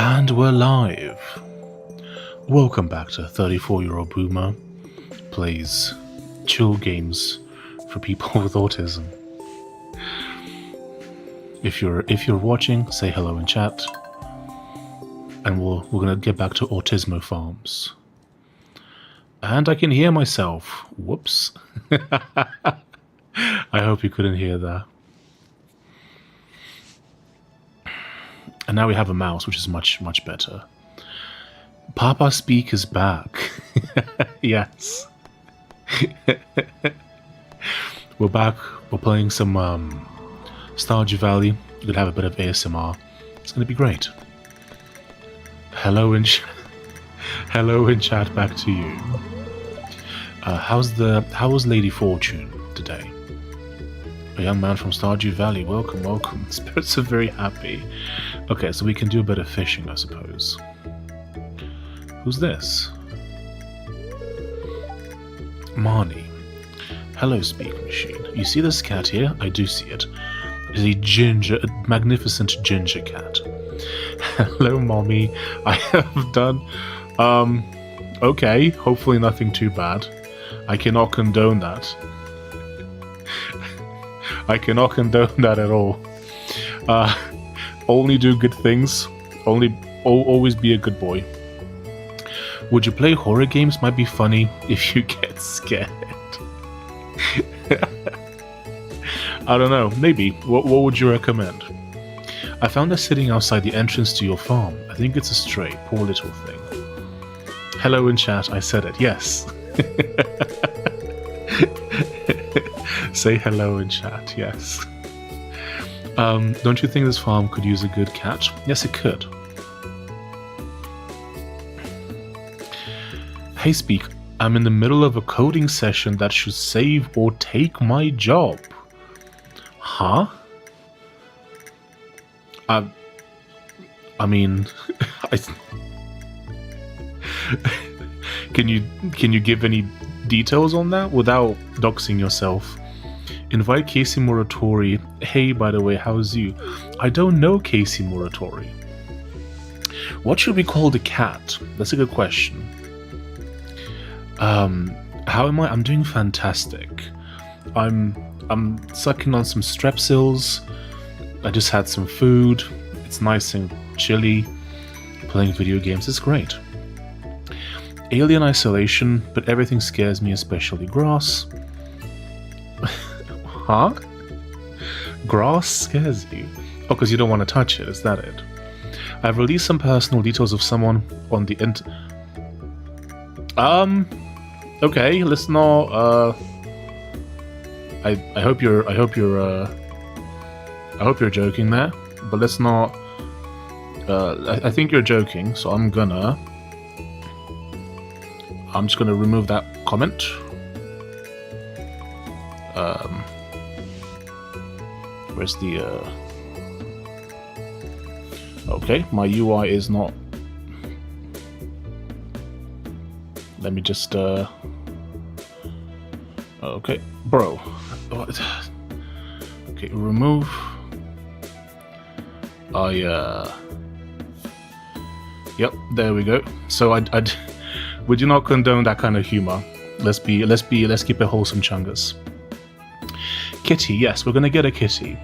And we're live. Welcome back to 34-Year-Old Boomer Plays Chill Games for People with Autism. If you're watching, say hello in chat. And we're gonna get back to Autismo Farms. And I can hear myself. Whoops. I hope you couldn't hear that. And now we have a mouse, which is much, much better. Papa Speak is back. Yes. We're back. We're playing some Stardew Valley. We're gonna have a bit of ASMR. It's gonna be great. Hello in chat. Back to you. How was Lady Fortune today? A young man from Stardew Valley. Welcome, welcome. Spirits are very happy. Okay, so we can do a bit of fishing, I suppose. Who's this? Marnie. Hello, Speak Machine. You see this cat here? I do see it. It's a magnificent ginger cat. Hello, Mommy. I have done... okay. Hopefully nothing too bad. I cannot condone that. I cannot condone that at all. Only do good things. Always be a good boy. Would you play horror games? Might be funny if you get scared. I don't know. Maybe. What would you recommend? I found her sitting outside the entrance to your farm. I think it's a stray. Poor little thing. Hello in chat. I said it. Yes. Say hello in chat, yes. Don't you think this farm could use a good cat? Yes, it could. Hey, Speak, I'm in the middle of a coding session that should save or take my job. Huh? I mean... Can you give any details on that without doxing yourself? Invite Casey Muratori. Hey, by the way, how's you? I don't know Casey Muratori. What should we call the cat? That's a good question. How am I? I'm doing fantastic. I'm sucking on some strepsils. I just had some food. It's nice and chilly. Playing video games is great. Alien isolation, but everything scares me, especially grass. Huh? Grass scares you? Oh, because you don't want to touch it, is that it? I've released some personal details of someone on the okay, let's not, I hope you're joking there, but let's not, I think you're joking, so I'm just gonna remove that comment. Where's the okay, my UI is not. Let me just okay, bro. Okay, remove. Yep, there we go. So I we do not condone that kind of humor. Let's keep it wholesome, chungus. Kitty, yes, we're gonna get a kitty.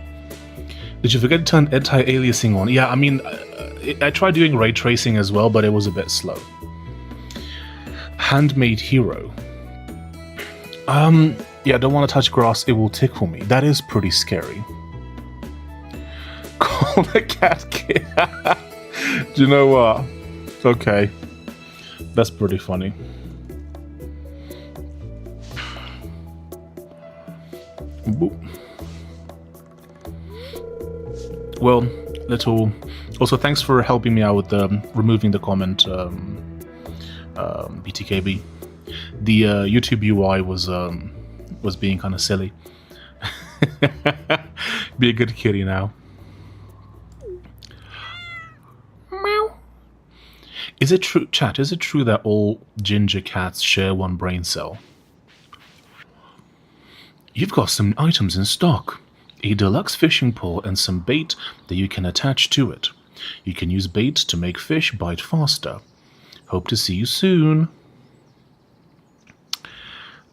Did you forget to turn anti-aliasing on? Yeah, I mean, I tried doing ray tracing as well, but it was a bit slow. Handmade hero. Yeah, don't want to touch grass, it will tickle me. That is pretty scary. Call the cat kid. Do you know what? Okay. That's pretty funny. Boop. Well, also thanks for helping me out with removing the comment, BTKB. The YouTube UI was being kind of silly. Be a good kitty now. Meow. Is it true, chat? Is it true that all ginger cats share one brain cell? You've got some items in stock. A deluxe fishing pole and some bait that you can attach to it. You can use bait to make fish bite faster. Hope to see you soon.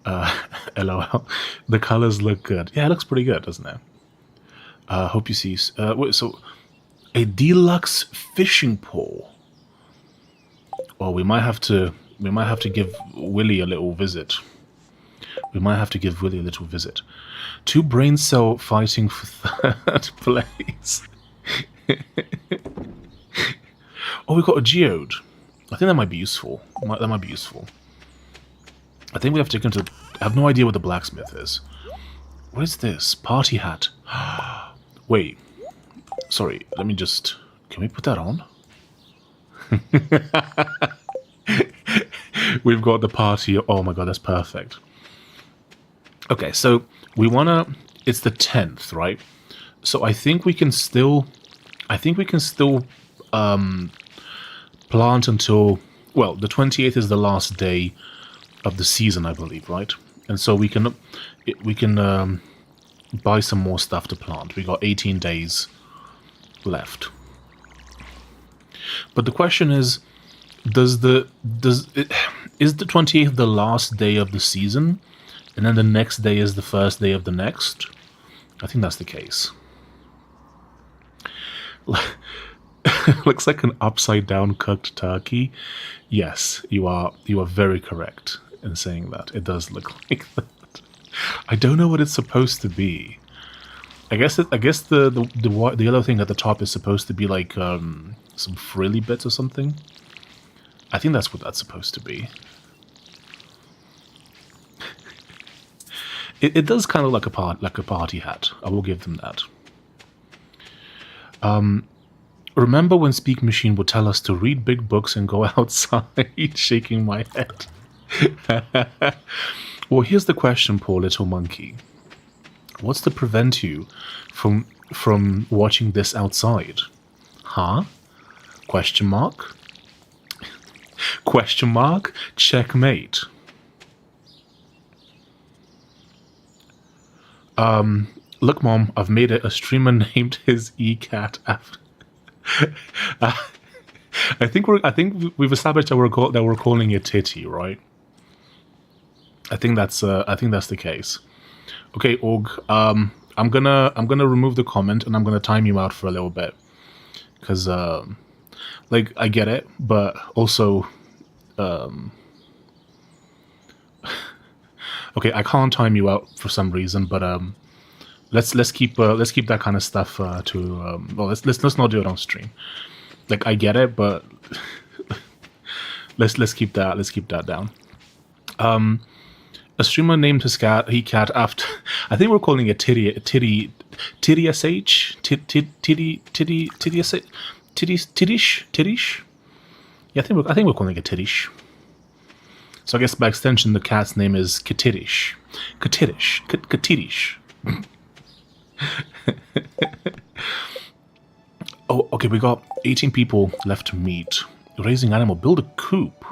LOL. The colors look good. Yeah, it looks pretty good, doesn't it? Hope you see. Wait, so a deluxe fishing pole. Well, we might have to give Willy a little visit. Two brain cell fighting for third place. Oh, we got a geode. I think that might be useful. I think we have to take into... I have no idea what the blacksmith is. What is this? Party hat. Wait. Sorry, let me just... Can we put that on? We've got the party... Oh my god, that's perfect. Okay, so we wanna... It's the 10th, right? So I think we can still... plant until... Well, the 28th is the last day of the season, I believe, right? And so we can buy some more stuff to plant. We got 18 days left. But the question is, is the 28th the last day of the season, and then the next day is the first day of the next? I think that's the case. Looks like an upside down cooked turkey. Yes, you are very correct in saying that. It does look like that. I don't know what it's supposed to be. I guess the yellow thing at the top is supposed to be like some frilly bits or something. I think that's what that's supposed to be. It does kind of like a party hat. I will give them that. Remember when Speak Machine would tell us to read big books and go outside? Shaking my head. Well, here's the question, poor little monkey. What's to prevent you from watching this outside? Huh? Question mark? Question mark? Checkmate. Look, Mom, I've made it. A streamer named his e-cat after... I think we've established that we're calling it Titty, right? I think that's the case. Okay, Org. I'm gonna remove the comment and I'm gonna time you out for a little bit, because like, I get it, but also okay, I can't time you out for some reason, but let's keep that kind of stuff to well, let's not do it on stream. Like, I get it, but let's keep that down. A streamer named his cat after... I think we're calling it Titty SH? Tiddish? Yeah, I think we're calling it Tiddish. So I guess by extension the cat's name is Katiddish. Oh, okay, we got 18 people left to meet. Raising animal, build a coop.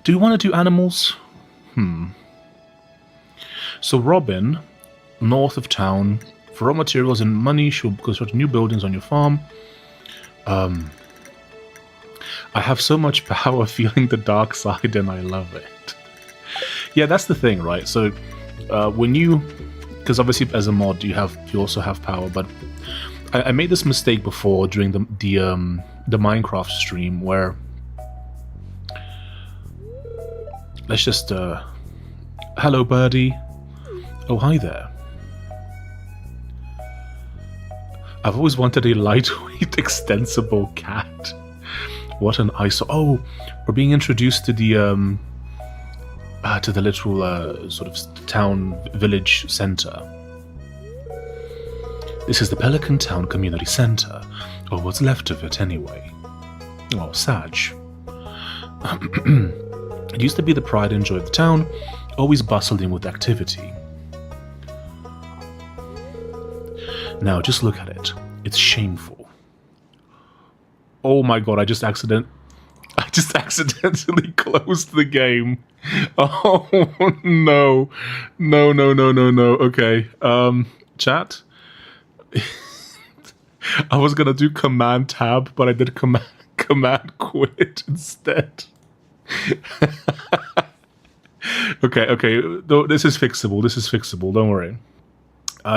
Do you want to do animals? So Robin, north of town, for raw materials and money, she'll construct new buildings on your farm. I have so much power feeling the dark side and I love it. Yeah, that's the thing, right? So when you... Because obviously as a mod you also have power, but I made this mistake before during the Minecraft stream where... Let's just... Hello, birdie. Oh, hi there. I've always wanted a lightweight, extensible cat. What an eyesore. Oh, we're being introduced to the literal sort of town, village center. This is the Pelican Town Community Center, or what's left of it anyway. Oh, Sag. It used to be the pride and joy of the town, always bustling with activity. Now, just look at it. It's shameful. Oh my god, I just accidentally closed the game. Oh no. No. Okay. Chat. I was gonna do Command Tab, but I did Command Quit instead. Okay. No, this is fixable. This is fixable. Don't worry.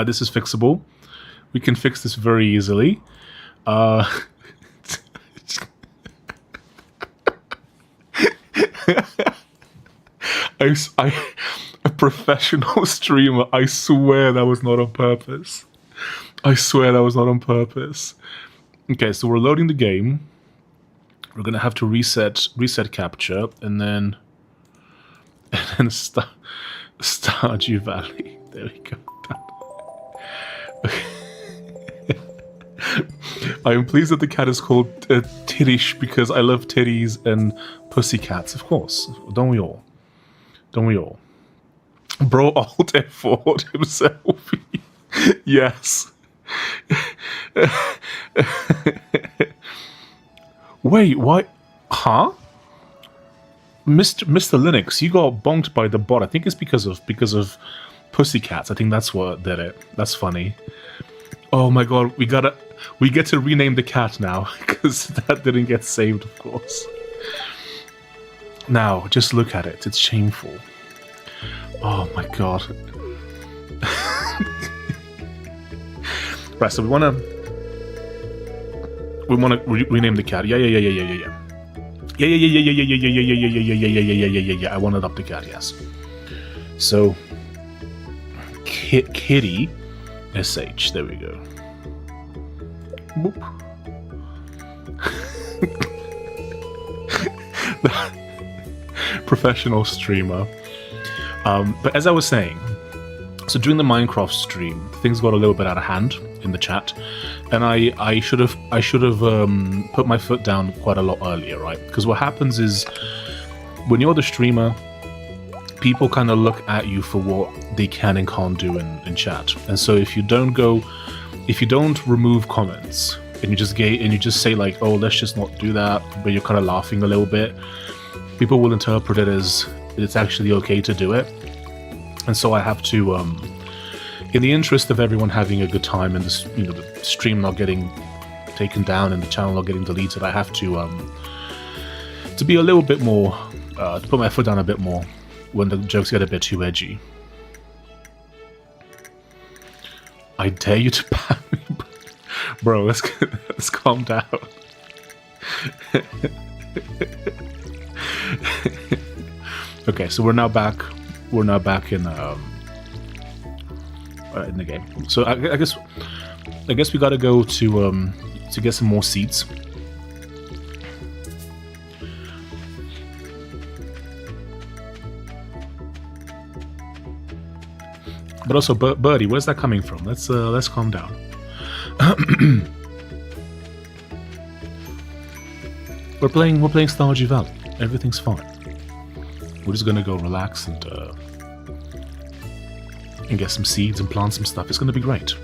This is fixable. We can fix this very easily. A professional streamer. I swear that was not on purpose. I swear that was not on purpose. Okay, so we're loading the game. We're gonna have to reset capture, and then Stardew Valley. There we go. I am pleased that the cat is called Tittish because I love titties and pussycats, of course. Don't we all? Don't we all? Bro alt F4 himself. Yes. Wait, why? Huh? Mr. Linux, you got bonked by the bot. I think it's because of pussycats. I think that's what did it. That's funny. Oh my god, we get to rename the cat now because that didn't get saved, of course. Now, just look at it. It's shameful. Oh my god. Right, so we wanna rename the cat. Yeah. Yeah. I want to adopt the cat. Yes. So, Kitty, SH. There we go. Boop. Professional streamer. But as I was saying, so during the Minecraft stream, things got a little bit out of hand in the chat, and I should have put my foot down quite a lot earlier, right? Because what happens is when you're the streamer, people kind of look at you for what they can and can't do in chat, and so if you don't remove comments and you just say like, oh, let's just not do that, but you're kind of laughing a little bit, people will interpret it as it's actually okay to do it. And so I have to, in the interest of everyone having a good time and the stream not getting taken down and the channel not getting deleted, I have to be a little bit more, to put my foot down a bit more when the jokes get a bit too edgy. I dare you to ban me, bro. Let's calm down. Okay, so we're now back in the game. So I guess we gotta go to get some more seeds. But also, Birdie, where's that coming from? Let's calm down. We're playing Stardew Valley. Everything's fine. We're just gonna go relax and get some seeds and plant some stuff. It's gonna be great.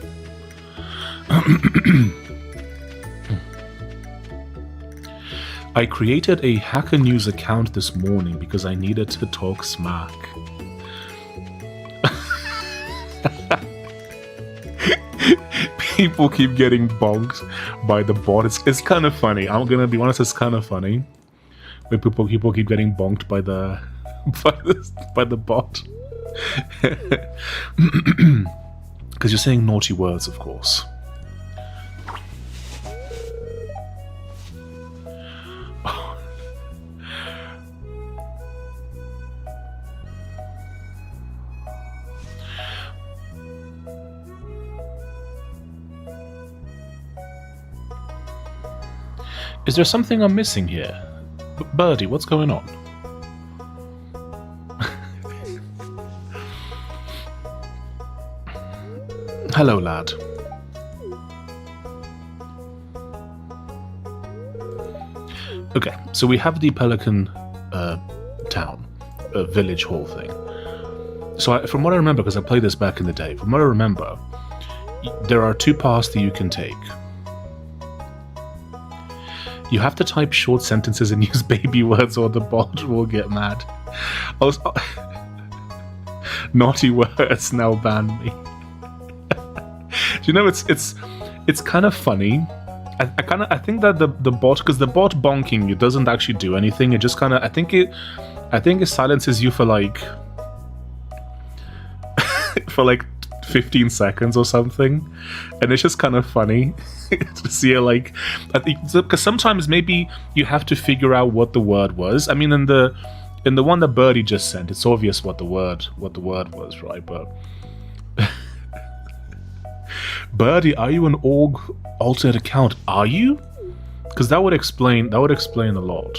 I created a Hacker News account this morning because I needed to talk smack. People keep getting bonked by the bot. It's kind of funny. I'm gonna be honest. It's kind of funny when people keep getting bonked by the bot. Because you're saying naughty words, of course. Is there something I'm missing here? Birdie, what's going on? Hello, lad. Okay, so we have the Pelican town, village hall thing. So from what I remember, because I played this back in the day, from what I remember, there are two paths that you can take. You have to type short sentences and use baby words or the bot will get mad. Naughty words now ban me. Do you know, it's it's kind of funny. I think that the bot, because the bot bonking you doesn't actually do anything. It just kind of, I think it silences you for like for like 15 seconds or something, and it's just kind of funny to see it. Like, I think because sometimes maybe you have to figure out what the word was. I mean, in the one that Birdie just sent, it's obvious what the word was, right? But Birdie, are you an org alternate account? Are you? Because that would explain a lot.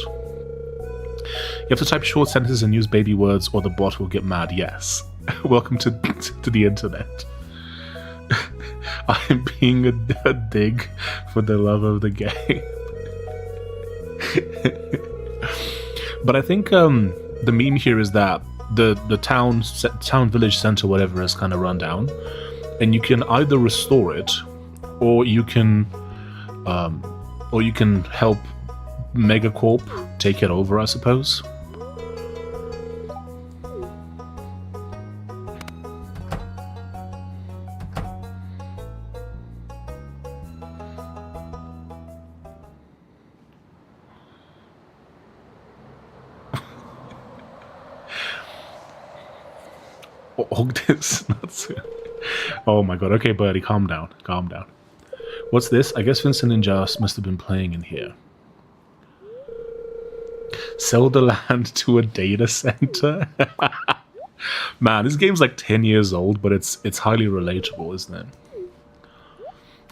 You have to type short sentences and use baby words, or the bot will get mad. Yes. Welcome to the internet. I'm being a dig for the love of the game. But I think the meme here is that the town village center, whatever, is kind of run down, and you can either restore it, or you can help Megacorp take it over, I suppose. This nuts. Oh my god. Okay, Birdie, calm down. Calm down. What's this? I guess Vincent and Jas must have been playing in here. Sell the land to a data center? Man, this game's like 10 years old, but it's highly relatable, isn't it?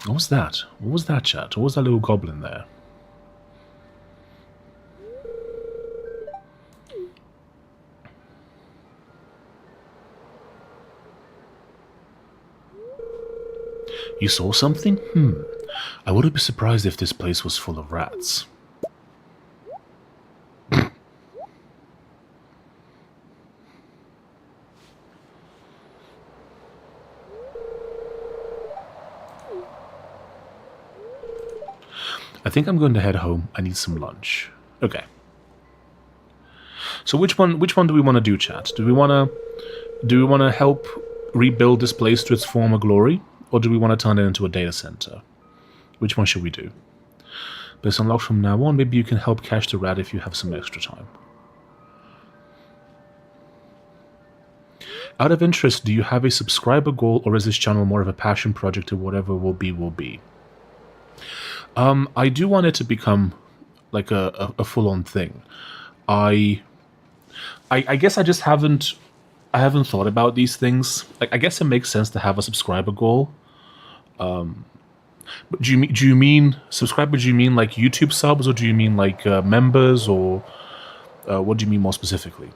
What was that? What was that, chat? What was that little goblin there? You saw something? I wouldn't be surprised if this place was full of rats. I think I'm going to head home. I need some lunch. Okay. So which one do we want to do, chat? Do we want to help rebuild this place to its former glory? Or do we want to turn it into a data center? Which one should we do? But it's unlocked from now on. Maybe you can help catch the rat if you have some extra time. Out of interest, do you have a subscriber goal, or is this channel more of a passion project, or whatever will be, will be? I do want it to become like a full-on thing. I guess I just haven't thought about these things. Like, I guess it makes sense to have a subscriber goal. But do you mean subscriber? Do you mean like YouTube subs, or do you mean like members, or what do you mean more specifically?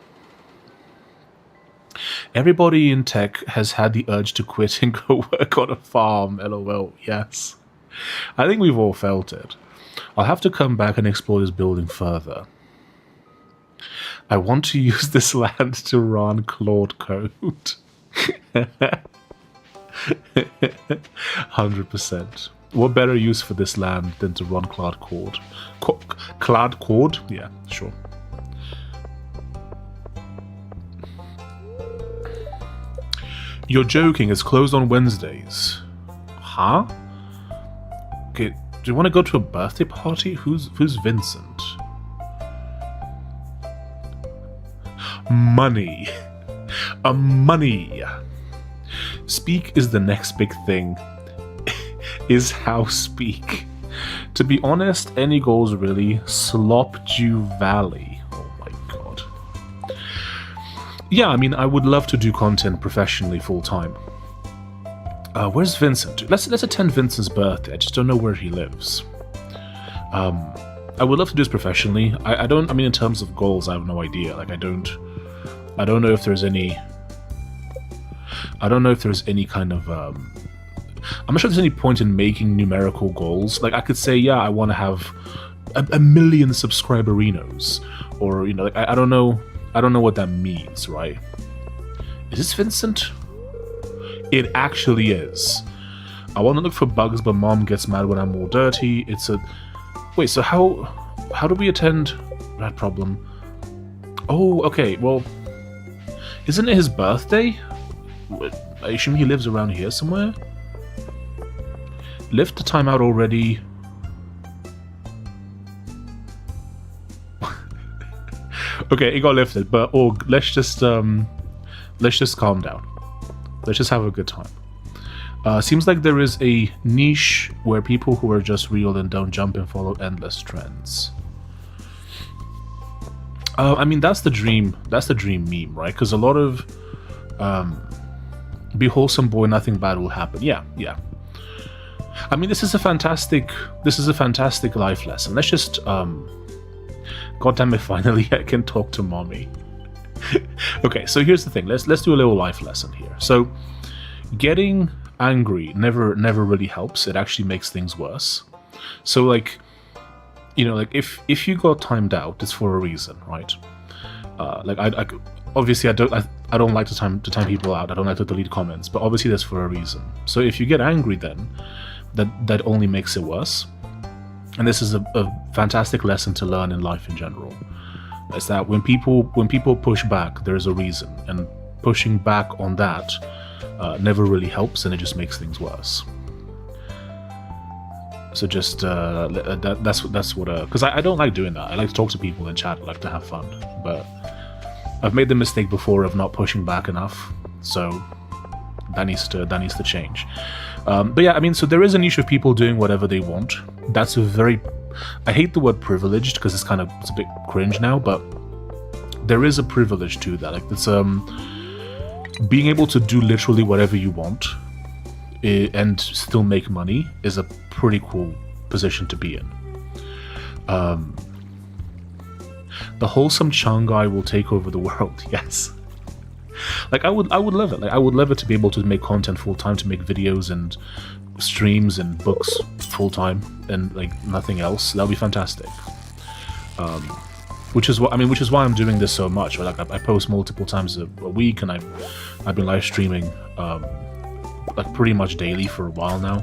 Everybody in tech has had the urge to quit and go work on a farm. LOL. Yes, I think we've all felt it. I'll have to come back and explore this building further. I want to use this land to run Claude code. 100%. What better use for this land than to run Claude code? Claude code? Yeah, sure. You're joking, it's closed on Wednesdays. Huh? Okay, do you want to go to a birthday party? Who's Vincent? Money. Money. Speak is the next big thing. Is how speak. To be honest, any goals really? Stardew Valley. Oh my god. Yeah, I mean, I would love to do content professionally full-time. Where's Vincent? Let's attend Vincent's birthday. I just don't know where he lives. I would love to do this professionally. I mean, in terms of goals, I have no idea. Like, I don't know if there's any... I don't know if there's any kind of... I'm not sure there's any point in making numerical goals. Like, I could say, yeah, I want to have a million subscriberinos. Or, you know, like, I don't know what that means, right? Is this Vincent? It actually is. I want to look for bugs, but Mom gets mad when I'm all dirty. It's a... Wait, so how do we attend that problem? Oh, okay, well... Isn't it his birthday? I assume he lives around here somewhere? lift the timeout already. Okay, it got lifted, but let's just calm down. Let's just have a good time. Seems like there is a niche where people who are just real and don't jump and follow endless trends. I mean, that's the dream. That's the dream meme, right? Because a lot of be wholesome, boy, nothing bad will happen. Yeah. I mean, this is a fantastic life lesson. Let's just God damn it! Finally, I can talk to mommy. Okay, so here's the thing. Let's do a little life lesson here. So, getting angry never really helps. It actually makes things worse. So, like, you know, like if you got timed out, it's for a reason, right? Like I obviously I don't like to time people out. I don't like to delete comments, but obviously that's for a reason. So if you get angry, then that only makes it worse. And this is a fantastic lesson to learn in life in general. Is that when people push back, there's a reason, and pushing back on that never really helps, and it just makes things worse. So just that's what because I don't like doing that. I like to talk to people in chat. I like to have fun, but I've made the mistake before of not pushing back enough. So that needs to change. But yeah, I mean, so there is a niche of people doing whatever they want. That's a very, I hate the word privileged because it's a bit cringe now, but there is a privilege to that. Like it's being able to do literally whatever you want and still make money is a pretty cool position to be in. The wholesome Chung guy will take over the world. Yes. Like I would love it. Like I would love it to be able to make content full time, to make videos and streams and books full time, and like nothing else. That would be fantastic. Which is why I'm doing this so much. Like I post multiple times a week, and I've been live streaming like pretty much daily for a while now.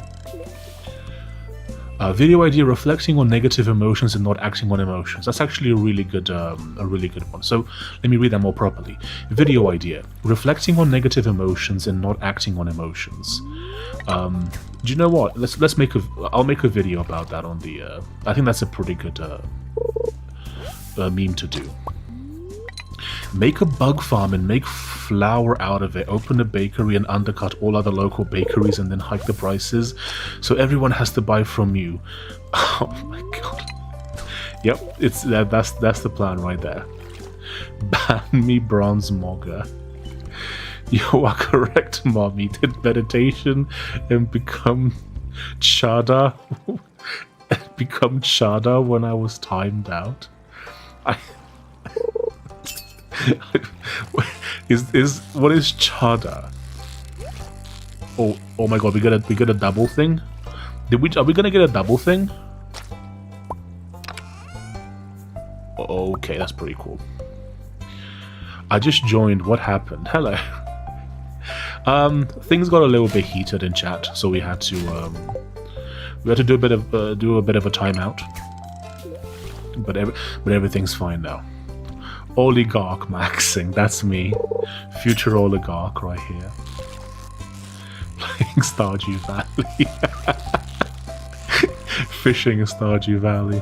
Video idea: reflecting on negative emotions and not acting on emotions. That's actually a really good one. So let me read that more properly. Video idea: reflecting on negative emotions and not acting on emotions. Do you know what? I'll make a video about that on the. I think that's a pretty good meme to do. Make a bug farm and make flour out of it. Open a bakery and undercut all other local bakeries and then hike the prices so everyone has to buy from you. Oh my god. Yep, that's the plan right there. Ban me, bronze mogger. You are correct, mommy. Did meditation and become chada when I was timed out. What is chada? Oh my god, we got a double thing? Are we gonna get a double thing? Okay, that's pretty cool. I just joined. What happened? Hello. Things got a little bit heated in chat, so we had to do a bit of a timeout. But everything's fine now. Oligarch maxing, that's me. Future oligarch right here. Playing Stardew Valley. Fishing in Stardew Valley.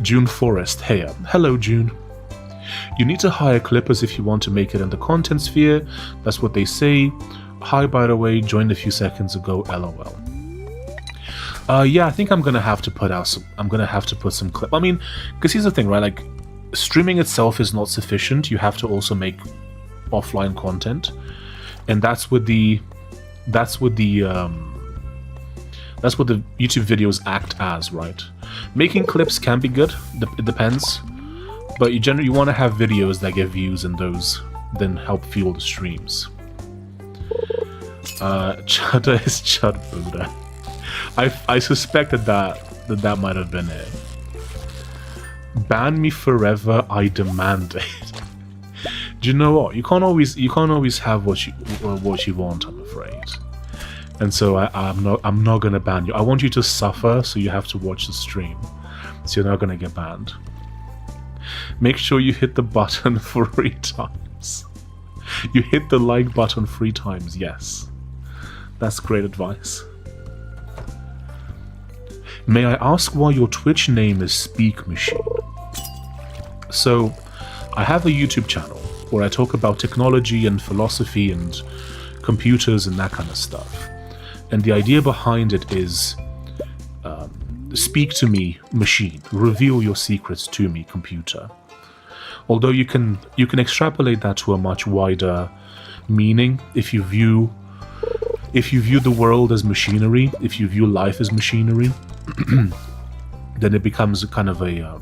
June Forest, hey hello June. You need to hire clippers if you want to make it in the content sphere. That's what they say. Hi, by the way, joined a few seconds ago, lol. Yeah, I think I'm gonna have to put some clip. I mean, because here's the thing, right? Like, streaming itself is not sufficient. You have to also make offline content, and that's what the YouTube videos act as, right? Making clips can be good. It depends, but you want to have videos that get views, and those then help fuel the streams. Chada is Chud Buddha. I suspected that might have been it. Ban me forever, I demand it. Do you know what? You can't always have what you want, I'm afraid. And so I'm not gonna ban you. I want you to suffer, so you have to watch the stream. So you're not gonna get banned. Make sure you hit the button 3 times. You hit the like button 3 times, yes. That's great advice. May I ask why your Twitch name is Speak Machine? So, I have a YouTube channel where I talk about technology and philosophy and computers and that kind of stuff. And the idea behind it is, speak to me, machine. Reveal your secrets to me, computer. Although you can extrapolate that to a much wider meaning if you view the world as machinery, if you view life as machinery, then it becomes a kind of a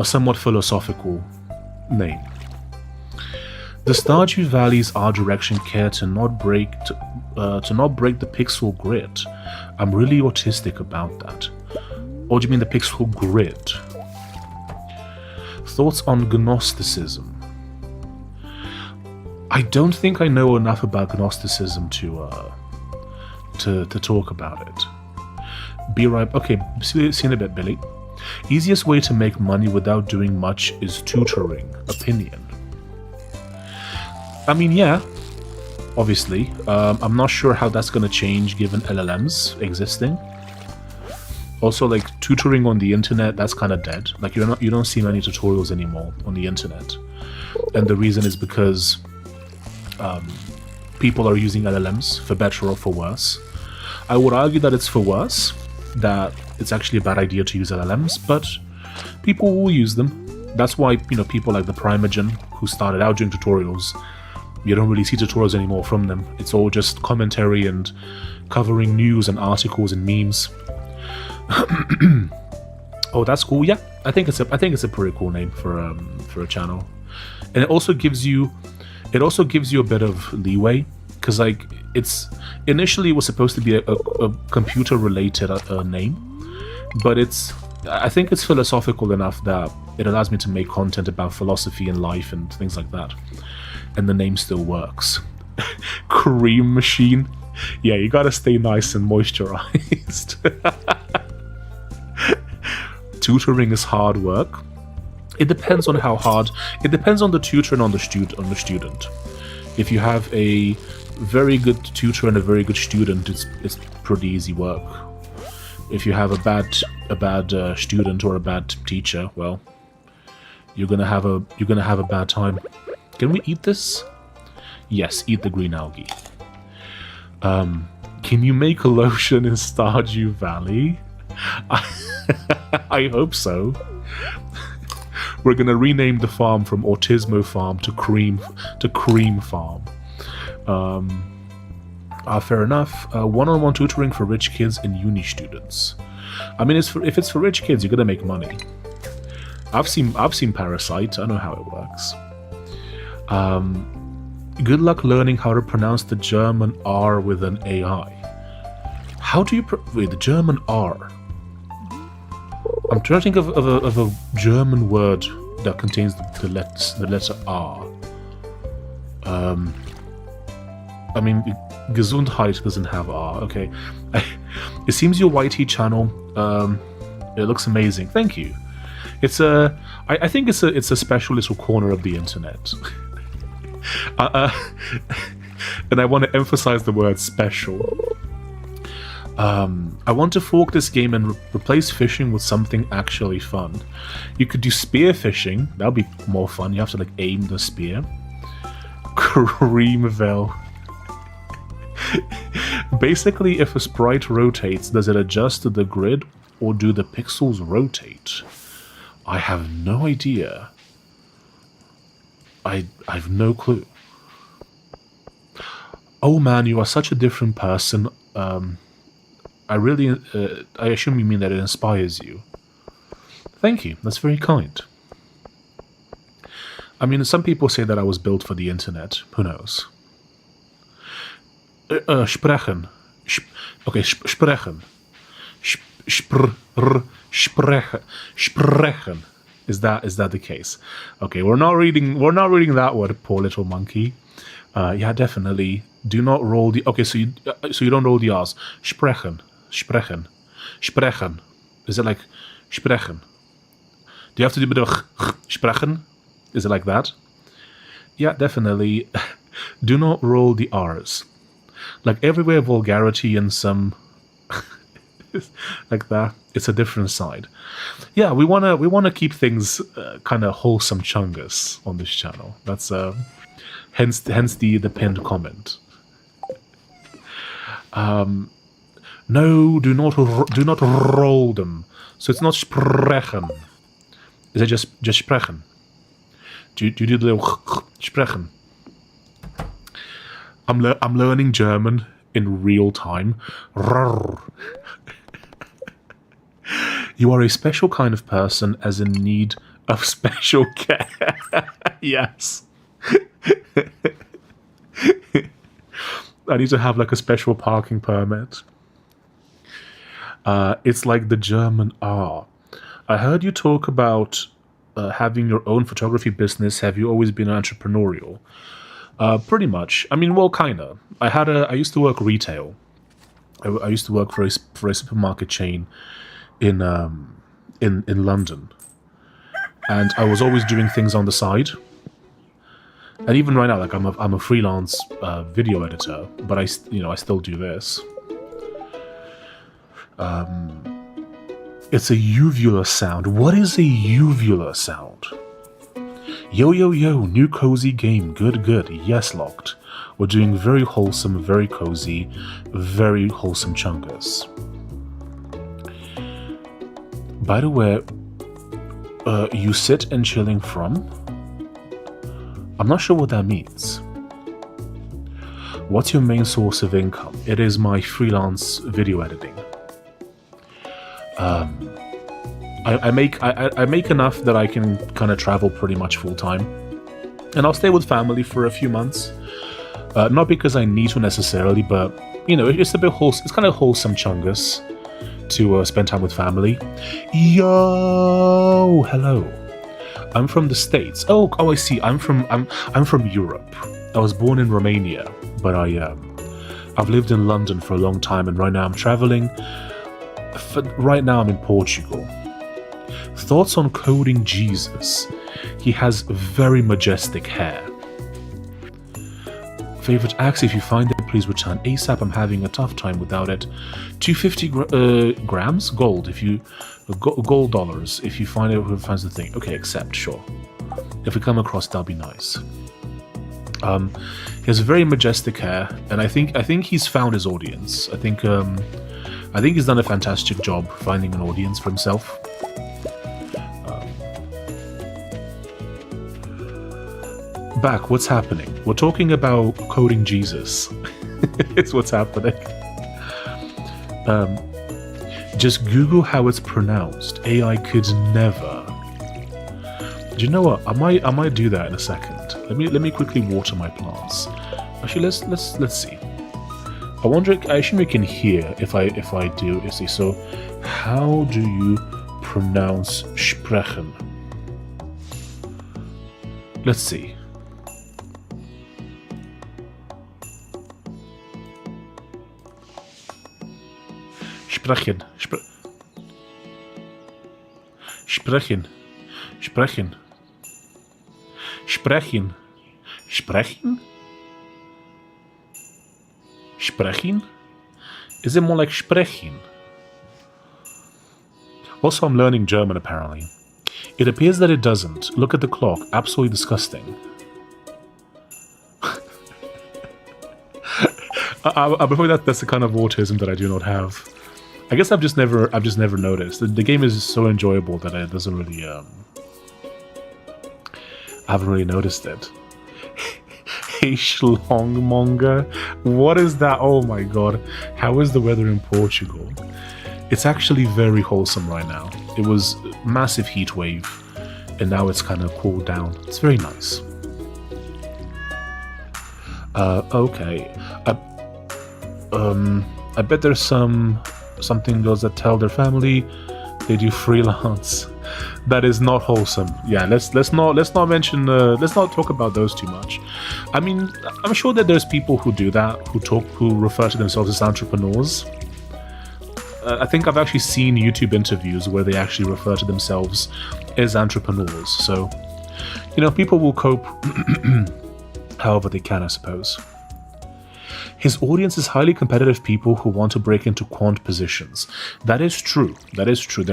somewhat philosophical name. The Stardew Valley's art direction care to not break the pixel grid. I'm really autistic about that. Or do you mean the pixel grid? Thoughts on Gnosticism? I don't think I know enough about Gnosticism to talk about it. Be right. Okay, see you in a bit, Billy. Easiest way to make money without doing much is tutoring. Opinion. I mean, yeah, obviously. I'm not sure how that's going to change given LLMs existing. Also, like, tutoring on the internet, that's kind of dead. Like, you don't see many tutorials anymore on the internet. And the reason is because people are using LLMs, for better or for worse. I would argue that it's for worse, that it's actually a bad idea to use LLMs, but people will use them. That's why, people like the Primogen, who started out doing tutorials, you don't really see tutorials anymore from them. It's all just commentary and covering news and articles and memes. Oh, that's cool. Yeah, I think it's a pretty cool name for a channel, and it also gives you a bit of leeway, because like it's initially it was supposed to be a computer related name, but I think it's philosophical enough that it allows me to make content about philosophy and life and things like that, and the name still works. Cream machine. Yeah, you gotta stay nice and moisturized. Tutoring is hard work. It depends on how hard. It depends on the tutor and on the student. If you have a very good tutor and a very good student, it's pretty easy work. If you have a bad student or a bad teacher, well, you're gonna have a bad time. Can we eat this? Yes, eat the green algae. Can you make a lotion in Stardew Valley? I hope so. We're gonna rename the farm from Autismo Farm to Cream Farm. Fair enough. One-on-one tutoring for rich kids and uni students. I mean, if it's for rich kids, you're gonna make money. I've seen Parasite. I know how it works. Good luck learning how to pronounce the German R with an AI. How do you wait, the German R? I'm trying to think of a German word that contains the letter R. I mean, Gesundheit doesn't have R. Okay, it seems your YT channel. It looks amazing. Thank you. I think it's a special little corner of the internet. And I want to emphasize the word special. I want to fork this game and replace fishing with something actually fun. You could do spear fishing. That would be more fun. You have to like aim the spear. Creamville. Basically, if a sprite rotates, does it adjust to the grid or do the pixels rotate? I have no idea. I've no clue. Oh man, you are such a different person. I assume you mean that it inspires you. Thank you, that's very kind. I mean, some people say that I was built for the internet. Who knows? Sprechen. Sprechen. Sprechen. Is that the case? Okay, we're not reading that word, poor little monkey. Yeah, definitely. Do not roll the. Okay, so you don't roll the R's. Sprechen. Is it like sprechen? Do you have to do a bit of sprechen? Is it like that? Yeah, definitely. Do not roll the R's. Like everywhere, vulgarity and some like that. It's a different side. Yeah, we wanna keep things kind of wholesome chungus on this channel. That's hence the pinned comment. No, do not roll them. So it's not sprechen. Is it just sprechen? Do you do the little sprechen? I'm learning German in real time. You are a special kind of person as in need of special care. Yes. I need to have like a special parking permit. It's like the German R. I heard you talk about having your own photography business. Have you always been entrepreneurial? Pretty much. I mean, well, kinda. I used to work retail. I used to work for a supermarket chain in London, and I was always doing things on the side. And even right now, like I'm a freelance video editor, but I still do this. It's a uvula sound. What is a uvula sound? Yo, new cozy game. Good. Yes, locked. We're doing very wholesome, very cozy, very wholesome chungus. By the way, you sit and chilling from? I'm not sure what that means. What's your main source of income? It is my freelance video editing. I make enough that I can kind of travel pretty much full time, and I'll stay with family for a few months. Not because I need to necessarily, but it's a bit wholesome. It's kind of wholesome chungus to spend time with family. Yo, hello. I'm from the States. Oh, I see. I'm from Europe. I was born in Romania, but I've lived in London for a long time, and right now I'm traveling. Right now I'm in Portugal. Thoughts on coding Jesus? He has very majestic hair. Favorite axe? If you find it, please return ASAP. I'm having a tough time without it. 250 grams gold. If you gold dollars. If you find it, who finds the thing? Okay, accept. Sure. If we come across, that'll be nice. He has very majestic hair, and I think he's found his audience. I think he's done a fantastic job finding an audience for himself. Back, what's happening? We're talking about coding Jesus. It's what's happening. Just Google how it's pronounced. AI could never. Do you know what? I might do that in a second. Let me quickly water my plants. Actually, let's see. I wonder. I assume you can hear if I do. You see. So, how do you pronounce sprechen? Let's see. Sprechen. Sprechen. Sprechen. Sprechen. Sprechen? Sprechen? Is it more like sprechen? Also, I'm learning German apparently. It appears that it doesn't. Look at the clock. Absolutely disgusting. I'm afraid that's the kind of autism that I do not have. I guess I've just never noticed. The game is so enjoyable that it doesn't really I haven't really noticed it. Hey Schlongmonger, what is that? Oh my god, how is the weather in Portugal? It's actually very wholesome right now. It was a massive heat wave, and now it's kind of cooled down. It's very nice. Okay. I bet there's something those that tell their family they do freelance. That is not wholesome. Yeah, let's not mention. Let's not talk about those too much. I mean, I'm sure that there's people who do that, who refer to themselves as entrepreneurs. I think I've actually seen YouTube interviews where they actually refer to themselves as entrepreneurs. So, people will cope however they can, I suppose. His audience is highly competitive people who want to break into quant positions. That is true. That is true.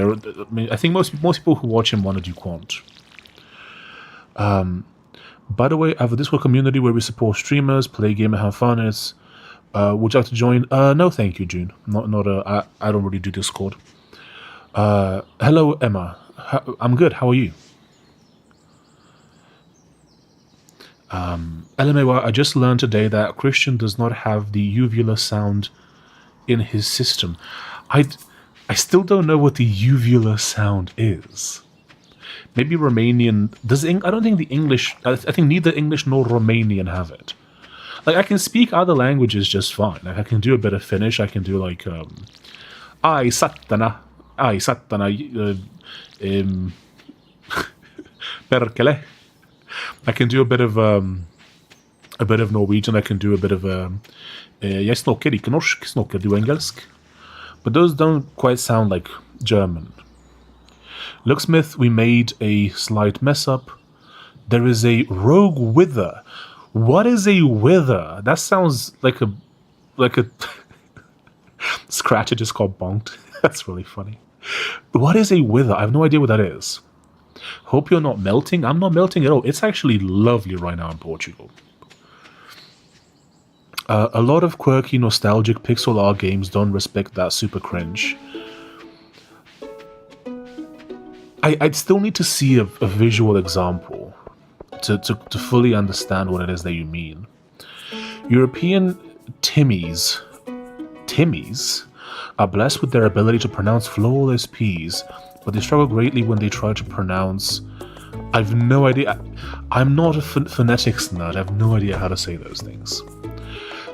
I think most people who watch him want to do quant. By the way, I have a Discord community where we support streamers, play game and have fun. Would you like to join? No, thank you, June. I don't really do Discord. Hello, Emma. I'm good. How are you? LMAY, I just learned today that Christian does not have the uvula sound in his system. I still don't know what the uvula sound is. Maybe Romanian. I don't think the English. I think neither English nor Romanian have it. Like, I can speak other languages just fine. Like, I can do a bit of Finnish. I can do like ai satana, perkele. I can do a bit of Norwegian. I can do a bit of jeg snakker ikke norsk, snakker du engelsk? But those don't quite sound like German. Looksmith, we made a slight mess up. There is a rogue wither. What is a wither? That sounds like a Scratcher just got bonked. That's really funny. What is a wither? I have no idea what that is. Hope you're not melting. I'm not melting at all. It's actually lovely right now in Portugal. A lot of quirky, nostalgic pixel art games don't respect that super cringe. I'd still need to see a visual example to fully understand what it is that you mean. European Timmies are blessed with their ability to pronounce flawless P's, but they struggle greatly when they try to pronounce... I've no idea. I'm not a phonetics nerd. I have no idea how to say those things.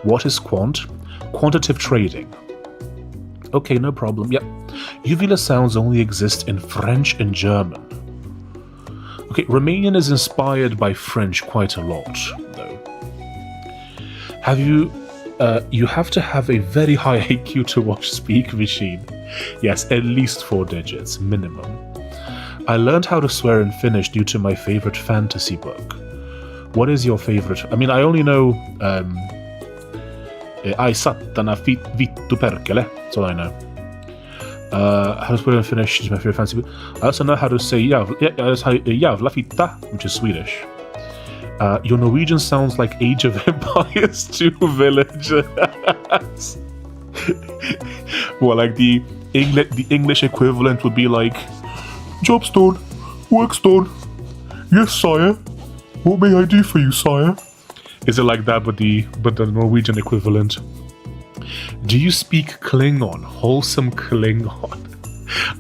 What is quant? Quantitative trading. Okay, no problem. Yep. Uvula sounds only exist in French and German. Okay, Romanian is inspired by French quite a lot, though. Have you... you have to have a very high IQ to watch Speak Machine. Yes, at least 4 digits, minimum. I learned how to swear in Finnish due to my favorite fantasy book. What is your favorite? I mean, I only know... Ai satana vittu perkele. That's all I know. How to swear in Finnish is my favorite fantasy book. I also know how to say jävla fitta, which is Swedish. Your Norwegian sounds like Age of Empires 2 Village. Well, like the English equivalent would be like, job's done, work's done. Yes, sire. What may I do for you, sire? Is it like that, but the Norwegian equivalent? Do you speak Klingon? Wholesome Klingon.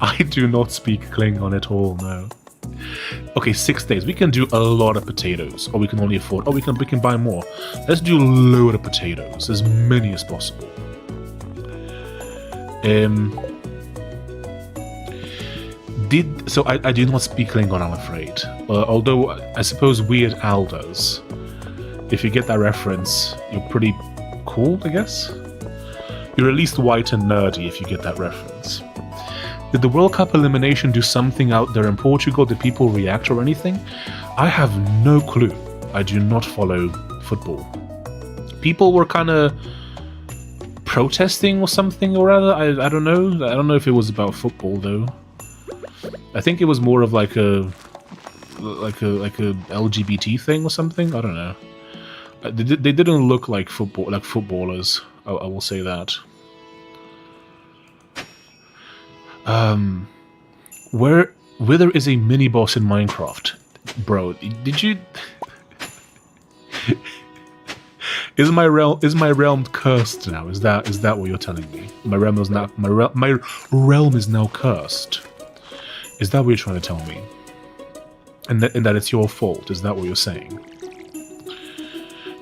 I do not speak Klingon at all, no. Okay, 6 days. We can do a lot of potatoes, or we can only afford. Oh, we can buy more. Let's do a load of potatoes, as many as possible. I do not speak Klingon, I'm afraid. Although I suppose Weird Al does. If you get that reference, you're pretty cool, I guess. You're at least white and nerdy if you get that reference. Did the World Cup elimination do something out there in Portugal? Did people react or anything? I have no clue. I do not follow football. People were kind of protesting or something or other. I don't know. I don't know if it was about football though. I think it was more of like a LGBT thing or something. I don't know. They didn't look like footballers. I will say that. Wither is a mini boss in Minecraft, bro. Did you? Is my realm cursed now? Is that what you're telling me? My realm is now cursed. Is that what you're trying to tell me? And that it's your fault? Is that what you're saying?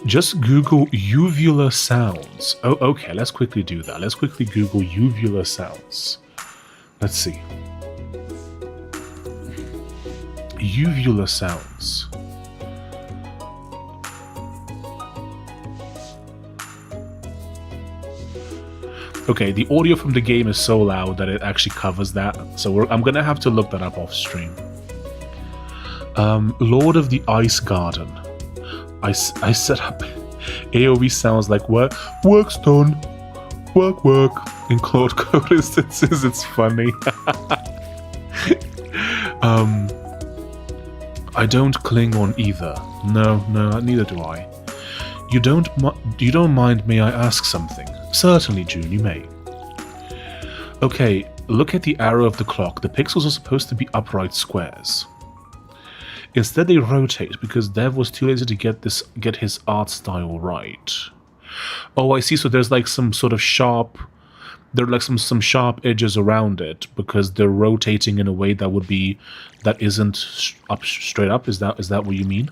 Just Google uvula sounds. Oh, okay. Let's quickly do that. Let's quickly Google uvula sounds. Let's see. Uvula sounds. Okay, the audio from the game is so loud that it actually covers that. So I'm gonna have to look that up off stream. Lord of the Ice Garden. I set up AOV sounds like what? Work's done. Work. In Claude Code instances, it's funny. I don't cling on either. No, neither do I. You don't mind, may I ask something? Certainly, June, you may. Okay, look at the arrow of the clock. The pixels are supposed to be upright squares. Instead, they rotate because Dev was too lazy to get his art style right. Oh, I see. So there's like some sort of sharp. There are like some sharp edges around it because they're rotating in a way that isn't straight up. Is that what you mean?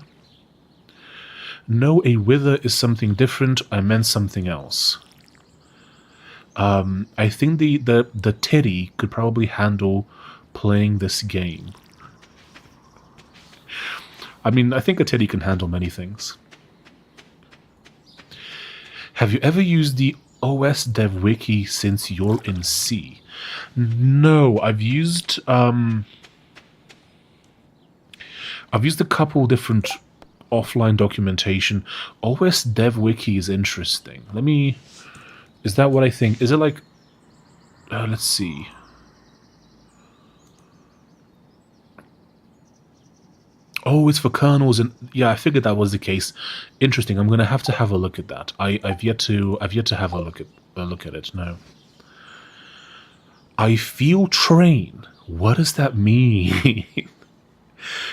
No, a wither is something different. I meant something else. I think the teddy could probably handle playing this game. I mean, I think a teddy can handle many things. Have you ever used the OS Dev Wiki since you're in C? No, I've used a couple different offline documentation. OS Dev Wiki is interesting. Is that what I think? Is it like... let's see. Oh, it's for kernels, and yeah, I figured that was the case. Interesting. I'm gonna have to have a look at that. I've yet to have a look at it. No. I feel train. What does that mean?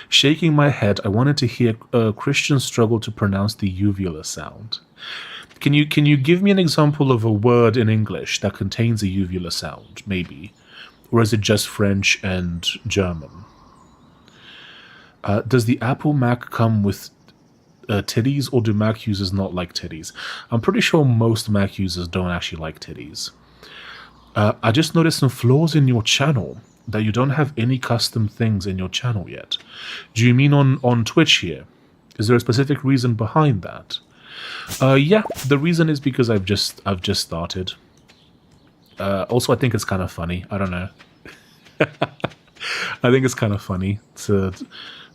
Shaking my head, I wanted to hear Christians struggle to pronounce the uvula sound. Can you give me an example of a word in English that contains a uvula sound, maybe? Or is it just French and German? Does the Apple Mac come with titties, or do Mac users not like titties? I'm pretty sure most Mac users don't actually like titties. I just noticed some flaws in your channel, that you don't have any custom things in your channel yet. Do you mean on Twitch here? Is there a specific reason behind that? Yeah, the reason is because I've just started. Also, I think it's kind of funny. I don't know. I think it's kind of funny to.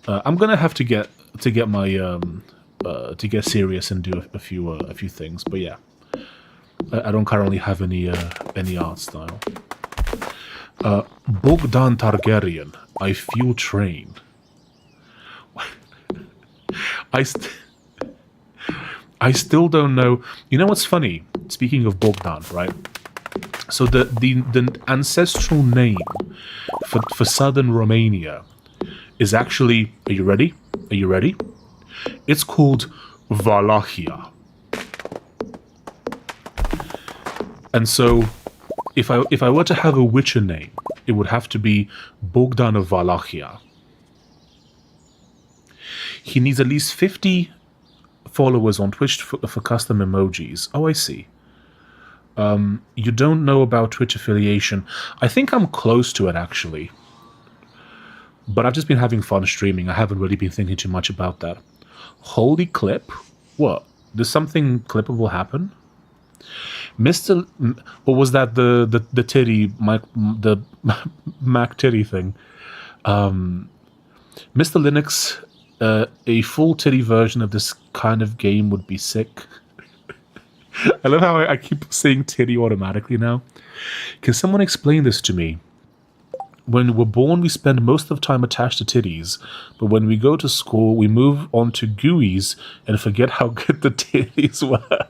I'm gonna have to get my to get serious and do a few things. But yeah, I don't currently have any art style. Bogdan Targaryen, I feel train. I still don't know. You know what's funny? Speaking of Bogdan, right? So the ancestral name for southern Romania is actually, are you ready? Are you ready? It's called Wallachia. And so if I were to have a Witcher name, it would have to be Bogdan of Wallachia. He needs at least 50 followers on Twitch for custom emojis. Oh, I see. You don't know about Twitch affiliation. I think I'm close to it, actually. But I've just been having fun streaming. I haven't really been thinking too much about that. Holy clip? What? Does something clippable happen? Mr. Or was that the titty, the Mac titty thing? Mr. Linux, a full titty version of this kind of game would be sick. I love how I keep saying titty automatically now. Can someone explain this to me? When we're born, we spend most of the time attached to titties, but when we go to school, we move on to GUIs and forget how good the titties were.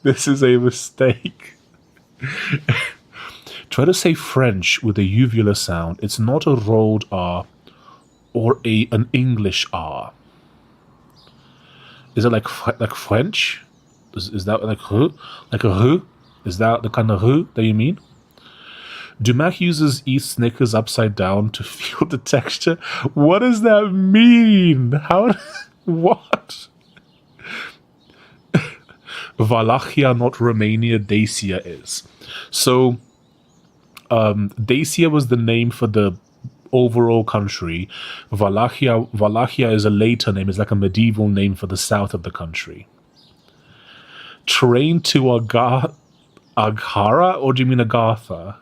This is a mistake. Try to say French with a uvula sound. It's not a rolled R or an English R. Is it like French? Is that like a R? Is that the kind of R that you mean? Do Mac users eat Snickers upside down to feel the texture? What does that mean? How? What? Wallachia, not Romania, Dacia is. So, Dacia was the name for the overall country. Wallachia is a later name. It's like a medieval name for the south of the country. Train to Aghara, or do you mean Agartha?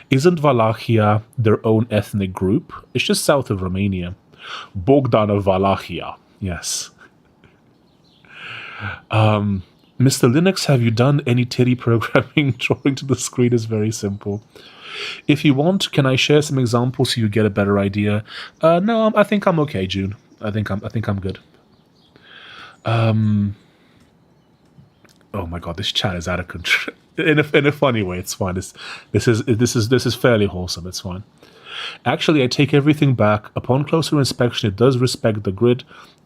Isn't Wallachia their own ethnic group? It's just south of Romania. Bogdan of Wallachia. Yes. Mr. Linux, have you done any titty programming? Drawing to the screen is very simple. If you want, can I share some examples so you get a better idea? No, I think I'm okay, June. I think I'm good. Oh my god, this chat is out of control. In a funny way, it's fine. This is fairly wholesome. It's fine. Actually, I take everything back. Upon closer inspection, it does respect the grid.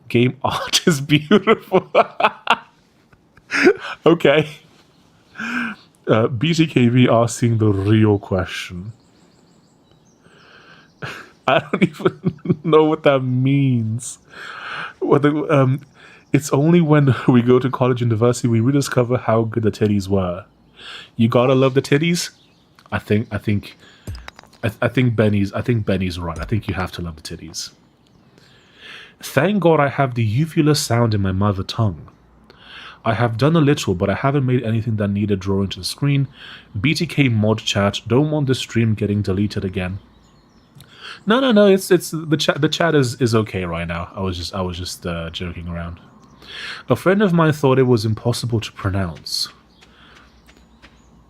Game art is beautiful. Okay. BTKV asking the real question. I don't even know what that means. It's only when we go to college and university we rediscover how good the titties were. You gotta love the titties. I think Benny's right. I think you have to love the titties. Thank God I have the uvula sound in my mother tongue. I have done a little, but I haven't made anything that needed drawing to the screen. BTK mod chat. Don't want the stream getting deleted again. No. It's the chat. The chat is okay right now. I was just joking around. A friend of mine thought it was impossible to pronounce.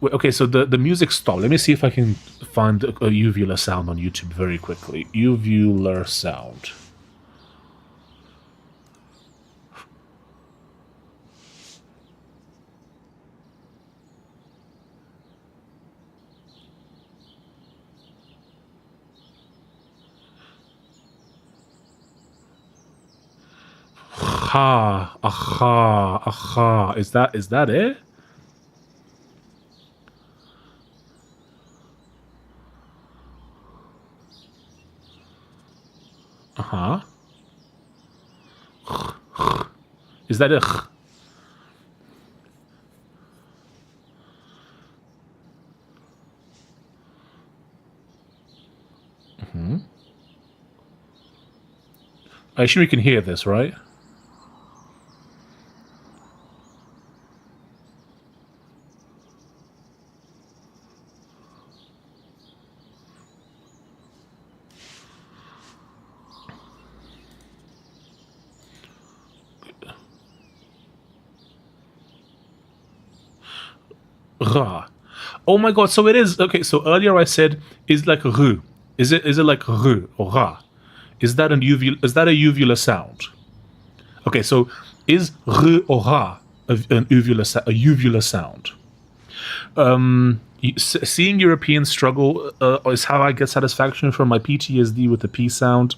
Wait, okay, so the music stopped. Let me see if I can find a uvula sound on YouTube very quickly. Uvular sound. Aha. Is that it? Uh-huh. Is that it? I assume you can hear this, right? Ra. Oh my god, so it is. Okay, so earlier I said is like ru. Is it like ru or ra? Is that a uvula sound? Okay, so is ru or ra a uvula sound? Seeing Europeans struggle is how I get satisfaction from my PTSD with the P sound.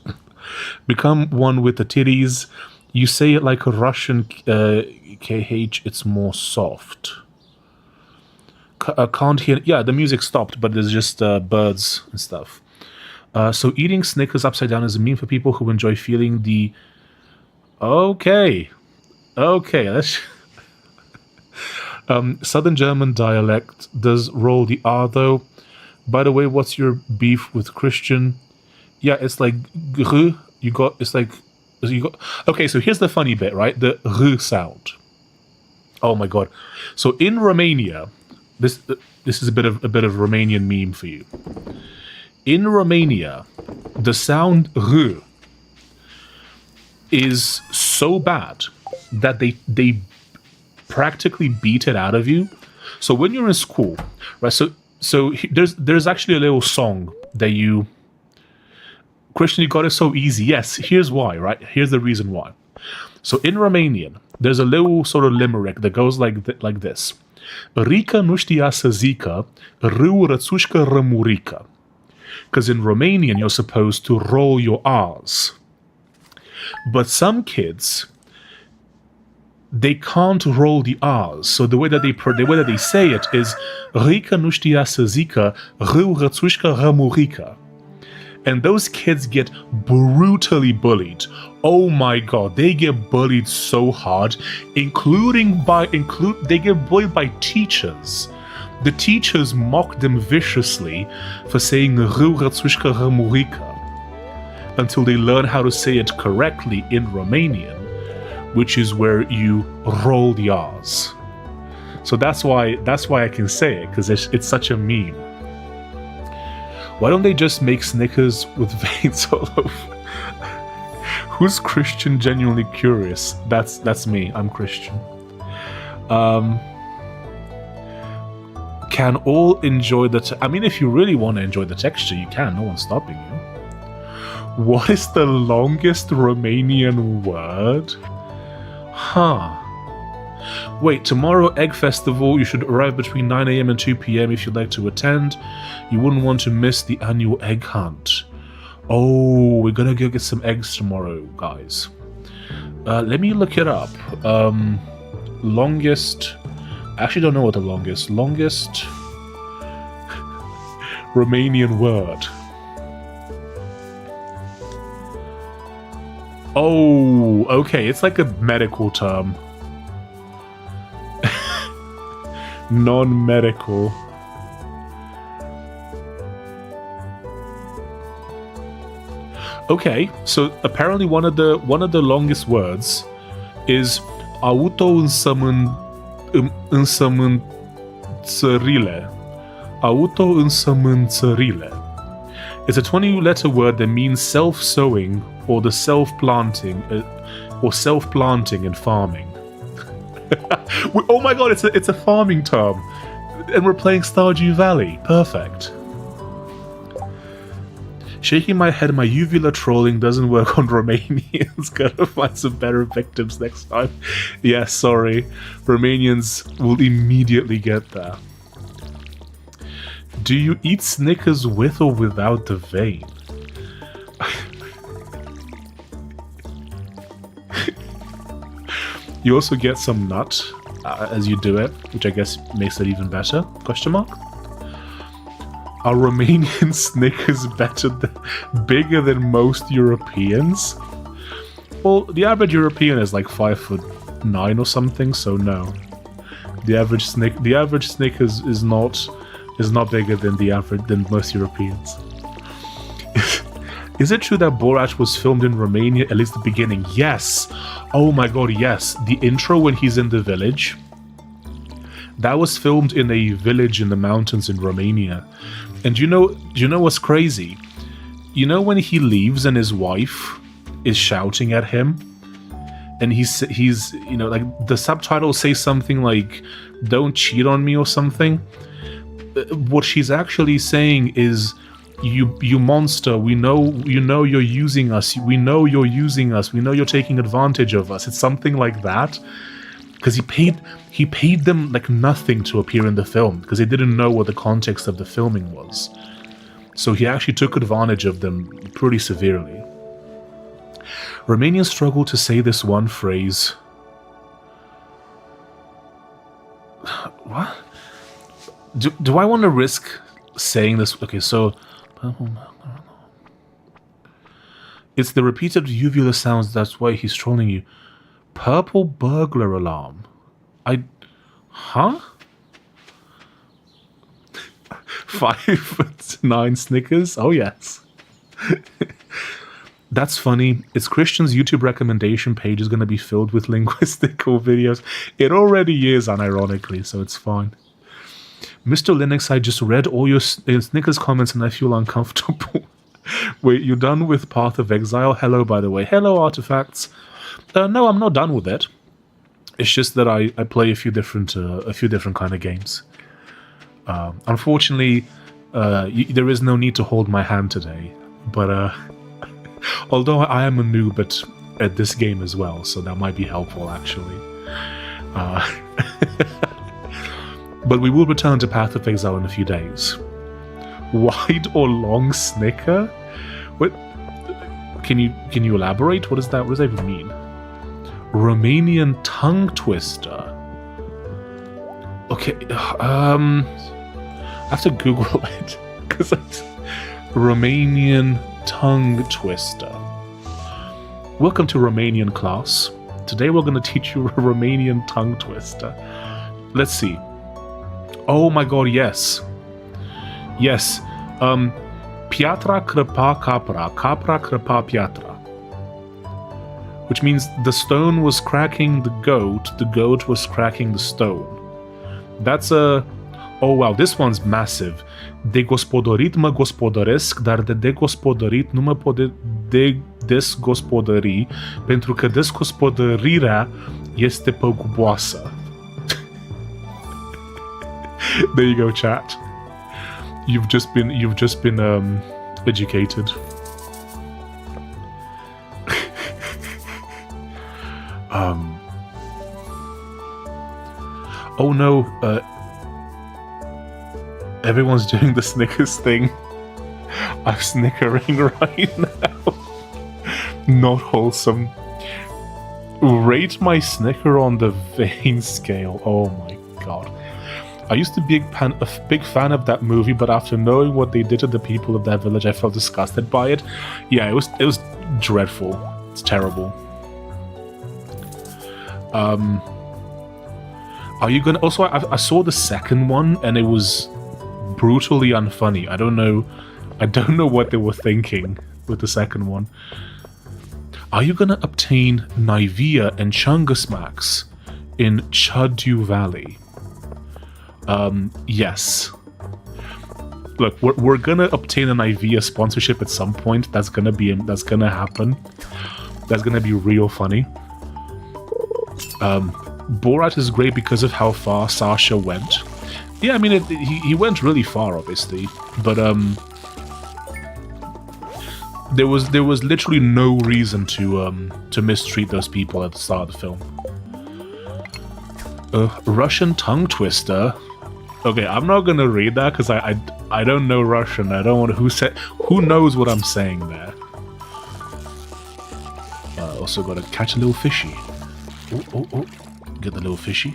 Become one with the titties. You say it like a Russian KH, it's more soft. Can't hear. Yeah, the music stopped, but there's just birds and stuff. So eating Snickers upside down is a meme for people who enjoy feeling the. Okay, let's. Southern German dialect does roll the R though. By the way, what's your beef with Christian? Yeah, it's like gr. You got. It's like you got. Okay, so here's the funny bit, right? The r sound. Oh my god! So in Romania. This is a bit of Romanian meme for you. In Romania, the sound R is so bad that they practically beat it out of you. So when you're in school, right? So there's actually a little song that you Christian, you got it so easy. Yes, here's why, right? Here's the reason why. So in Romanian, there's a little sort of limerick that goes like this. Rica nu știa să zică, râu rățușcă rămurică. Because in Romanian, you're supposed to roll your R's. But some kids, they can't roll the R's. So the way that they say it is Rica nu știa să zică, râu rățușcă rămurică. And those kids get brutally bullied. Oh my god, they get bullied so hard, they get bullied by teachers. The teachers mock them viciously for saying râu rățușcă rămurică until they learn how to say it correctly in Romanian, which is where you roll the R's. So that's why I can say it, because it's such a meme. Why don't they just make Snickers with veins all over? Who's Christian genuinely curious? That's me. I'm Christian. Can all enjoy the... I mean, if you really want to enjoy the texture, you can. No one's stopping you. What is the longest Romanian word? Huh. Wait, tomorrow, Egg Festival. You should arrive between 9 a.m. and 2 p.m. if you'd like to attend. You wouldn't want to miss the annual egg hunt. Oh, we're gonna go get some eggs tomorrow, guys. Let me look it up. Longest... I actually don't know what the longest Romanian word. Oh, okay, it's like a medical term. Non-medical. Okay, so apparently one of the longest words is auto-însămânțările. Auto-însămânțările. It's a 20-letter word that means self-sowing or the self-planting or self-planting and farming. Oh my god, it's a farming term. And we're playing Stardew Valley. Perfect. Shaking my head, my uvula trolling doesn't work on Romanians. Gotta find some better victims next time. Yeah, sorry. Romanians will immediately get there. Do you eat Snickers with or without the vein? You also get some nut as you do it, which I guess makes it even better. Question mark? Are Romanian Snickers bigger than most Europeans? Well, the average European is like 5'9" or something, so no. The average Snickers is not bigger than most Europeans. Is it true that Borat was filmed in Romania, at least the beginning? Yes! Oh my god, yes. The intro when he's in the village, that was filmed in a village in the mountains in Romania. And you know what's crazy? You know when he leaves and his wife is shouting at him? And he's you know, like the subtitles say something like, "Don't cheat on me" or something. What she's actually saying is, you monster, we know you're using us, we know you're using us, we know you're taking advantage of us. It's something like that. Because he paid them like nothing to appear in the film, because they didn't know what the context of the filming was. So he actually took advantage of them pretty severely. Romanians struggle to say this one phrase. What? Do I want to risk saying this? Okay, so it's the repeated uvula sounds, that's why he's trolling you. Purple burglar alarm. Huh? 5'9" Snickers? Oh yes. That's funny. It's Christian's YouTube recommendation page is going to be filled with linguistical videos. It already is, unironically, so it's fine. Mr. Linux, I just read all your Snickers comments and I feel uncomfortable. Wait, you done with Path of Exile? Hello, by the way. Hello, Artifacts. No, I'm not done with it. It's just that I play a few different kind of games. Unfortunately, there is no need to hold my hand today. But although I am a noob at this game as well, so that might be helpful actually. But we will return to Path of Exile in a few days. Wide or long Snicker? What? Can you elaborate? What does that even mean? Romanian tongue twister. Okay, I have to Google it because it's Romanian tongue twister. Welcome to Romanian class. Today we're going to teach you a Romanian tongue twister. Let's see. Oh my god, yes. Yes. Piatra crăpa capra, capra crăpa piatra. Which means the stone was cracking the goat was cracking the stone. That's a... Oh wow, this one's massive. De gospodărit mă gospodăresc, dar de degospodărit nu mă pot desgospodări, pentru că desgospodărirea este păguboasă. There you go, chat. You've just been educated. Oh no, everyone's doing the Snickers thing. I'm snickering right now. Not wholesome. Rate my Snicker on the vein scale. Oh my god. I used to be a big fan of that movie, but after knowing what they did to the people of that village, I felt disgusted by it. Yeah, it was dreadful. It's terrible. Are you gonna... Also, I saw the second one, and it was brutally unfunny. I don't know what they were thinking with the second one. Are you gonna obtain Nivea and Chungus Max in Stardew Valley? Yes. Look, we're gonna obtain an Nivea sponsorship at some point. That's gonna happen. That's gonna be real funny. Borat is great because of how far Sasha went. Yeah, I mean, he went really far, obviously, but there was literally no reason to mistreat those people at the start of the film. Russian tongue twister. Okay, I'm not gonna read that because I don't know Russian. I don't want who knows what I'm saying there. Also gotta catch a little fishy. Oh. Get the little fishy.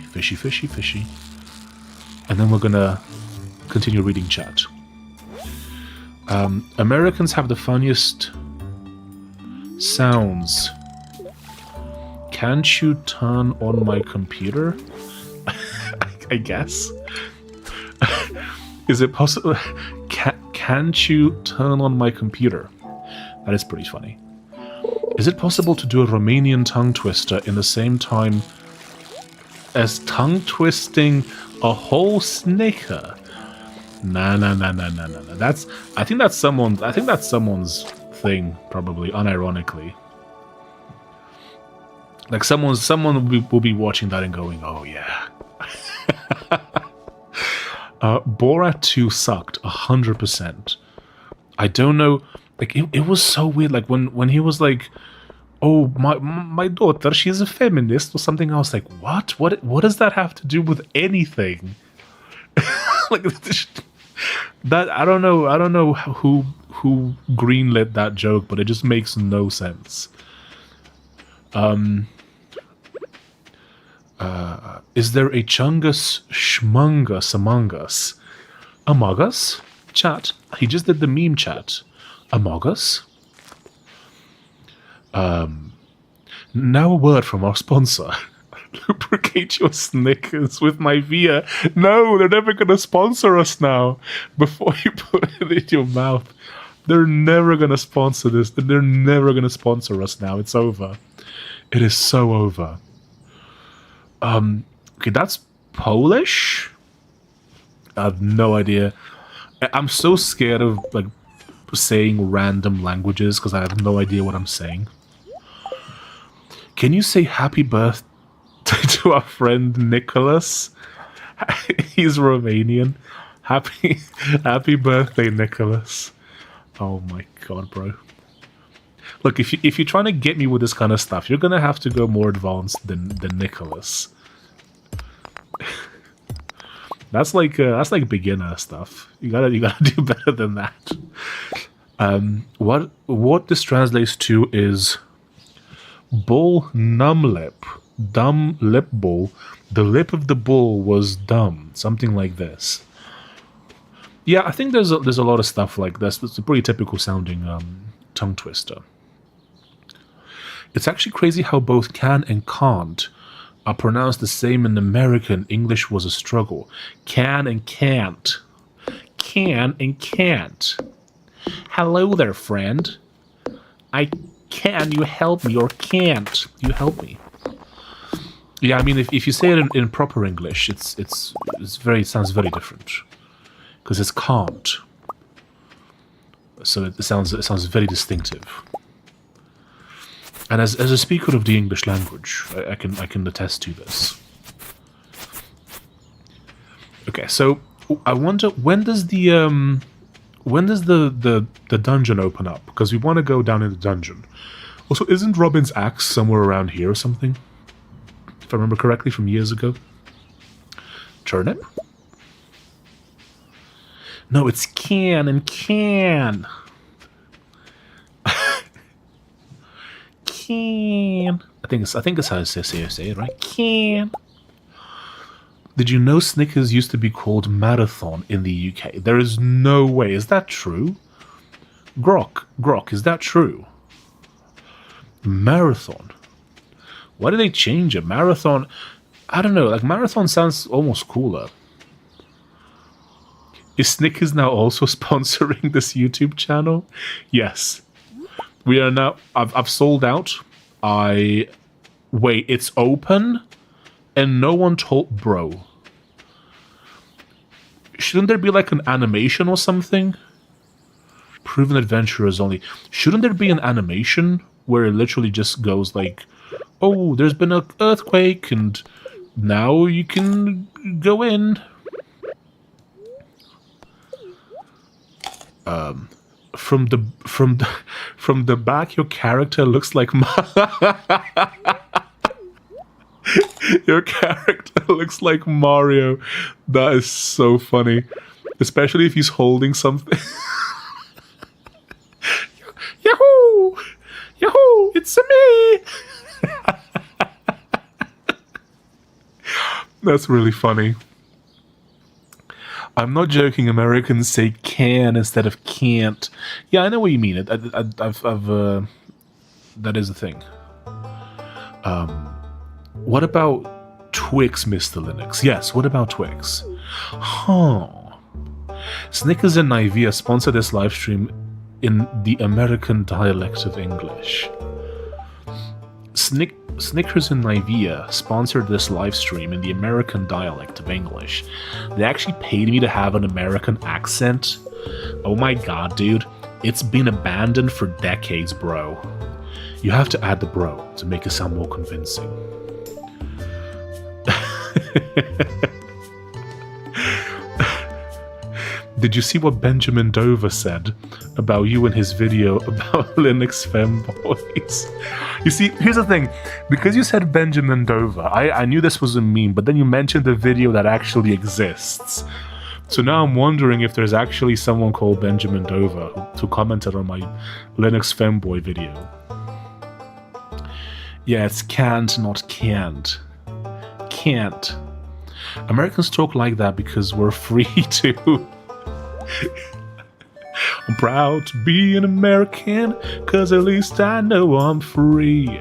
And then we're gonna continue reading chat. Americans have the funniest sounds. Can't you turn on my computer? I guess. Is it possible? Can't you turn on my computer? That is pretty funny. Is it possible to do a Romanian tongue twister in the same time as tongue twisting a whole Snicker? Nah. I think that's someone's thing, probably, unironically. Like someone will be watching that and going, "Oh yeah." Borat 2 sucked 100%. I don't know, like it was so weird. Like when he was like, "Oh, my daughter, she's a feminist" or something. I was like, what does that have to do with anything? Like that, I don't know who greenlit that joke, but it just makes no sense. Is there a Chungus Schmungus Among Us? Among Us? Chat. He just did the meme chat. Among Us? Now a word from our sponsor. Lubricate your Snickers with Nivea. No, they're never going to sponsor us now. Before you put it in your mouth. They're never going to sponsor this. They're never going to sponsor us now. It's over. It is so over. Okay, that's Polish? I have no idea. I'm so scared of, like, saying random languages because I have no idea what I'm saying. Can you say happy birthday to our friend Nicholas? He's Romanian. Happy birthday, Nicholas. Oh my god, bro. Look, if you're trying to get me with this kind of stuff, you're gonna have to go more advanced than Nicholas. That's like beginner stuff. You gotta do better than that. What this translates to is bull numb lip. Dumb lip bull. The lip of the bull was dumb. Something like this. Yeah, I think there's a lot of stuff like this. It's a pretty typical sounding tongue twister. It's actually crazy how both can and can't are pronounced the same in American. English was a struggle. Can and can't. Can and can't. Hello there, friend. Can you help me, or can't you help me? Yeah, I mean, if you say it in proper English, it sounds very different, because it's can't. So it sounds very distinctive. And as a speaker of the English language, I can attest to this. Okay, so I wonder when does the dungeon open up? Because we want to go down in the dungeon. Also, isn't Robin's axe somewhere around here or something? If I remember correctly from years ago. Turnip? No, it's can and can. Can. I think it's how it say it, right? Can. Did you know Snickers used to be called Marathon in the UK? There is no way. Is that true? Grok, is that true? Marathon. Why did they change it? Marathon. I don't know. Like, Marathon sounds almost cooler. Is Snickers now also sponsoring this YouTube channel? Yes. We are now... I've sold out. Wait, it's open? And no one told... Bro. Shouldn't there be like an animation or something? Proven adventurers only. Shouldn't there be an animation where it literally just goes like, oh, there's been an earthquake and now you can go in. From the back, your character looks like your character looks like Mario. That is so funny, especially if he's holding something. Yahoo! Yahoo! It's me! That's really funny. I'm not joking. Americans say can instead of can't. Yeah, I know what you mean. That is a thing. What about Twix, Mr. Linux? Yes, what about Twix? Huh. Snickers and Nivea sponsor this livestream in the American dialect of English. Snickers and Nivea sponsored this livestream in the American dialect of English. They actually paid me to have an American accent. Oh my god, dude. It's been abandoned for decades, bro. You have to add the bro to make it sound more convincing. Did you see what Benjamin Dover said about you in his video about Linux femboys? You see, here's the thing. Because you said Benjamin Dover, I knew this was a meme, but then you mentioned a video that actually exists. So now I'm wondering if there's actually someone called Benjamin Dover who commented on my Linux femboy video. Yeah, it's can't, not can't. Can't. Americans talk like that because we're free to. I'm proud to be an American, cause at least I know I'm free.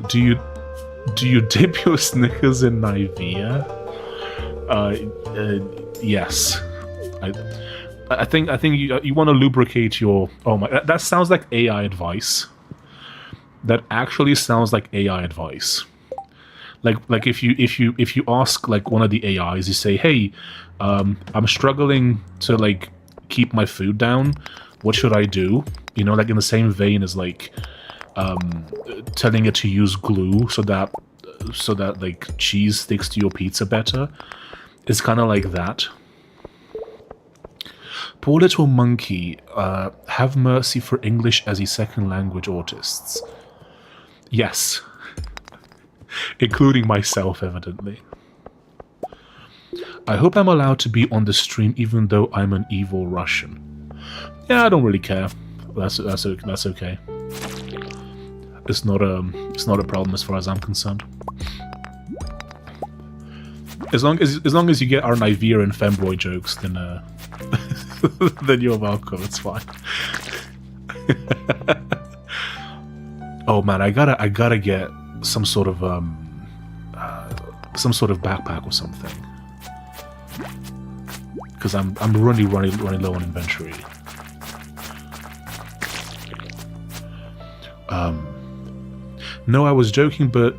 Do you dip your Snickers in Nivea? Yes. I think you want to lubricate your... Oh my... That sounds like AI advice. That actually sounds like AI advice. Like if you ask like one of the AIs, you say, hey, I'm struggling to like keep my food down. What should I do? You know, like in the same vein as like telling it to use glue so that like cheese sticks to your pizza better. It's kind of like that. Poor little monkey. Have mercy for English as a second language autists. Yes. Including myself, evidently. I hope I'm allowed to be on the stream even though I'm an evil Russian. Yeah, I don't really care. That's okay. It's not a problem as far as I'm concerned. As long as you get our Nivea and femboy jokes, then then you're welcome. It's fine. Oh man, I gotta get some sort of backpack or something, because I'm running low on inventory. No, I was joking, but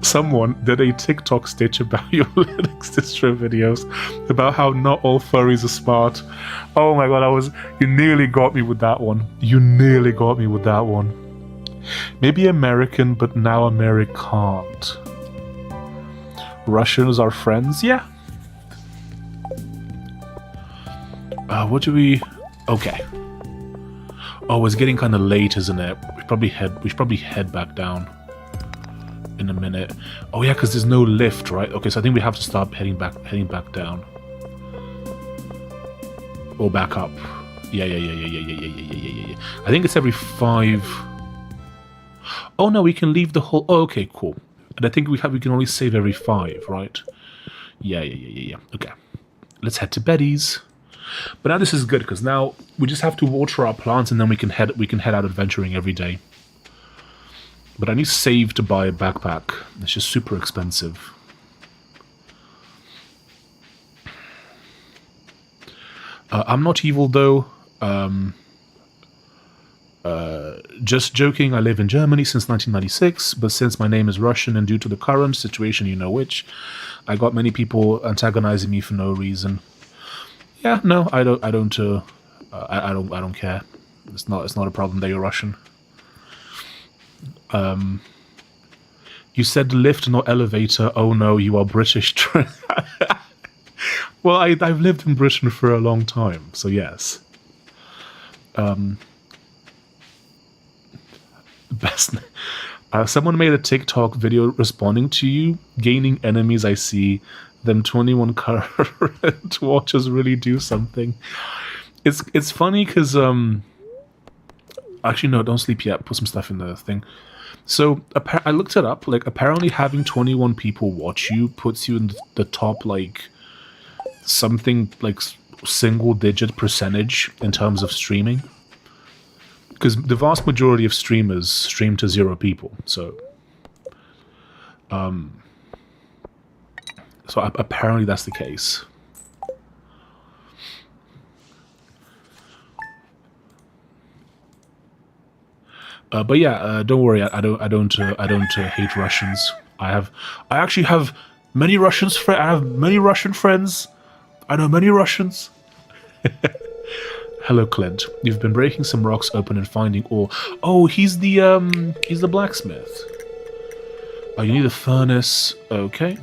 someone did a TikTok stitch about your Linux distro videos, about how not all furries are smart. Oh my god, you nearly got me with that one. You nearly got me with that one. Maybe American, but now American't. Russians are friends? Yeah. What do we... Okay. Oh, it's getting kind of late, isn't it? We should probably head back down in a minute. Oh yeah, because there's no lift, right? Okay, so I think we have to start heading back down. Or back up. Yeah. I think it's every 5... Oh no, we can leave the whole... Oh, okay, cool. And I think we can only save every 5, right? Yeah. Okay. Let's head to Betty's. But now this is good, because now we just have to water our plants and then we can head out adventuring every day. But I need to save to buy a backpack. It's just super expensive. I'm not evil though. Just joking, I live in Germany since 1996, but since my name is Russian and due to the current situation, you know which, I got many people antagonizing me for no reason. Yeah, no, I don't care. It's not a problem that you're Russian. You said lift, not elevator. Oh no, you are British. Well, I've lived in Britain for a long time, so yes. Best. Someone made a TikTok video responding to you. Gaining enemies, I see. Them 21 current watchers really do something. It's funny because actually no, don't sleep yet. Put some stuff in the thing. So I looked it up. Like apparently having 21 people watch you puts you in the top like something like single-digit percentage in terms of streaming. Because the vast majority of streamers stream to 0 people, so apparently that's the case. But yeah, don't worry. I don't hate Russians. I actually have many Russians. I have many Russian friends. I know many Russians. Hello, Clint. You've been breaking some rocks open and finding ore. Oh, he's the blacksmith. Oh, you need a furnace. Okay.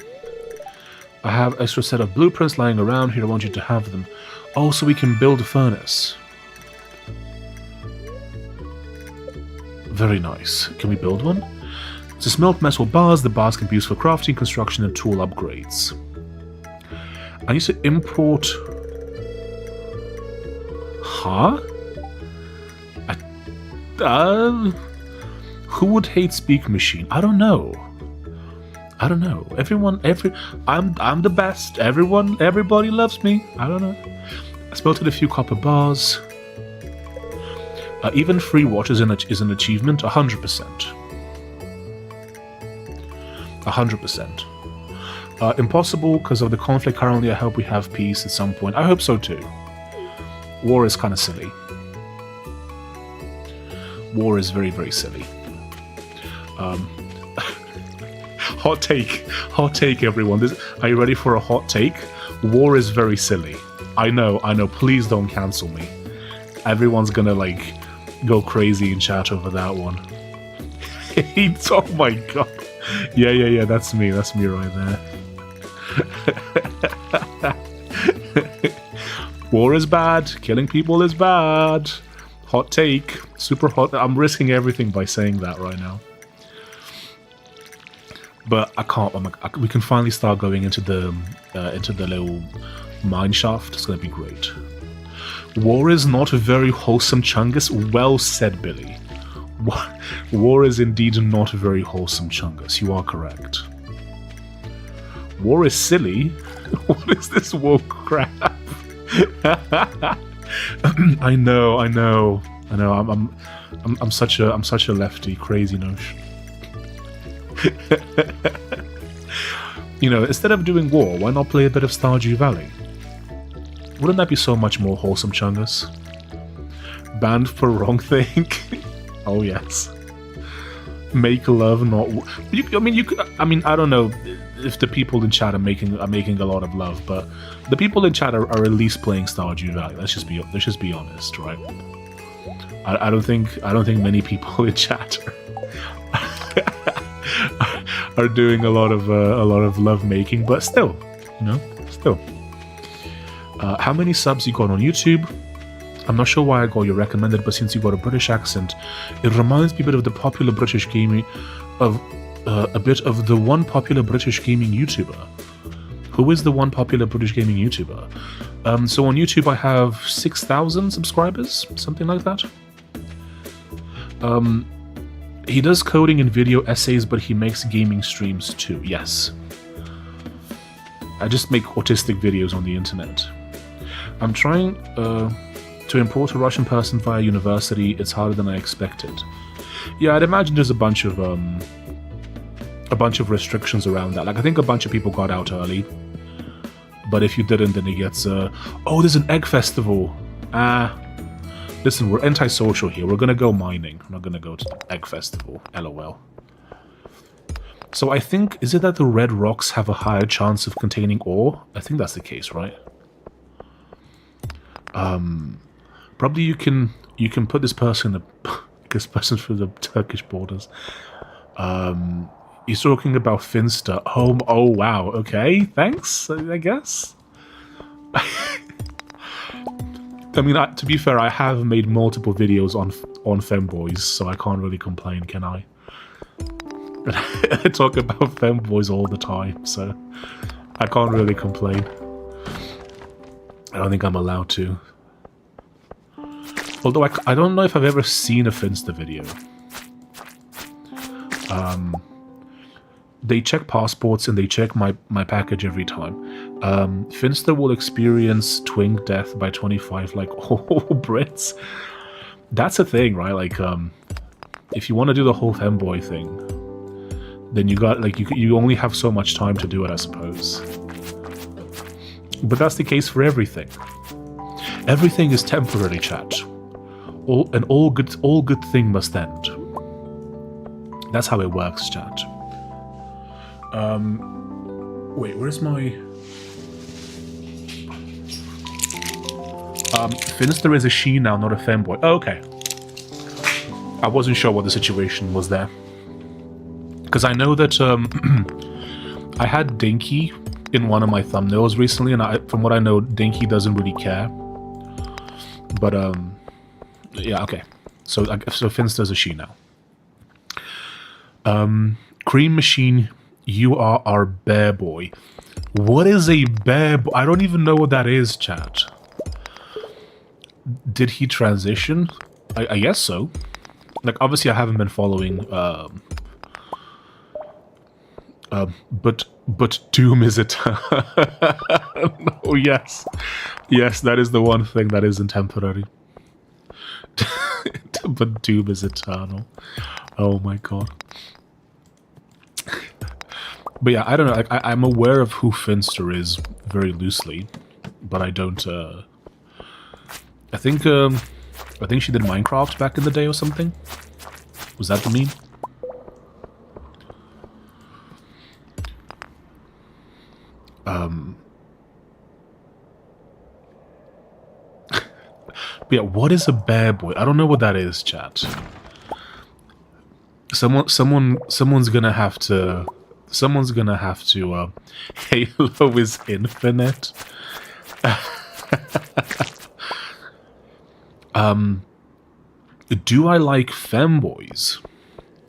I have an extra set of blueprints lying around here. I want you to have them. Oh, so we can build a furnace. Very nice. Can we build one? To smelt metal bars, the bars can be used for crafting, construction, and tool upgrades. I need to import... Huh? Who would hate Speak Machine? I don't know. I'm the best. Everybody loves me. I don't know. I smelted a few copper bars. Even free watch is an achievement. 100%. 100%. Impossible because of the conflict currently. I hope we have peace at some point. I hope so too. War is kind of silly. War is very, very silly. Hot take, everyone. Are you ready for a hot take? War is very silly. I know. Please don't cancel me. Everyone's gonna like go crazy in chat over that one. Oh my god. Yeah. That's me right there. War is bad. Killing people is bad. Hot take. Super hot. I'm risking everything by saying that right now. But I can't. We can finally start going into the little mine shaft. It's going to be great. War is not a very wholesome, Chungus. Well said, Billy. War is indeed not a very wholesome, Chungus. You are correct. War is silly. What is this woke crap? I know. I'm such a lefty, crazy notion. You know, instead of doing war, why not play a bit of Stardew Valley? Wouldn't that be so much more wholesome, Chungus? Banned for wrong thing? Oh yes. Make love, not war. I mean, I don't know if the people in chat are making a lot of love, but the people in chat are at least playing Stardew Valley. Let's just be honest, right? I don't think many people in chat are doing a lot of love making, but still, you know, still. How many subs you got on YouTube? I'm not sure why I got you recommended, but since you got a British accent, it reminds me a bit of the popular British gaming of a bit of the one popular British gaming YouTuber. Who is the one popular British gaming YouTuber? So on YouTube I have 6,000 subscribers, something like that. He does coding and video essays, but he makes gaming streams too. Yes. I just make autistic videos on the internet. I'm trying to import a Russian person via university. It's harder than I expected. Yeah, I'd imagine there's a bunch of restrictions around that. Like, I think a bunch of people got out early, but if you didn't, then it gets oh, there's an egg festival. Listen, we're antisocial here. We're gonna go mining. We're not gonna go to the egg festival. LOL. So I think, is it that the red rocks have a higher chance of containing ore? I think that's the case, right? Probably you can put this person through the Turkish borders. He's talking about Finster. Oh wow. Okay, thanks. I guess. I mean, to be fair, I have made multiple videos on femboys, so I can't really complain, can I? I talk about femboys all the time, so I can't really complain. I don't think I'm allowed to. Although I don't know if I've ever seen a Finster video. They check passports and they check my package every time. Finster will experience twink death by 25 like all Brits. That's a thing, right? Like, if you want to do the whole femboy thing, then you got, like, you only have so much time to do it, I suppose. But that's the case for everything. Everything is temporary, chat. All good thing must end. That's how it works, chat. Wait, where's my... Finster is a she now, not a femboy. Oh, okay. I wasn't sure what the situation was there. Because I know that, I had Dinky in one of my thumbnails recently, and from what I know, Dinky doesn't really care. But, yeah, okay. So Finster's a she now. Cream Machine, you are our bear boy. What is a bear boy? I don't even know what that is, chat. Did he transition? I guess so. Like, obviously I haven't been following, but Doom is eternal. Oh, yes. Yes, that is the one thing that isn't temporary. But Doom is eternal. Oh my god. But yeah, I don't know. Like, I'm aware of who Finster is very loosely, but I don't. I think she did Minecraft back in the day or something. Was that the meme? But yeah, what is a bear boy? I don't know what that is, chat. Someone's gonna have to. Someone's gonna have to. Halo is infinite. Do I like femboys?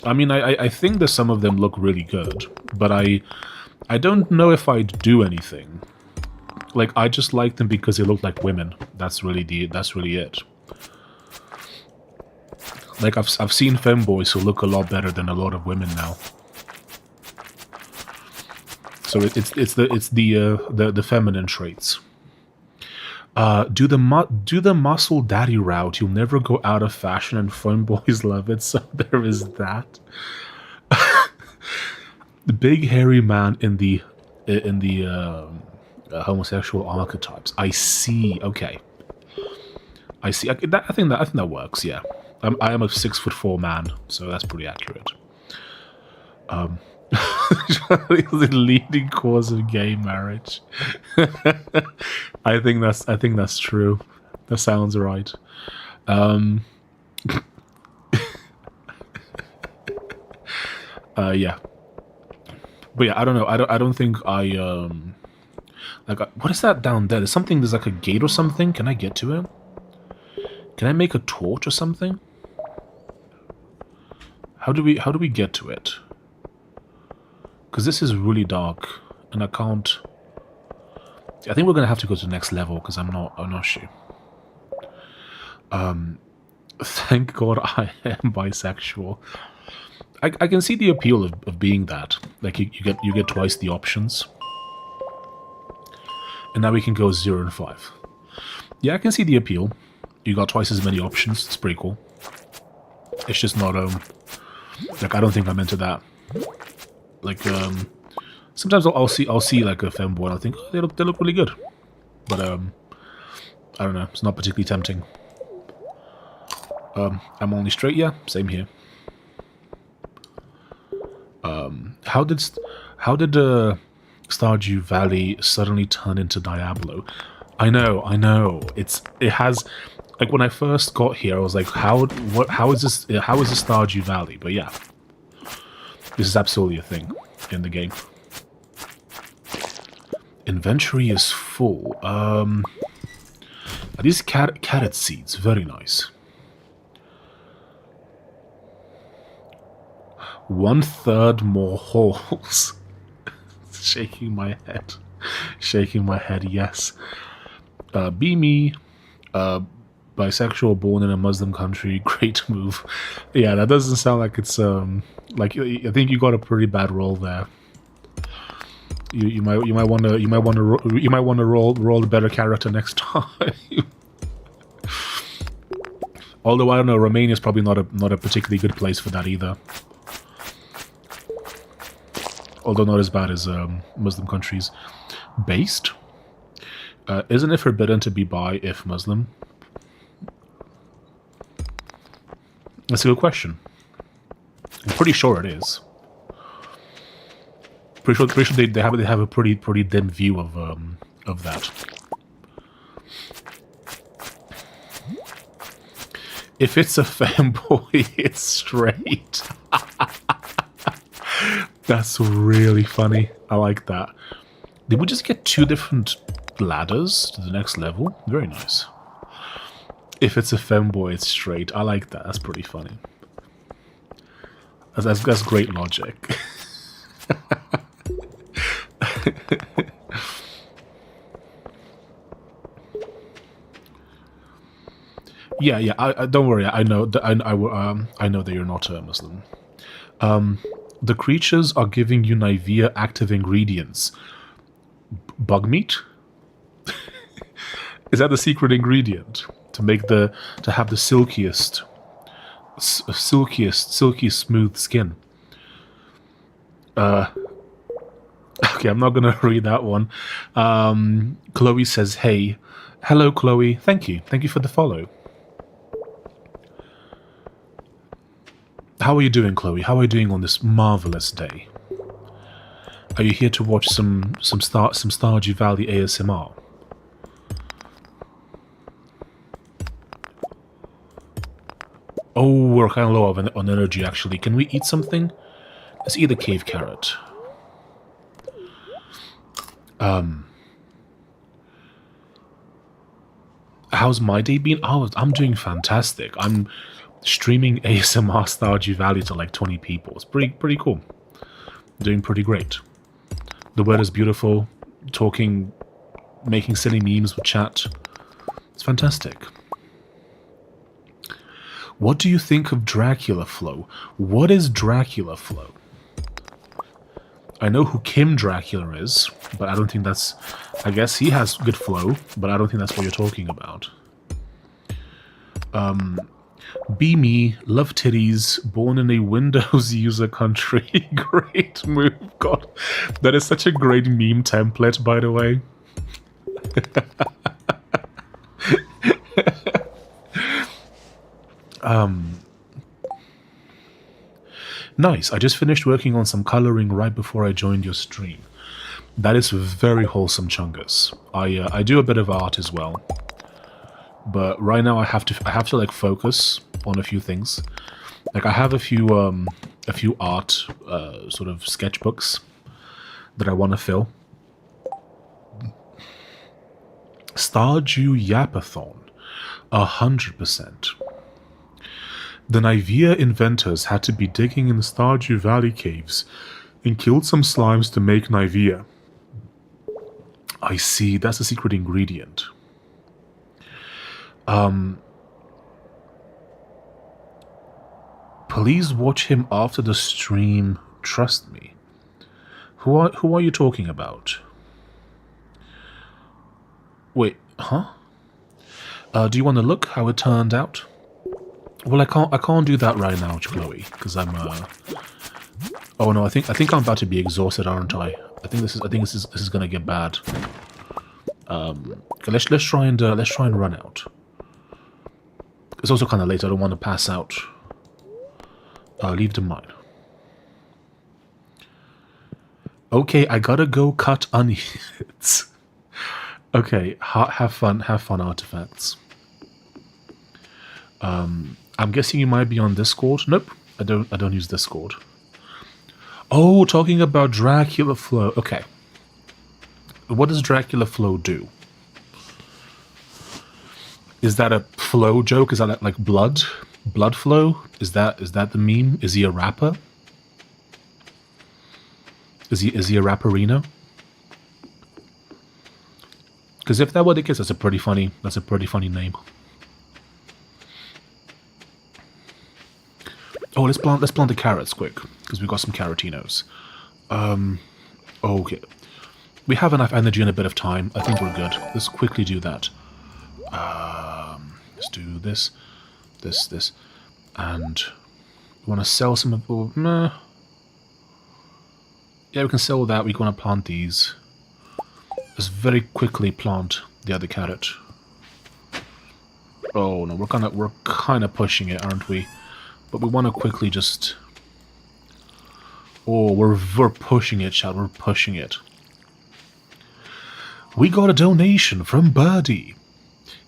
I mean, I think that some of them look really good, but I don't know if I'd do anything. Like, I just like them because they look like women. That's really it. Like, I've seen femboys who look a lot better than a lot of women now. So it's the feminine traits. Do the muscle daddy route. You'll never go out of fashion, and femboys love it. So there is that. The big hairy man in the homosexual archetypes. I see. Okay. I see. I think that works. Yeah. I am a 6'4" man, so that's pretty accurate. The leading cause of gay marriage. I think that's true. That sounds right. Yeah. But yeah, I don't know. I don't think I like what is that down there? There's like a gate or something. Can I get to it? Can I make a torch or something? How do we get to it? Because this is really dark and I can't. I think we're gonna have to go to the next level because I'm not sure. Thank God I am bisexual. I can see the appeal of being that. Like you get twice the options. And now we can go 0 and 5. Yeah, I can see the appeal. You got twice as many options. It's pretty cool. It's just not like I don't think I'm into that. Like sometimes I'll see like a femboy and I'll think, oh, they look really good. But I don't know, it's not particularly tempting. I'm only straight, yeah, same here. How did Stardew Valley suddenly turn into Diablo? I know. It has, like, when I first got here, I was like, how is this Stardew Valley? But yeah, this is absolutely a thing in the game. Inventory is full. Are these carrot seeds? Very nice. 1/3 more holes. Shaking my head, yes. Be me, bisexual, born in a Muslim country, great move. Yeah, that doesn't sound like it's like I think you got a pretty bad roll there. You might want to roll a better character next time. Although I don't know, Romania is probably not a particularly good place for that either. Although not as bad as Muslim countries. Based? Isn't it forbidden to be bi if Muslim? That's a good question. I'm pretty sure it is. Pretty sure they have a pretty dim view of that. If it's a femboy, it's straight. That's really funny. I like that. Did we just get 2 different ladders to the next level? Very nice. If it's a femboy, it's straight. I like that. That's pretty funny. That's great logic. Yeah. I don't worry. I know that you're not a Muslim. The creatures are giving you Nivea active ingredients. Bug meat? Is that the secret ingredient to have the silkiest, smooth skin? Okay, I'm not gonna read that one. Chloe says, "Hey, hello, Chloe. Thank you for the follow." How are you doing, Chloe? How are you doing on this marvelous day? Are you here to watch some Stardew Valley ASMR? Oh, we're kind of low on energy, actually. Can we eat something? Let's eat the cave carrot. How's my day been? Oh, I'm doing fantastic. I'm streaming ASMR Stardew Valley to like 20 people. It's pretty cool. Doing pretty great. The weather's beautiful. Talking, making silly memes with chat. It's fantastic. What do you think of Dracula Flow? What is Dracula Flow? I know who Kim Dracula is, but I don't think that's... I guess he has good flow, but I don't think that's what you're talking about. Be me, love titties, born in a Windows user country. Great move, God. That is such a great meme template, by the way. Nice. I just finished working on some coloring right before I joined your stream. That is very wholesome, Chungus. I do a bit of art as well, but right now I have to like focus on a few things. Like I have a few a few art sort of sketchbooks that I want to fill. Stardew Yapathon, 100%. The Nivea inventors had to be digging in the Stardew Valley caves and killed some slimes to make Nivea. I see, that's a secret ingredient. Please watch him after the stream, trust me. Who are you talking about? Wait, huh? Do you want to look how it turned out? Well, I can't do that right now, Chloe, because I'm oh no, I think I'm about to be exhausted, aren't I? I think this is gonna get bad. Okay, let's try and run out. It's also kind of late. I don't want to pass out. Leave them mine. Okay, I gotta go cut onions. Okay, have fun, artifacts. I'm guessing you might be on Discord. Nope, I don't use Discord. Oh, talking about Dracula Flow. Okay. What does Dracula Flow do? Is that a flow joke? Is that like blood? Blood flow? Is that the meme? Is he a rapper? Is he a rapperino? Because if that were the case, that's a pretty funny name. Oh, let's plant the carrots quick, because we've got some carrotinos. Okay. We have enough energy and a bit of time. I think we're good. Let's quickly do that. Let's do this, and we want to sell some of the... Yeah, we can sell that. We want to plant these. Let's very quickly plant the other carrot. Oh no, we're kind of pushing it, aren't we? But we want to quickly just... Oh, we're pushing it, Chad. We're pushing it. We got a donation from Birdie.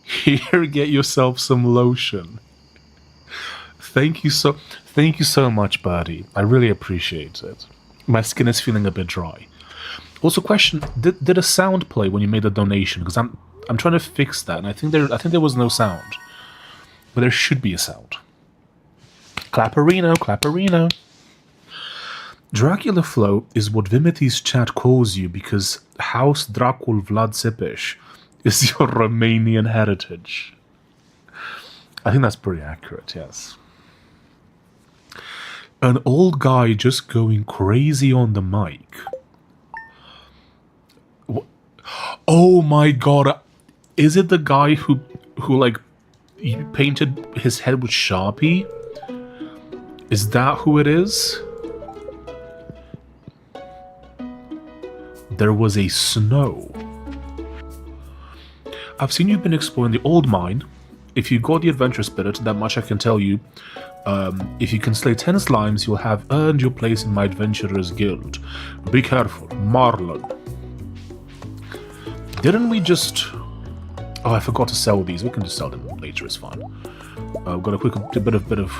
Here, get yourself some lotion. Thank you so much, Birdie. I really appreciate it. My skin is feeling a bit dry. Also, question: Did a sound play when you made the donation? Because I'm trying to fix that, and I think there was no sound, but there should be a sound. Clapperino, clapperino. Dracula Flow is what Vimity's chat calls you because House Dracul Vlad Tsipish is your Romanian heritage. I think that's pretty accurate, yes. An old guy just going crazy on the mic. Oh my god. Is it the guy who like, you painted his head with Sharpie? Is that who it is? There was a snow. I've seen you've been exploring the old mine. If you got the adventure spirit, that much I can tell you. If you can slay 10 slimes, you'll have earned your place in my adventurers guild. Be careful, Marlon. Didn't we just... Oh, I forgot to sell these. We can just sell them later, it's fine. We've got a bit of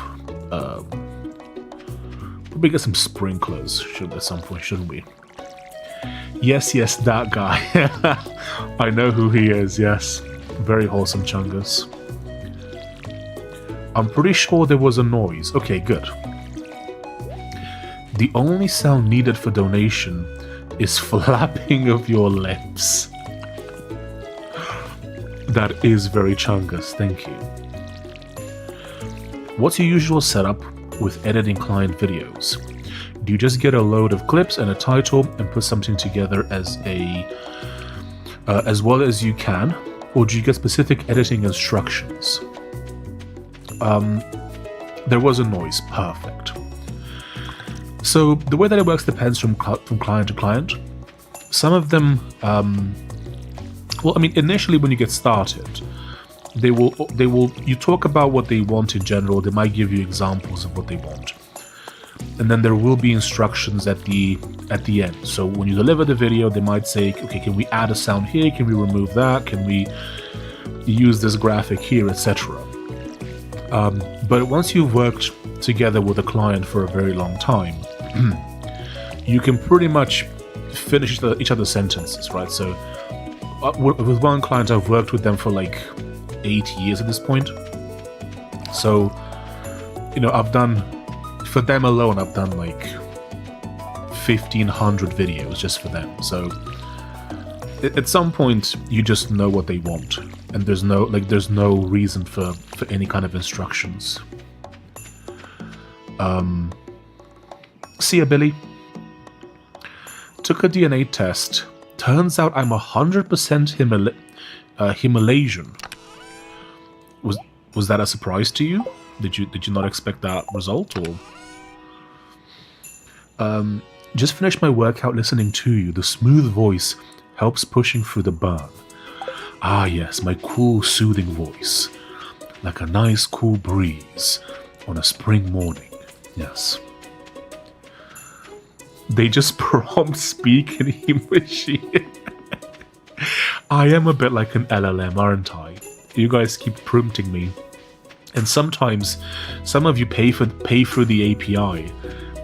probably get some sprinklers at some point, shouldn't we? Yes, that guy. I know who he is, yes. Very wholesome chungus. I'm pretty sure there was a noise. Okay, good. The only sound needed for donation is flapping of your lips. That is very chungus, thank you. What's your usual setup with editing client videos? Do you just get a load of clips and a title and put something together as well as you can, or do you get specific editing instructions? There was a noise. Perfect. So the way that it works depends from client to client. Some of them, well, I mean, initially when you get started, they will. You talk about what they want in general. They might give you examples of what they want. And then there will be instructions at the end. So when you deliver the video, they might say, okay, can we add a sound here? Can we remove that? Can we use this graphic here, etc. But once you've worked together with a client for a very long time, you can pretty much finish each other's sentences, right? So with one client, I've worked with them for like 8 years at this point. So, I've done, for them alone, I've done like 1,500 videos just for them. So at some point, you just know what they want, and there's no reason for any kind of instructions. See ya, Billy. Took a DNA test. Turns out I'm 100% Himalaysian. Was that a surprise to you? Did you not expect that result, or? Just finished my workout listening to you. The smooth voice helps pushing through the burn. Ah yes, my cool, soothing voice. Like a nice, cool breeze on a spring morning. Yes. They just prompt speak in English. I am a bit like an LLM, aren't I? You guys keep prompting me. And sometimes, some of you pay through the API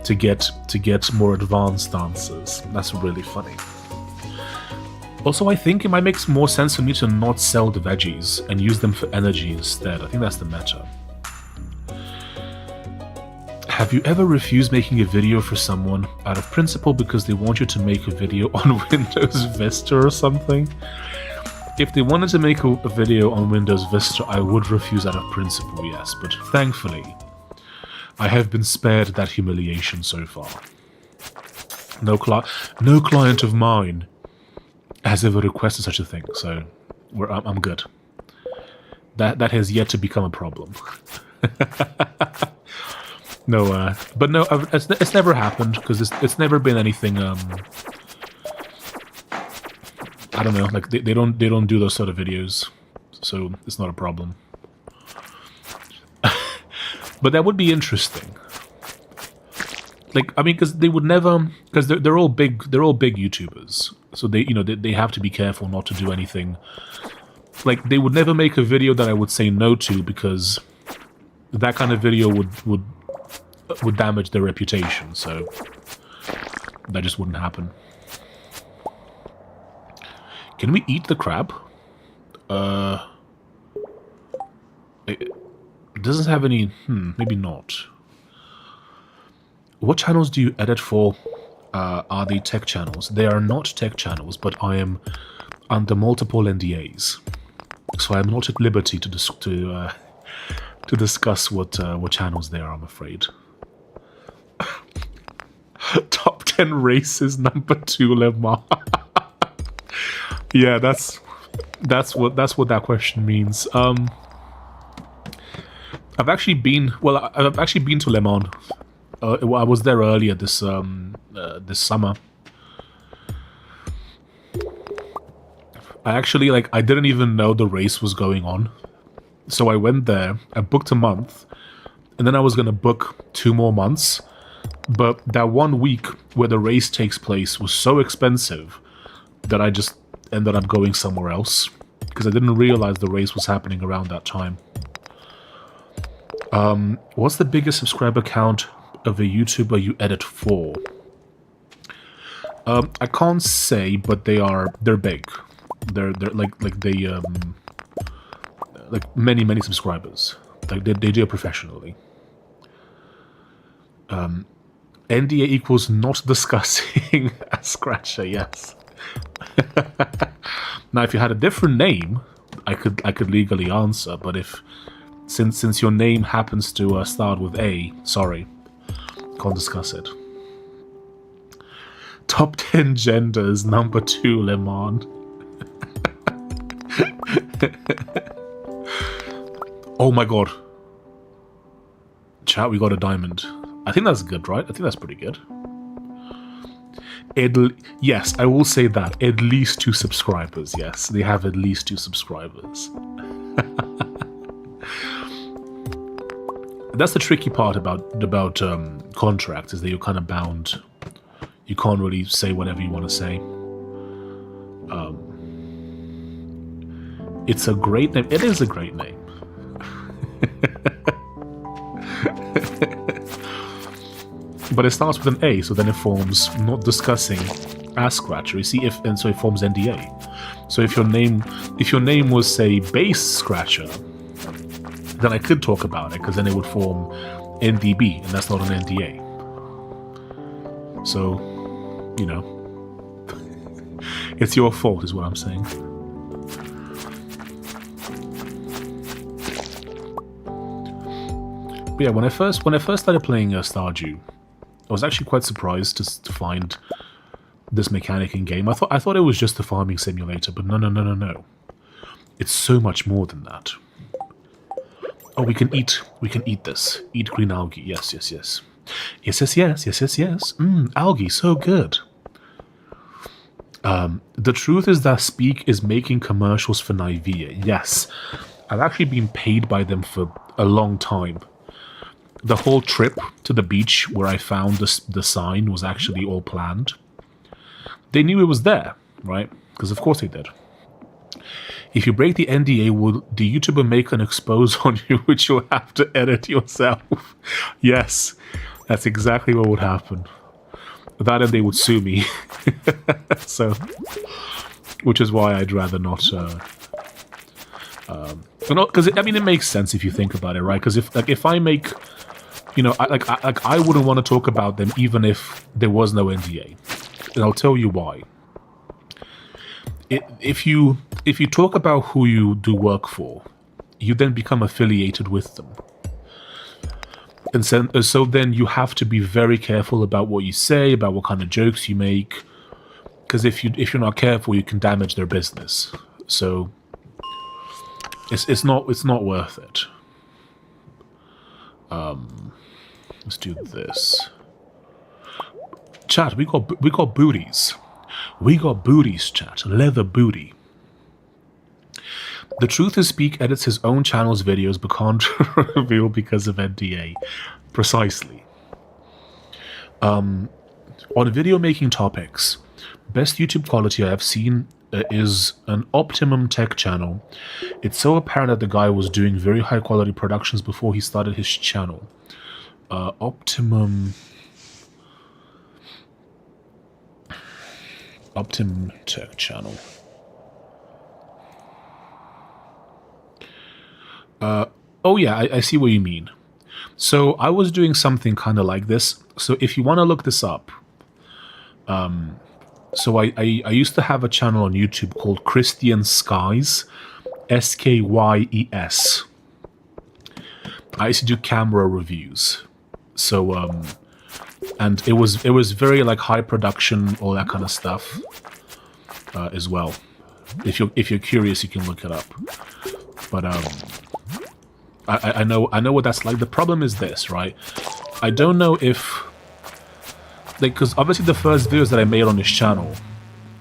to get more advanced answers. That's really funny. Also, I think it might make more sense for me to not sell the veggies and use them for energy instead. I think that's the meta. Have you ever refused making a video for someone out of principle because they want you to make a video on Windows Vista or something? If they wanted to make a video on Windows Vista, I would refuse out of principle, yes, but thankfully, I have been spared that humiliation so far. No client of mine has ever requested such a thing, so I'm good. That has yet to become a problem. No, but no, it's never happened, because it's never been anything, I don't know, like, they don't do those sort of videos, so it's not a problem. But that would be interesting. Like, I mean, because they would never, because they're all big YouTubers, so they have to be careful not to do anything. Like, they would never make a video that I would say no to, because that kind of video would damage their reputation, so that just wouldn't happen. Can we eat the crab? It doesn't have any... maybe not. What channels do you edit for? Are they tech channels? They are not tech channels, but I am under multiple NDAs, so I am not at liberty to discuss what channels they are, I'm afraid. Top 10 races, number 2 Le Mans. Yeah, that's what that question means. I've actually been to Le Mans. I was there earlier this summer. I didn't even know the race was going on, so I went there. I booked a month, and then I was gonna book 2 more months. But that 1 week where the race takes place was so expensive that I just ended up going somewhere else, because I didn't realize the race was happening around that time. What's the biggest subscriber count of a YouTuber you edit for? I can't say, but they're big. They're like many subscribers. Like they do it professionally. NDA equals not discussing a scratcher, yes. Now, if you had a different name, I could legally answer, but since your name happens to start with A, sorry, can't discuss it. Top 10 genders, number 2 Le Mans. Oh my god. Chat, we got a diamond. I think that's good, right? I think that's pretty good. Yes, I will say that. At least 2 subscribers, yes. They have at least 2 subscribers. That's the tricky part about contracts, is that you're kind of bound. You can't really say whatever you want to say. It's a great name. It is a great name. But it starts with an A, so then it forms not discussing Ass Scratcher. You see, and so it forms NDA. So if your name was, say, Bass Scratcher, then I could talk about it, because then it would form NDB, and that's not an NDA. So, you know, it's your fault, is what I'm saying. But yeah, when I first started playing Stardew, I was actually quite surprised to find this mechanic in game. I thought it was just a farming simulator, but no. It's so much more than that. Oh, we can eat this. Eat green algae. Yes. Yes. Algae, so good. The truth is that Speak is making commercials for Nivea. Yes. I've actually been paid by them for a long time. The whole trip to the beach where I found the sign was actually all planned. They knew it was there, right? Because of course they did. If you break the NDA, will the YouTuber make an expose on you, which you'll have to edit yourself? Yes, that's exactly what would happen. That and they would sue me. So, which is why I'd rather not. Because I mean, it makes sense if you think about it, right? Because if I make, you know, I wouldn't want to talk about them even if there was no NDA, and I'll tell you why. If you talk about who you do work for, you then become affiliated with them. And so then you have to be very careful about what you say, about what kind of jokes you make, because if you're not careful, you can damage their business. So it's not worth it. Let's do this. Chat, we got booties. We got booties, chat. Leather booty. The Truth is Speak edits his own channel's videos but can't reveal because of NDA. Precisely. On video making topics, best YouTube quality I have seen is an Optimum Tech channel. It's so apparent that the guy was doing very high quality productions before he started his channel. Optimum Tech channel. Oh yeah, I see what you mean. So I was doing something kind of like this. So if you want to look this up, so I used to have a channel on YouTube called Christian Skies, Skyes. I used to do camera reviews. So and it was very like high production, all that kind of stuff, as well. If you're curious, you can look it up. But I know what that's like. The problem is this, right? I don't know if, like, because obviously the first videos that I made on this channel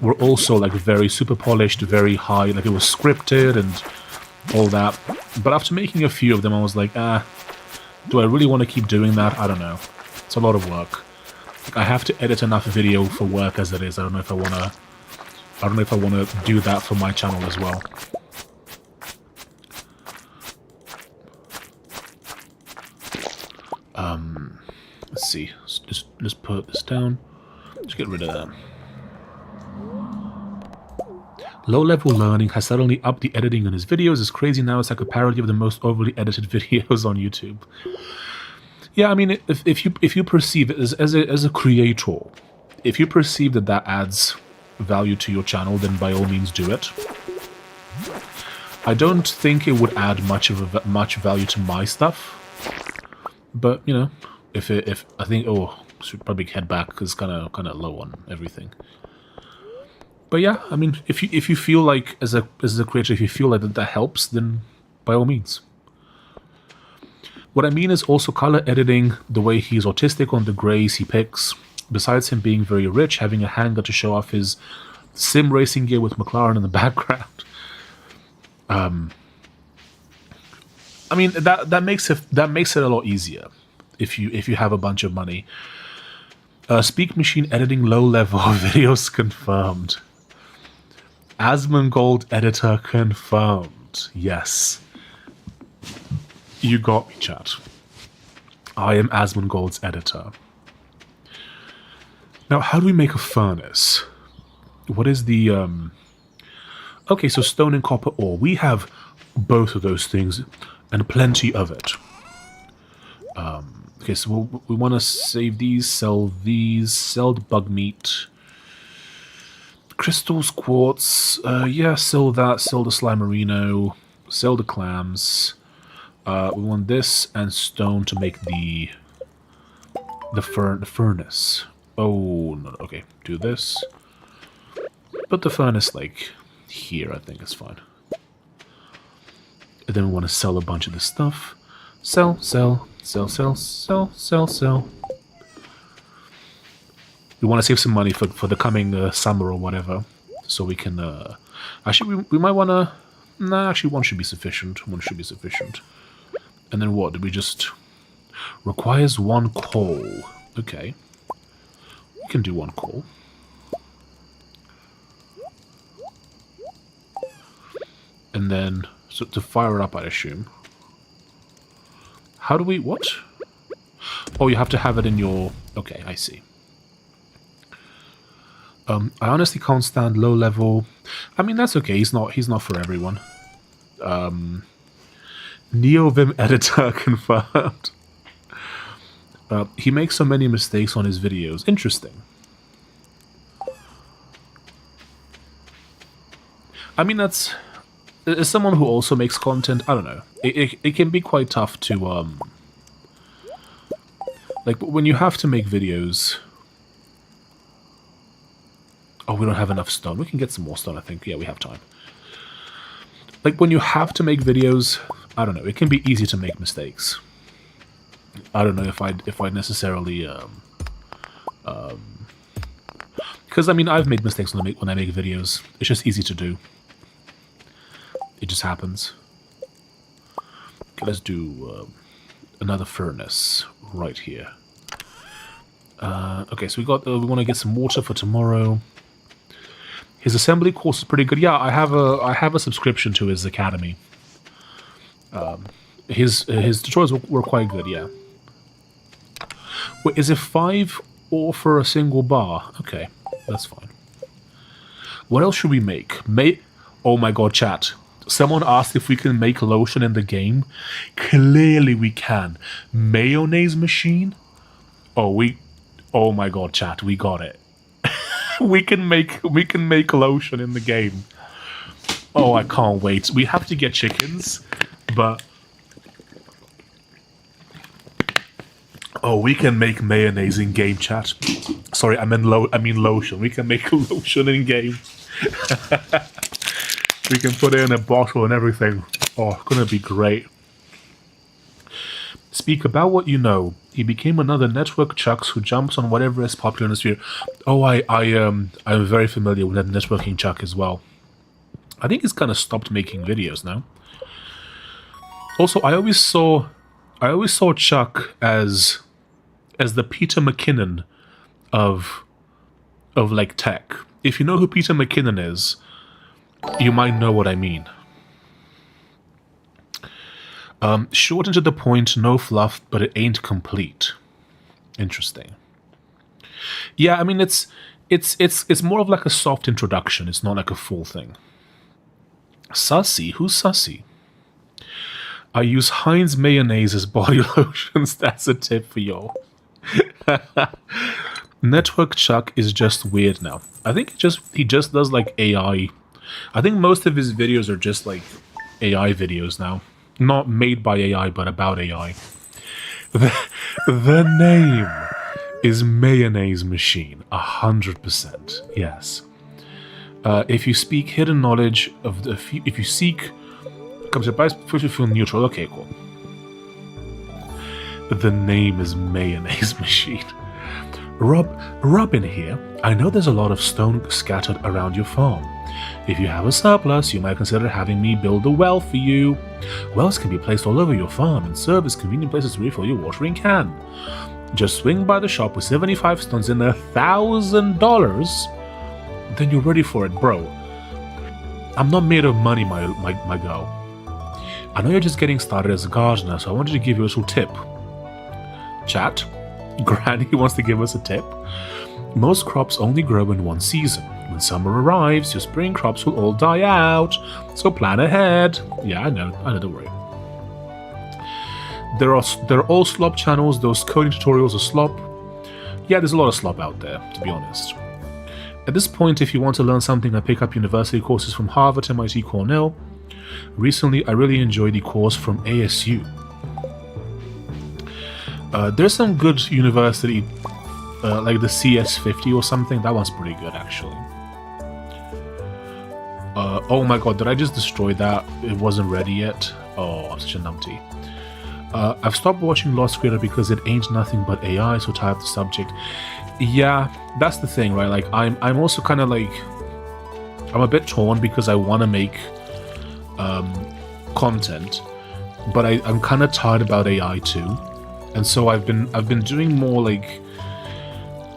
were also like very super polished, very high, like it was scripted and all that. But after making a few of them, I was like, do I really want to keep doing that? I don't know. It's a lot of work. Like, I have to edit enough video for work as it is. I don't know if I wanna do that for my channel as well. Let's see. Let's put this down. Let's get rid of that. Low-level learning has suddenly upped the editing on his videos. It's crazy now. It's like a parody of the most overly edited videos on YouTube. Yeah, I mean, if you perceive it as a creator, if you perceive that adds value to your channel, then by all means do it. I don't think it would add much value to my stuff. But, you know, if I think, should probably head back because it's kind of low on everything. But yeah, I mean, if you feel like as a creator, if you feel like that helps, then by all means. What I mean is also color editing, the way he's autistic on the grays he picks. Besides him being very rich, having a hanger to show off his sim racing gear with McLaren in the background. I mean, that makes it a lot easier if you have a bunch of money. Speak machine editing low level videos confirmed. Asmongold editor confirmed. Yes. You got me, chat. I am Asmongold's editor. Now, how do we make a furnace? What is the, Okay, so stone and copper ore. We have both of those things, and plenty of it. Okay, so we want to save these, sell the bug meat. Crystals, quartz, yeah, sell that, sell the slimerino, sell the clams. We want this and stone to make the furnace. Oh, no, okay, do this. Put the furnace, like, here, I think is fine. And then we want to sell a bunch of this stuff. Sell. We want to save some money for the coming summer or whatever. So we can, actually, we might want to... Nah, actually, one should be sufficient. One should be sufficient. And then what? Did we just... Requires 1 coal. Okay. We can do 1 coal. And then, so to fire it up, I assume. How do we... What? Oh, you have to have it in your... Okay, I see. I honestly can't stand low level... I mean, that's okay. He's not for everyone. NeoVim editor confirmed. He makes so many mistakes on his videos. Interesting. I mean, that's... As someone who also makes content, I don't know. It can be quite tough to, like, when you have to make videos... Oh, we don't have enough stone. We can get some more stone, I think. Yeah, we have time. Like, when you have to make videos, I don't know. It can be easy to make mistakes. I don't know if I'd necessarily, because, I mean, I've made mistakes when I make videos. It's just easy to do. It just happens. Okay, let's do another furnace right here. Okay, so we want to get some water for tomorrow. His assembly course is pretty good. Yeah, I have a subscription to his academy. His tutorials were quite good. Yeah. Wait, is it 5 ore for a single bar? Okay, that's fine. What else should we make? Oh my god, chat. Someone asked if we can make lotion in the game. Clearly we can. Mayonnaise machine? Oh my god, chat, we got it. we can make lotion in the game. Oh, I can't wait. We have to get chickens, but oh, we can make mayonnaise in game, chat. Sorry, I mean lotion. We can make lotion in game. We can put it in a bottle and everything. Oh, it's gonna be great. Speak about what you know. He became another network chucks who jumps on whatever is popular in the sphere. Oh, I'm very familiar with that networking chuck as well. I think he's kind of stopped making videos now. Also, I always saw Chuck as the Peter McKinnon of like tech. If you know who Peter McKinnon is, you might know what I mean. Short and to the point, no fluff, but it ain't complete. Interesting. Yeah, I mean it's more of like a soft introduction. It's not like a full thing. Sussy? Who's Sussy? I use Heinz mayonnaise as body lotions. That's a tip for y'all. Network Chuck is just weird now. I think he just does like AI. I think most of his videos are just like AI videos now. Not made by AI, but about AI. The name is Mayonnaise Machine. 100%. Yes. If you speak hidden knowledge of the... If you seek... Comes to price, you feel neutral. Okay, cool. The name is Mayonnaise Machine. Robin here. I know there's a lot of stone scattered around your farm. If you have a surplus, you might consider having me build a well for you. Wells can be placed all over your farm and serve as convenient places to refill your watering can. Just swing by the shop with 75 stones and $1,000. Then you're ready for it, bro. I'm not made of money, my girl. I know you're just getting started as a gardener, so I wanted to give you a little tip. Chat, Granny wants to give us a tip. Most crops only grow in one season. When summer arrives, your spring crops will all die out. So plan ahead. Yeah, I know, don't worry. There are all slop channels. Those coding tutorials are slop. Yeah, there's a lot of slop out there, to be honest. At this point, if you want to learn something, I pick up university courses from Harvard, MIT, Cornell. Recently, I really enjoyed the course from ASU. There's some good university, like the CS50 or something. That one's pretty good, actually. Oh my god, did I just destroy that? It wasn't ready yet. Oh, I'm such a numpty. I've stopped watching Lost Creator because it ain't nothing but AI, so tired of the subject. Yeah, that's the thing, right? Like, I'm also kind of like... I'm a bit torn because I want to make content, but I'm kind of tired about AI too. And so I've been doing more like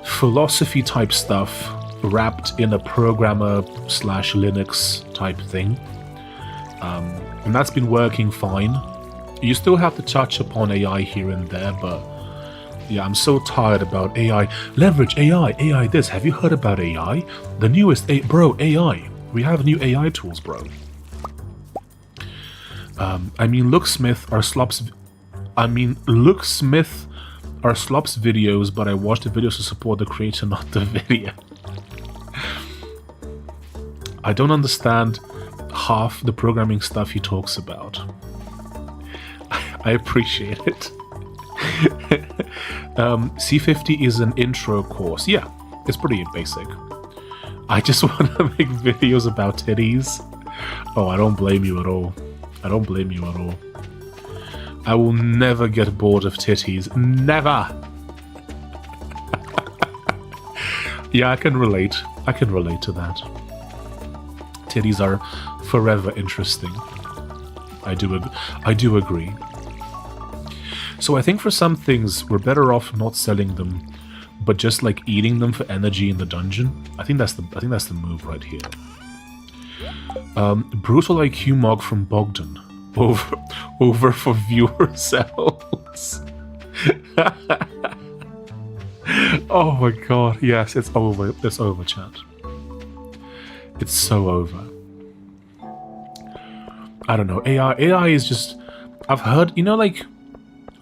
philosophy type stuff wrapped in a programmer / Linux type thing. And that's been working fine. You still have to touch upon AI here and there, but yeah, I'm so tired about AI. Leverage AI, AI this. Have you heard about AI? The newest bro, AI. We have new AI tools, bro. I mean, Look Smith are Slop's videos, but I watch the videos to support the creator, not the video. I don't understand half the programming stuff he talks about. I appreciate it. C50 is an intro course. Yeah, it's pretty basic. I just want to make videos about titties. Oh, I don't blame you at all. I don't blame you at all. I will never get bored of titties. Never! Yeah, I can relate. I can relate to that. Titties are forever interesting. I do agree. So I think for some things, we're better off not selling them, but just like eating them for energy in the dungeon. I think that's the move right here. Brutal IQ mog from Bogdan. Over for viewer cells. Oh my god, yes, it's over. It's over, chat. It's so over. I don't know. AI is just... I've heard, you know, like...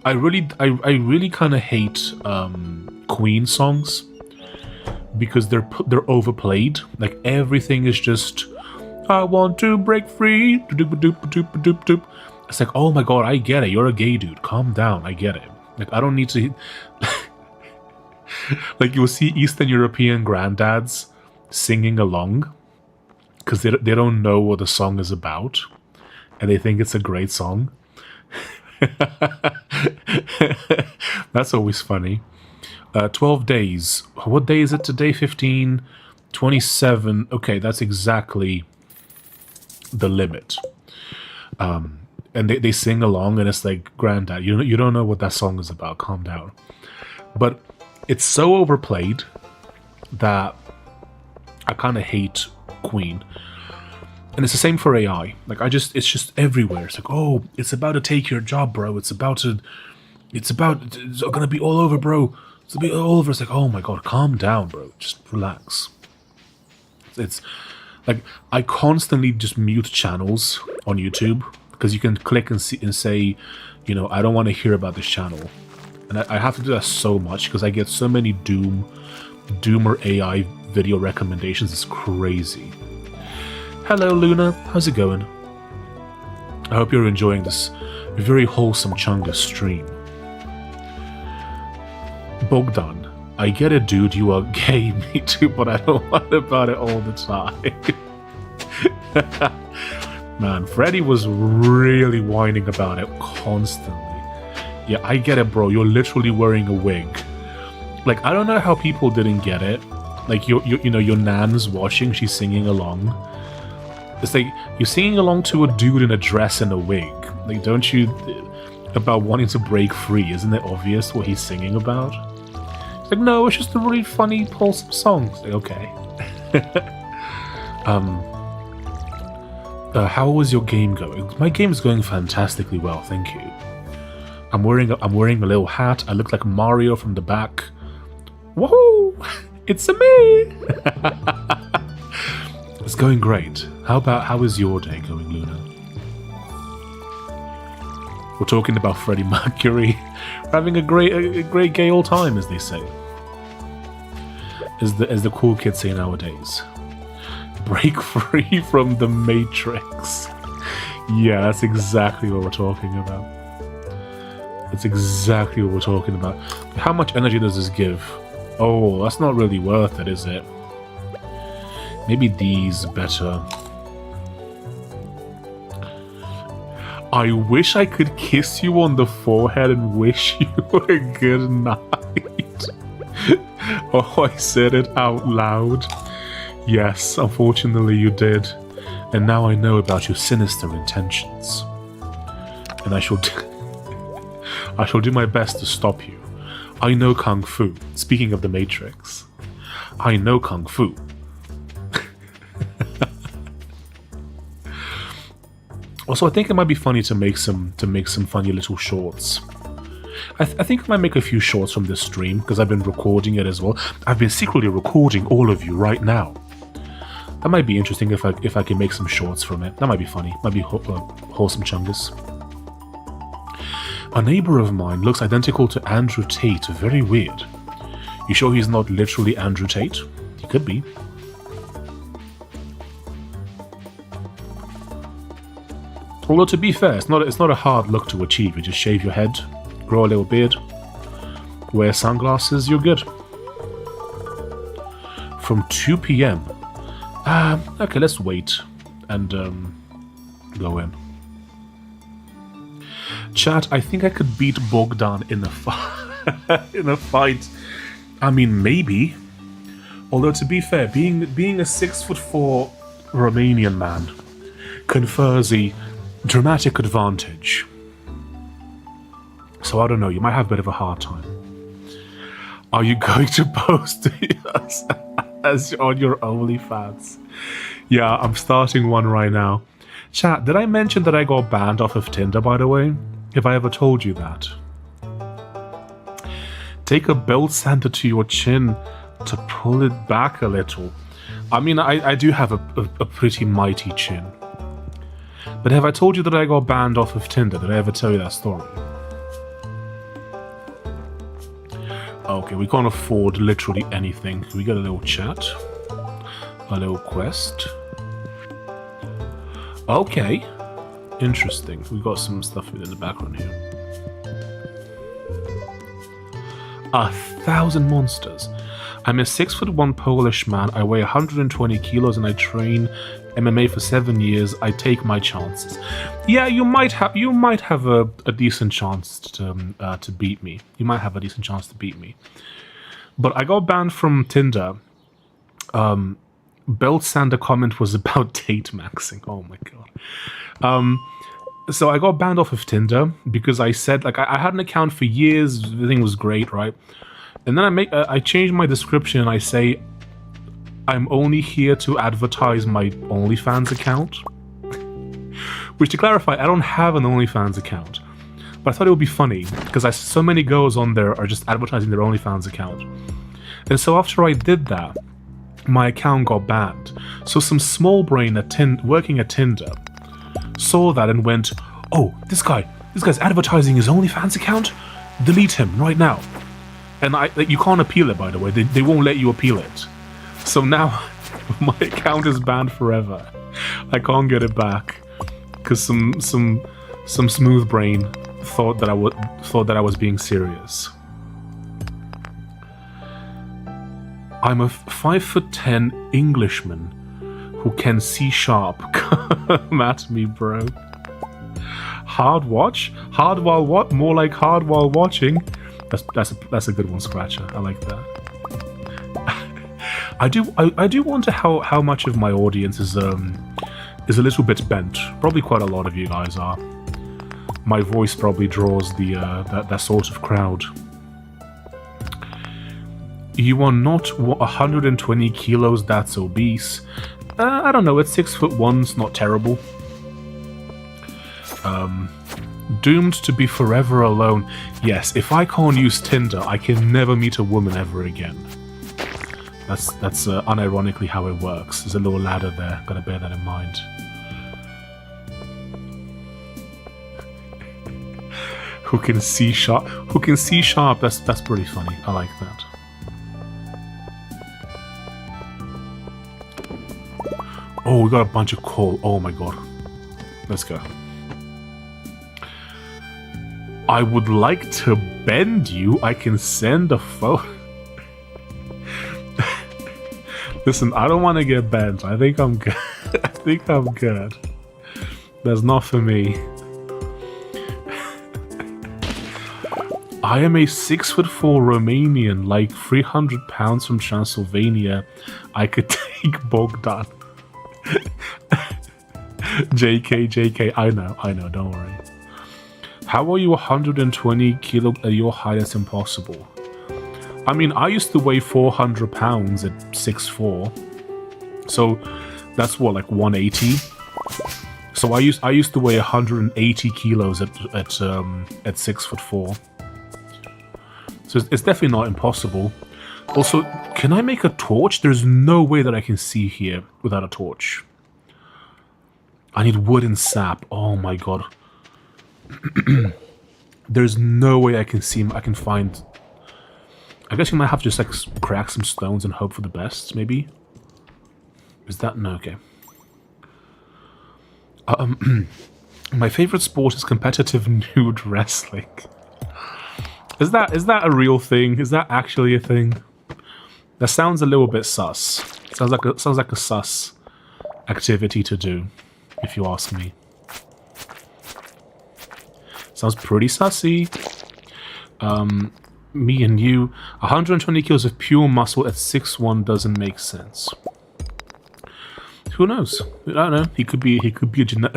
I really kind of hate Queen songs because they're overplayed. Like, everything is just... I want to break free. It's like, oh my god, I get it. You're a gay dude. Calm down. I get it. Like, I don't need to... Like, you'll see Eastern European granddads singing along because they don't know what the song is about and they think it's a great song. That's always funny. 12 days. What day is it today? 15, 27. Okay, that's exactly the limit. And they sing along and it's like, granddad, you don't know what that song is about. Calm down. But it's so overplayed that I kind of hate Queen. And it's the same for AI. Like, it's just everywhere. It's like, oh, it's about to take your job, bro. It's gonna be all over, bro. It's gonna be all over. It's like, oh my god, calm down, bro. Just relax. It's like, I constantly just mute channels on YouTube because you can click and say, you know, I don't want to hear about this channel. And I have to do that so much because I get so many Doomer AI video recommendations. It's crazy. Hello, Luna. How's it going? I hope you're enjoying this very wholesome Chungus stream. Bogdan, I get it, dude. You are gay. Me too, but I don't want about it all the time. Man, Freddy was really whining about it constantly. Yeah, I get it, bro. You're literally wearing a wig. Like, I don't know how people didn't get it. Like, you know, your nan's watching. She's singing along. It's like, you're singing along to a dude in a dress and a wig. Like, don't you... About wanting to break free. Isn't it obvious what he's singing about? It's like, no, it's just a really funny, wholesome song. It's like, okay. How was your game going? My game is going fantastically well, thank you. I'm wearing a little hat. I look like Mario from the back. Woohoo! It's a me! It's going great. How is your day going, Luna? We're talking about Freddie Mercury. We're having a great gay old time, as they say. As the cool kids say nowadays. Break free from the Matrix. Yeah, that's exactly what we're talking about. That's exactly what we're talking about. How much energy does this give? Oh, that's not really worth it, is it? Maybe these better. I wish I could kiss you on the forehead and wish you a good night. Oh, I said it out loud. Yes, unfortunately you did. And now I know about your sinister intentions. And I shall do my best to stop you. I know Kung Fu. Speaking of the Matrix. I know Kung Fu. Also, I think it might be funny to make some funny little shorts. I think I might make a few shorts from this stream because I've been recording it as well. I've been secretly recording all of you right now. That might be interesting if I can make some shorts from it. That might be funny. Might be wholesome chungus. A neighbor of mine looks identical to Andrew Tate. Very weird. You sure he's not literally Andrew Tate? He could be. Although to be fair, it's not a hard look to achieve. You just shave your head, grow a little beard, wear sunglasses, you're good. From 2 PM. Okay, let's wait and go in. Chat, I think I could beat Bogdan in a fight. I mean, maybe. Although to be fair, being a 6'4" Romanian man confers a dramatic advantage. So I don't know, you might have a bit of a hard time. Are you going to post us as on your OnlyFans? Yeah, I'm starting one right now. Chat, did I mention that I got banned off of Tinder, by the way? Have I ever told you that? Take a belt sander to your chin to pull it back a little. I mean, I do have a pretty mighty chin. But have I told you that I got banned off of Tinder? Did I ever tell you that story? Okay, we can't afford literally anything. We got a little chat. A little quest. Okay. Interesting. We got some stuff in the background here. 1,000 monsters. I'm a 6'1" Polish man. I weigh 120 kilos and I train MMA for 7 years. I take my chances. Yeah, you might have a decent chance to beat me. You might have a decent chance to beat me. But I got banned from Tinder. Belt sander comment was about date maxing. Oh my god. So I got banned off of Tinder because I said, like, I had an account for years. Everything was great, right? And then I changed my description and I say, I'm only here to advertise my OnlyFans account. Which, to clarify, I don't have an OnlyFans account. But I thought it would be funny, because so many girls on there are just advertising their OnlyFans account. And so after I did that, my account got banned. So some small brain working at Tinder saw that and went, oh, this guy's advertising his OnlyFans account? Delete him right now. And you can't appeal it, by the way. They won't let you appeal it. So now my account is banned forever. I can't get it back because some smooth brain thought that I was being serious. I'm a 5'10" Englishman who can see sharp. Come at me, bro. Hard watch? Hard while what? More like hard while watching. That's a good one, Scratcher. I like that. I do wonder how much of my audience is a little bit bent. Probably quite a lot of you guys are. My voice probably draws that sort of crowd. You are not 120 kilos. That's obese. I don't know. At 6'1", it's not terrible. Doomed to be forever alone. Yes, if I can't use Tinder, I can never meet a woman ever again. That's unironically how it works. There's a little ladder there. Gotta bear that in mind. Who can see sharp? Who can see sharp? That's pretty funny. I like that. Oh, we got a bunch of coal. Oh my god. Let's go. I would like to bend you. I can send a photo. Listen, I don't want to get bent. I think I'm good. I think I'm good. That's not for me. I am a 6'4" Romanian, like 300 pounds from Transylvania. I could take Bogdan. JK, I know, don't worry. How are you 120 kilo at your height? That's impossible. I mean, I used to weigh 400 pounds at 6'4", so that's what, like 180. So I used to weigh 180 kilos at 6'4". So it's definitely not impossible. Also, can I make a torch? There's no way that I can see here without a torch. I need wood and sap. Oh my god. There's no way I can see. I can find. I guess you might have to just like crack some stones and hope for the best. Maybe. Is that no? Okay. My favorite sport is competitive nude wrestling. Is that a real thing? Is that actually a thing? That sounds a little bit sus. Sounds like a sus activity to do, if you ask me. Sounds pretty sussy. Me and you, 120 kilos of pure muscle at 6'1" doesn't make sense. Who knows? I don't know. He could be a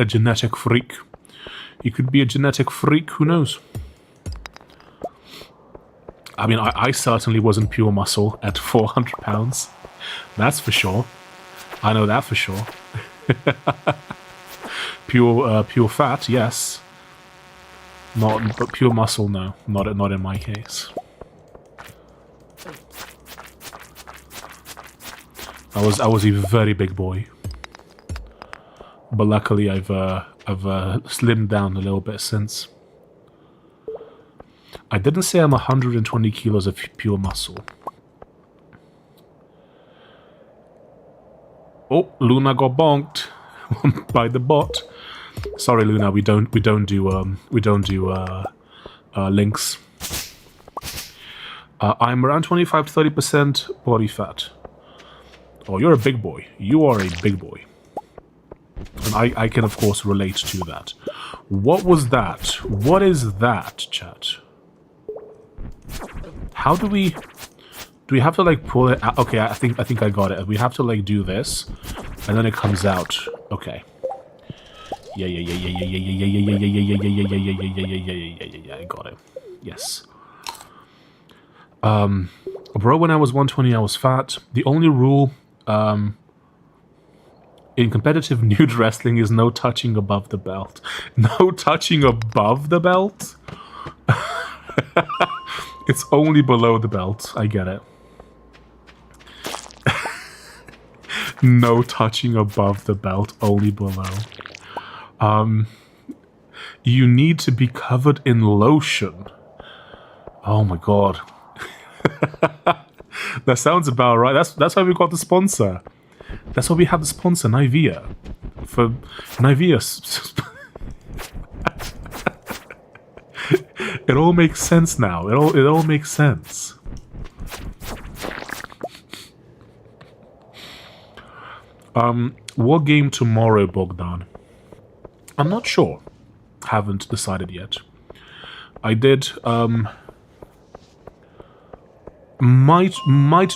genetic freak. He could be a genetic freak. Who knows? I mean, I certainly wasn't pure muscle at 400 pounds. That's for sure. I know that for sure. Pure fat, yes. But pure muscle, no. Not in my case. I was a very big boy. But luckily I've slimmed down a little bit since. I didn't say I'm 120 kilos of pure muscle. Oh, Luna got bonked by the bot. Sorry, Luna, we don't do links. I'm around 25 to 30% body fat. Oh, you're a big boy. You are a big boy. And I can of course relate to that. What was that? What is that, chat? How do we have to like pull it out? Okay, I think I got it. We have to like do this, and then it comes out. Okay. Yeah. I got it. Yes. Bro, when I was 120, I was fat. The only rule, in competitive nude wrestling is no touching above the belt. No touching above the belt? It's only below the belt. I get it. No touching above the belt, only below. You need to be covered in lotion. Oh my god. That sounds about right. That's why we got the sponsor. That's why we have the sponsor, Nivea. For Nivea. It all makes sense now. It all makes sense. What game tomorrow, Bogdan? I'm not sure. Haven't decided yet. I did might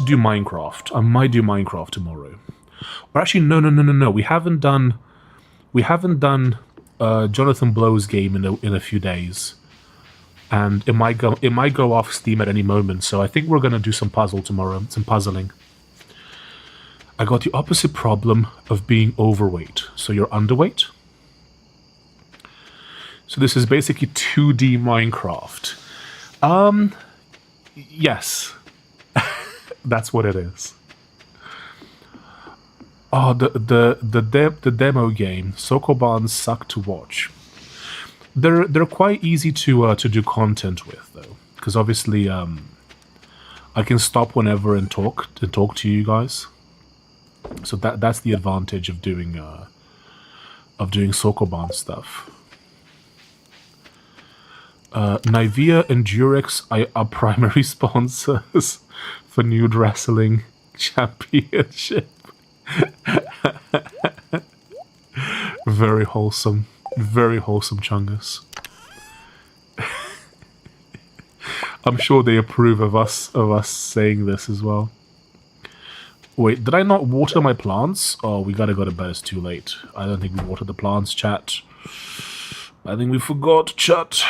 do Minecraft. I might do Minecraft tomorrow. Or actually no. We haven't done Jonathan Blow's game in a few days. And it might go off Steam at any moment, so I think we're gonna do some puzzle tomorrow, some puzzling. I got the opposite problem of being overweight. So you're underweight? So this is basically 2D Minecraft. Yes. That's what it is. Oh, the demo game. Sokobans suck to watch. They're quite easy to do content with though, because obviously I can stop whenever and talk to you guys. So that's the advantage of doing Sokoban stuff. Nivea and Durex are primary sponsors for Nude Wrestling Championship. Very wholesome Chungus. I'm sure they approve of us saying this as well. Wait, did I not water my plants? Oh, we gotta go to bed, it's too late. I don't think we watered the plants, chat. I think we forgot, chat.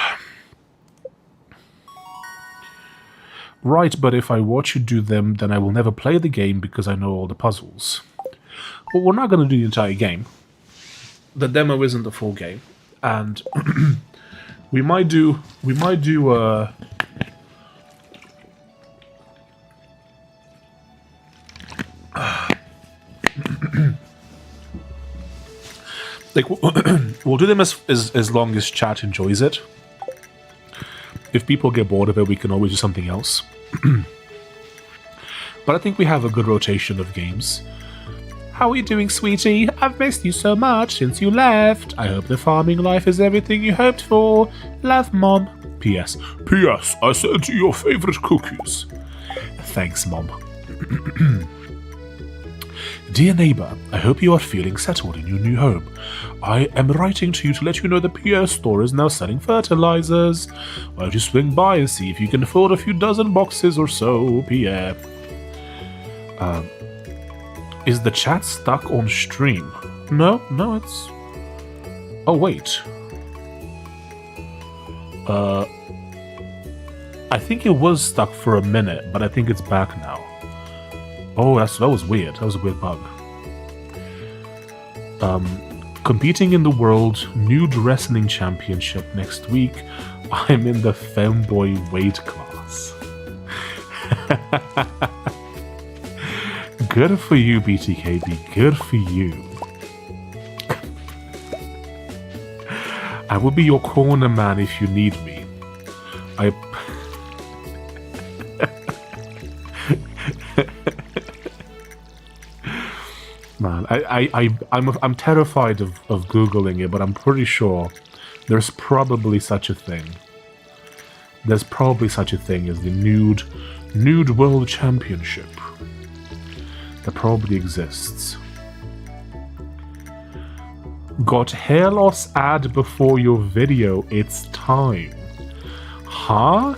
Right, but if I watch you do them, then I will never play the game because I know all the puzzles. Well, we're not gonna do the entire game. The demo isn't the full game. And we might do like we'll do them as long as chat enjoys it. If people get bored of it, we can always do something else. But I think we have a good rotation of games. How are you doing, sweetie? I've missed you so much since you left. I hope the farming life is everything you hoped for. Love, Mom. P.S. P.S. I sent you your favorite cookies. Thanks, Mom. Dear neighbor, I hope you are feeling settled in your new home. I am writing to you to let you know the PS store is now selling fertilizers. Why don't you swing by and see if you can afford a few dozen boxes or so, Pierre. Is the chat stuck on stream? No, it's... Oh, wait. I think it was stuck for a minute, but I think it's back now. Oh, that was weird. That was a weird bug. Competing in the World Nude Wrestling Championship next week. I'm in the femboy weight class. Good for you, BTKB. Good for you. I will be your corner man if you need me. Man, I'm terrified of Googling it, but I'm pretty sure there's probably such a thing. There's probably such a thing as the Nude World Championship. That probably exists. Got hair loss ad before your video, it's time. Huh?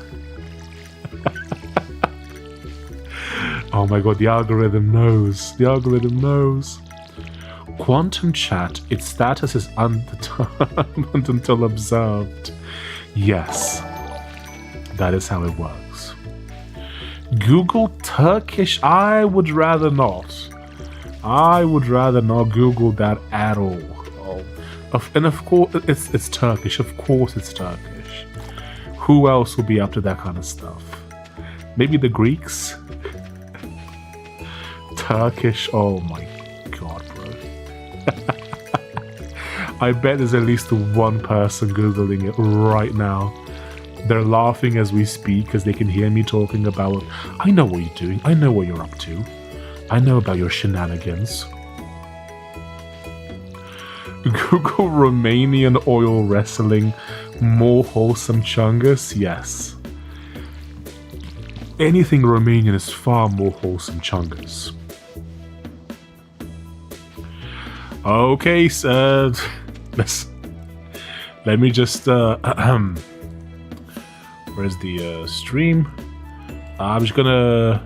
Oh my god, the algorithm knows. The algorithm knows. Quantum chat, its status is undetermined until observed. Yes. That is how it works. Google Turkish? I would rather not. I would rather not Google that at all. And of course, it's Turkish. Of course it's Turkish. Who else will be up to that kind of stuff? Maybe the Greeks? Turkish? Oh my god, bro. I bet there's at least one person Googling it right now. They're laughing as we speak because they can hear me talking about, I know what you're doing. I know what you're up to. I know about your shenanigans. Google Romanian oil wrestling, more wholesome chungus? Yes. Anything Romanian is far more wholesome chungus. Okay, so let me just where's the stream? I'm just gonna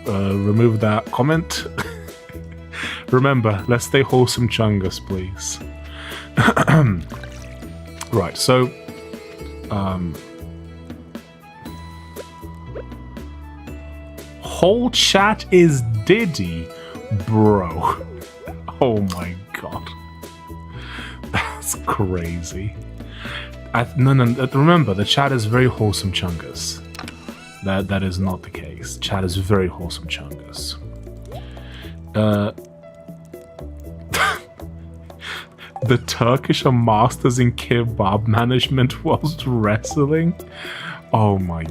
remove that comment. Remember, let's stay wholesome chungus, please. Right, so whole chat is Diddy, bro. Oh my god. That's crazy. No, remember, the chat is very wholesome chungus. That is not the case. Chat is very wholesome chungus. The Turkish are masters in kebab management whilst wrestling? Oh my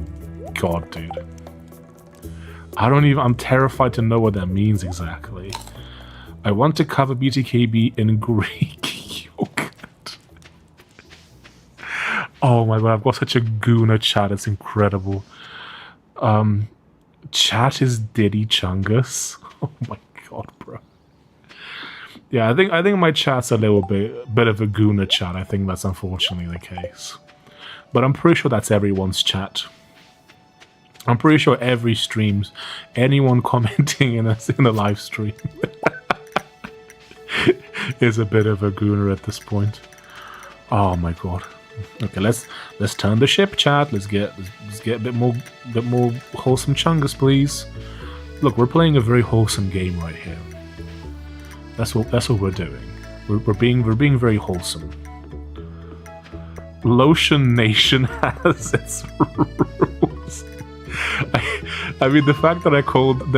god, dude. I'm terrified to know what that means exactly. I want to cover BTKB in Greek yogurt. Oh my god, I've got such a gooner chat, it's incredible. Chat is Diddy Chungus. Oh my god, bro. Yeah, I think my chat's a little bit of a gooner chat. I think that's unfortunately the case. But I'm pretty sure that's everyone's chat. I'm pretty sure every streams, anyone commenting in a live stream is a bit of a gooner at this point. Oh my god. Okay, let's turn the ship, chat. Let's get a bit more wholesome chungus, please. Look, we're playing a very wholesome game right here. That's what we're doing. We're being very wholesome. Lotion Nation has its rules. I mean, the fact that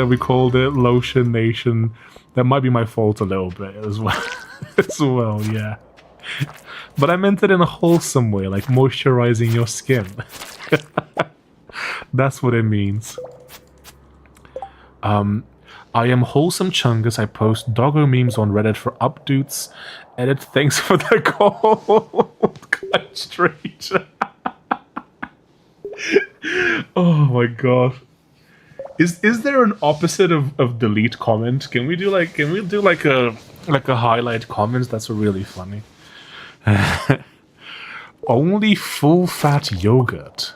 we called it Lotion Nation, that might be my fault a little bit as well. Yeah. But I meant it in a wholesome way, like moisturizing your skin. That's what it means. I am wholesome chungus. I post doggo memes on Reddit for updates. Edit, thanks for the gold. God, straight. Oh my god. Is there an opposite of delete comment? Can we do like a highlight comments? That's really funny. Only full fat yogurt.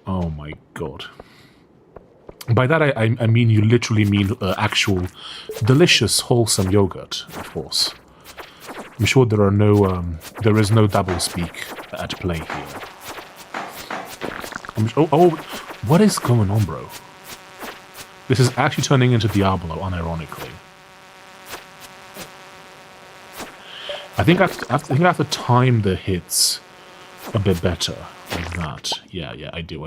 Oh my god. By that I mean you literally mean actual delicious wholesome yogurt, of course. I'm sure there is no double speak at play here. Oh, what is going on, bro? This is actually turning into Diablo, unironically. I think I have to time the hits a bit better like that. Yeah, I do.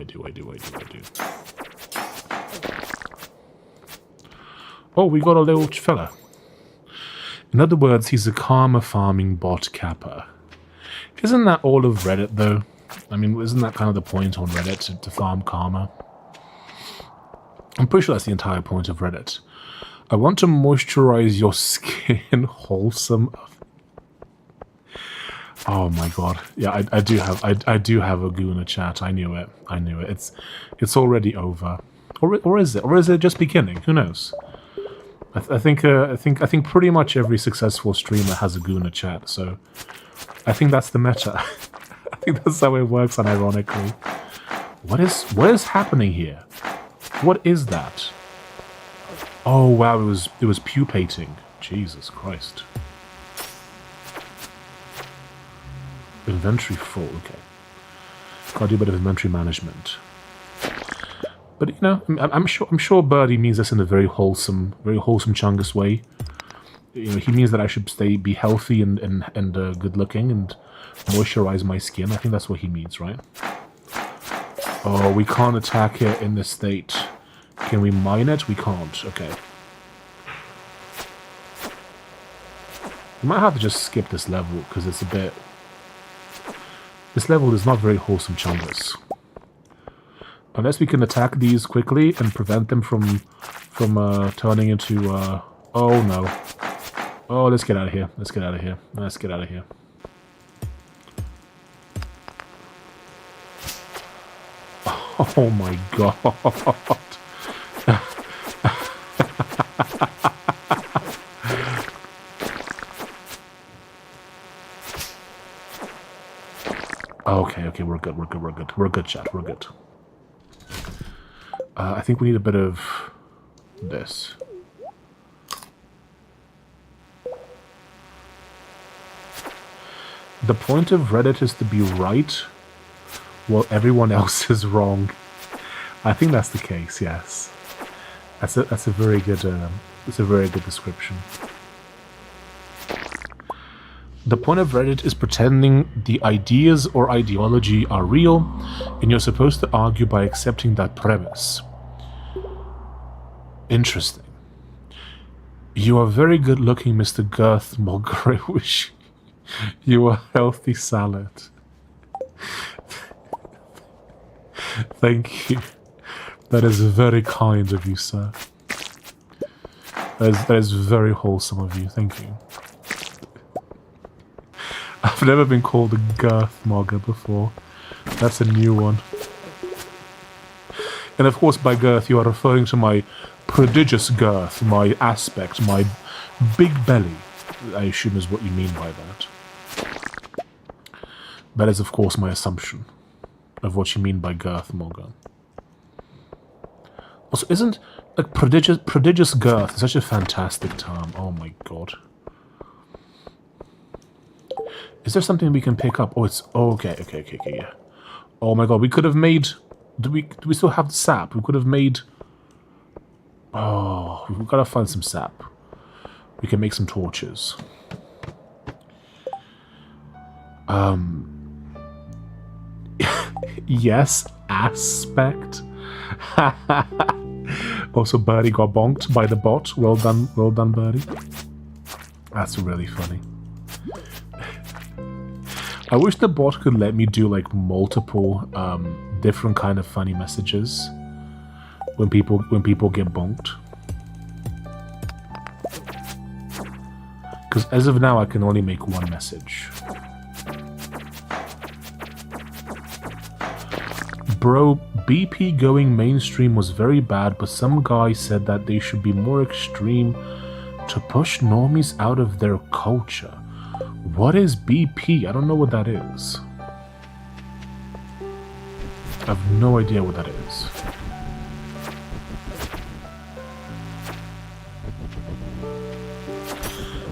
Oh, we got a little fella. In other words, he's a karma farming bot capper. Isn't that all of Reddit, though? I mean, isn't that kind of the point on Reddit, to farm karma? I'm pretty sure that's the entire point of Reddit. I want to moisturize your skin wholesome. Oh my god. Yeah, I do have a Guna chat. I knew it. It's already over. Or is it? Or is it just beginning? Who knows? I think pretty much every successful streamer has a Guna chat, so I think that's the meta. I think that's how it works, unironically. What is happening here? What is that? Oh wow, it was pupating. Jesus Christ. Inventory full, okay. Gotta do a bit of inventory management. But you know, I'm sure Birdie means this in a very wholesome chungus way. You know, he means that I should be healthy and good looking and moisturize my skin. I think that's what he means, right? Oh, we can't attack it in this state. Can we mine it? We can't. Okay. We might have to just skip this level because it's a bit. This level is not very wholesome chungus. Unless we can attack these quickly and prevent them from turning into oh no. Oh, let's get out of here. Let's get out of here. Oh my god. Okay, we're good, chat, we're good. I think we need a bit of this. The point of Reddit is to be right while everyone else is wrong. I think that's the case, yes. That's a very good description. The point of Reddit is pretending the ideas or ideology are real, and you're supposed to argue by accepting that premise. Interesting. You are very good looking, Mr. Girth Mulgrewish. You are healthy salad. Thank you. That is very kind of you, sir. That is very wholesome of you. Thank you. I've never been called a girth mogger before. That's a new one. And of course, by girth, you are referring to my prodigious girth, my aspect, my big belly, I assume is what you mean by that. That is, of course, my assumption of what you mean by girth mogger. Also, isn't like prodigious girth such a fantastic term? Oh my god. Is there something we can pick up? Oh, it's... Oh, okay, yeah. Oh my god, we could have made... Do we still have the sap? We could have made... Oh, we've got to find some sap. We can make some torches. Yes, aspect. Also, Birdie got bonked by the bot. Well done, Birdie. That's really funny. I wish the bot could let me do like multiple different kind of funny messages when people get bonked. Because as of now, I can only make one message. Bro, BP going mainstream was very bad, but some guy said that they should be more extreme to push normies out of their culture. What is BP? I don't know what that is. I have no idea what that is.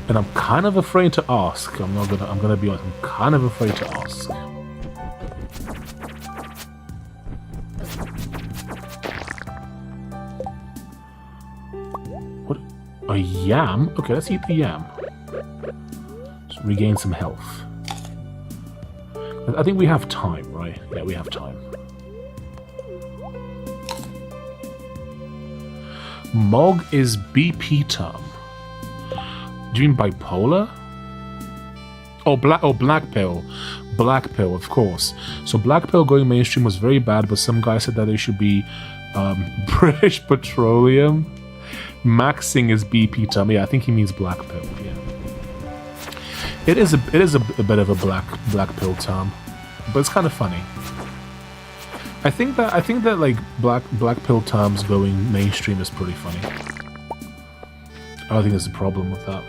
And I'm kind of afraid to ask. I'm gonna be honest, I'm kind of afraid to ask. What? A yam? Okay, let's eat the yam. Just regain some health. I think we have time, right? Yeah, we have time. Mog is BP term. Do you mean bipolar? Oh, black pill. Black pill, of course. So black pill going mainstream was very bad, but some guy said that they should be British Petroleum. Maxing is BP term. Yeah, I think he means black pill. Yeah. It is a bit of a black pill term, but it's kind of funny. I think that like black pill terms going mainstream is pretty funny. I don't think there's a problem with that.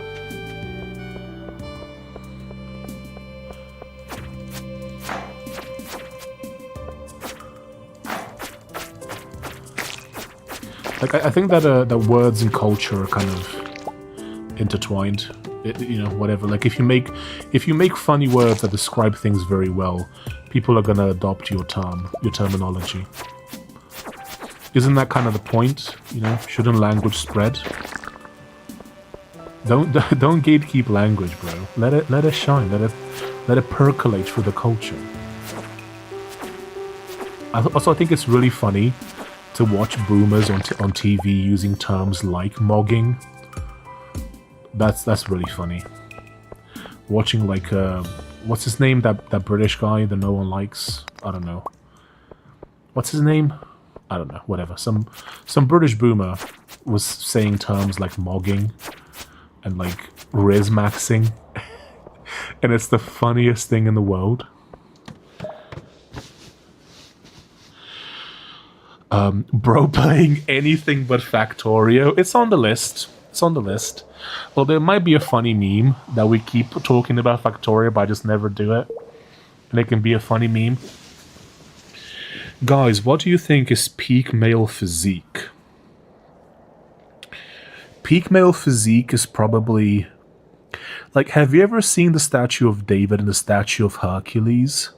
Like I think that that words and culture are kind of intertwined. You know, whatever. Like if you make funny words that describe things very well, people are gonna adopt your terminology. Isn't that kind of the point? You know, shouldn't language spread? Don't gatekeep language, bro. Let it shine. Let it percolate through the culture. I think it's really funny to watch boomers on TV using terms like mogging. That's really funny. Watching like what's his name? That British guy that no one likes. I don't know. What's his name? I don't know. Whatever. Some British boomer was saying terms like mogging and like rizmaxing, and it's the funniest thing in the world. Bro playing anything but Factorio. It's on the list. It's on the list. Well, there might be a funny meme that we keep talking about Factorio, but I just never do it. And it can be a funny meme. Guys, what do you think is peak male physique? Peak male physique is probably... Like, have you ever seen the statue of David and the statue of Hercules?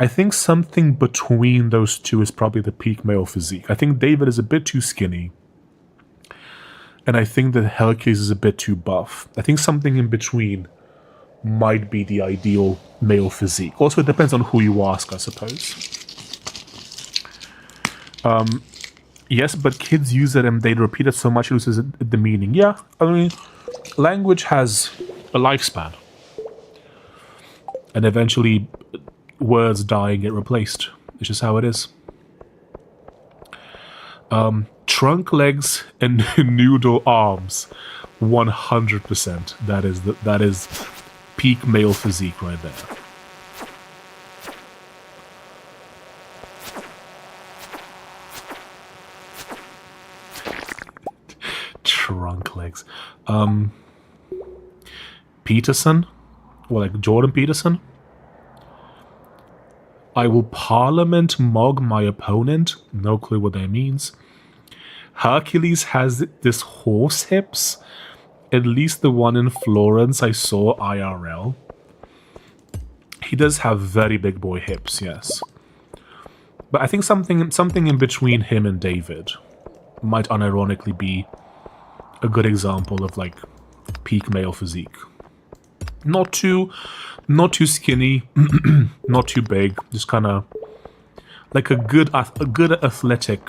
I think something between those two is probably the peak male physique. I think David is a bit too skinny. And I think that Hercules is a bit too buff. I think something in between might be the ideal male physique. Also, it depends on who you ask, I suppose. Yes, but kids use it and they repeat it so much it loses the meaning. Yeah, I mean, language has a lifespan. And eventually, words die and get replaced. It's just how it is. Trunk legs and noodle arms. 100%. That is peak male physique right there. Trunk legs. Peterson? Well, like Jordan Peterson? I will parliament mog my opponent. No clue what that means. Hercules has this horse hips. At least the one in Florence I saw IRL. He does have very big boy hips, yes. But I think something in between him and David might unironically be a good example of like peak male physique. Not too skinny, not too big, just kind of like a good athletic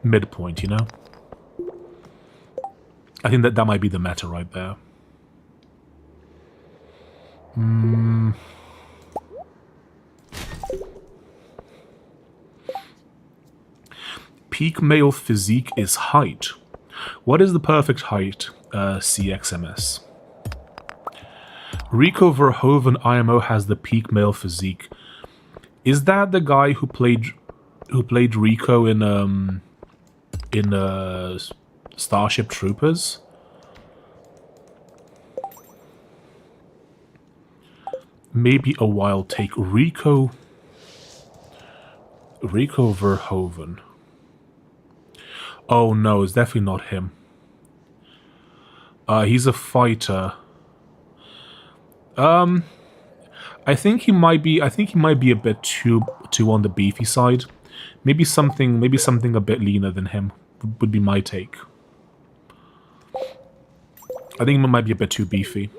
midpoint, you know? I think that might be the meta right there. Peak male physique is height. What is the perfect height, CXMS? Rico Verhoeven IMO has the peak male physique. Is that the guy who played Rico in Starship Troopers? Maybe a wild take. Rico Verhoeven. Oh no, it's definitely not him. He's a fighter. I think he might be a bit too on the beefy side. Maybe something a bit leaner than him would be my take. I think he might be a bit too beefy.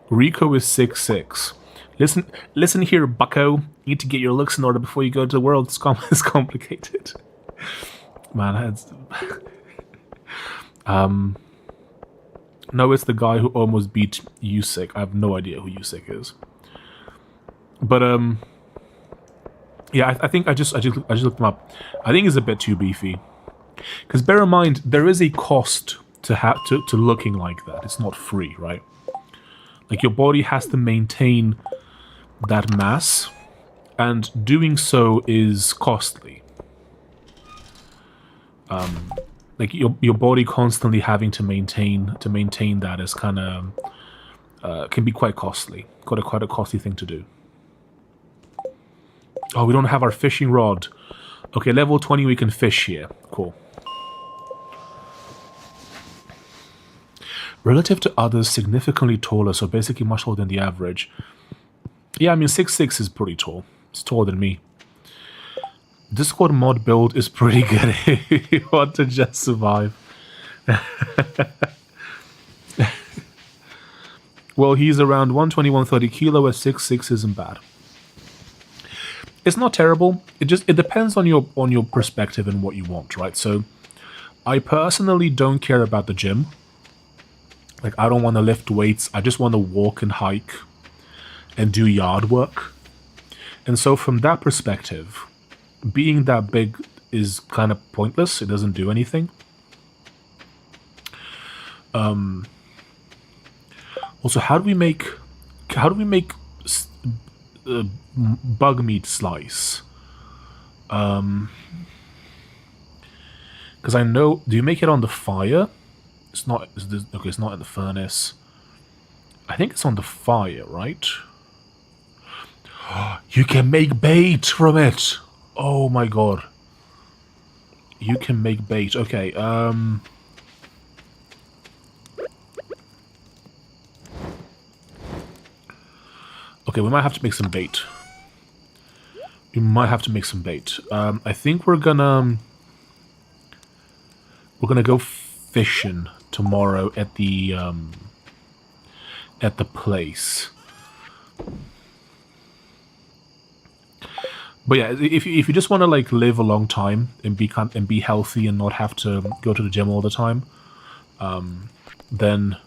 Rico is 6'6". Listen here, bucko. You need to get your looks in order before you go to the world. It's complicated. Man, no, it's the guy who almost beat Usyk. I have no idea who Usyk is. But yeah, I think I just looked him up. I think he's a bit too beefy. Because bear in mind, there is a cost to looking like that. It's not free, right? Like your body has to maintain that mass, and doing so is costly. Like your body constantly having to maintain that is kind of can be quite costly. Quite a costly thing to do. Oh, we don't have our fishing rod. Okay, level 20 we can fish here. Cool. Relative to others, significantly taller, so basically much taller than the average. Yeah, I mean 6'6" is pretty tall. It's taller than me. Discord mod build is pretty good if you want to just survive. Well, he's around 120, 130 kilo at 6'6" isn't bad. It's not terrible. It depends on your perspective and what you want, right? So I personally don't care about the gym. Like, I don't want to lift weights. I just want to walk and hike and do yard work. And so from that perspective, being that big is kind of pointless. It doesn't do anything. Also, how do we make bug meat slice? Because I know, do you make it on the fire? It's not. Okay, it's not in the furnace. I think it's on the fire, right? You can make bait from it. Oh my god. You can make bait. Okay. Okay, we might have to make some bait. I think we're gonna go fishing tomorrow at the place. But yeah, if you just want to like live a long time and be healthy and not have to go to the gym all the time, then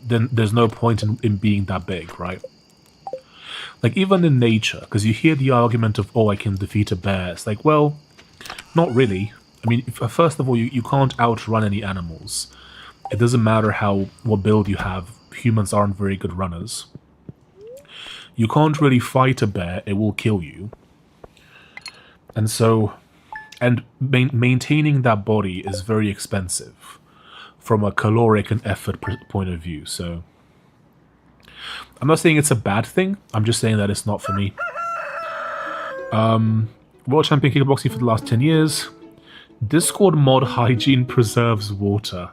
there's no point in being that big, right? Like, even in nature, because you hear the argument of, oh, I can defeat a bear. It's like, well, not really. I mean, first of all, you can't outrun any animals. It doesn't matter what build you have. Humans aren't very good runners. You can't really fight a bear. It will kill you. And so... And maintaining that body is very expensive from a caloric and effort point of view, so... I'm not saying it's a bad thing, I'm just saying that it's not for me. World Champion Kickboxing for the last 10 years. Discord mod hygiene preserves water.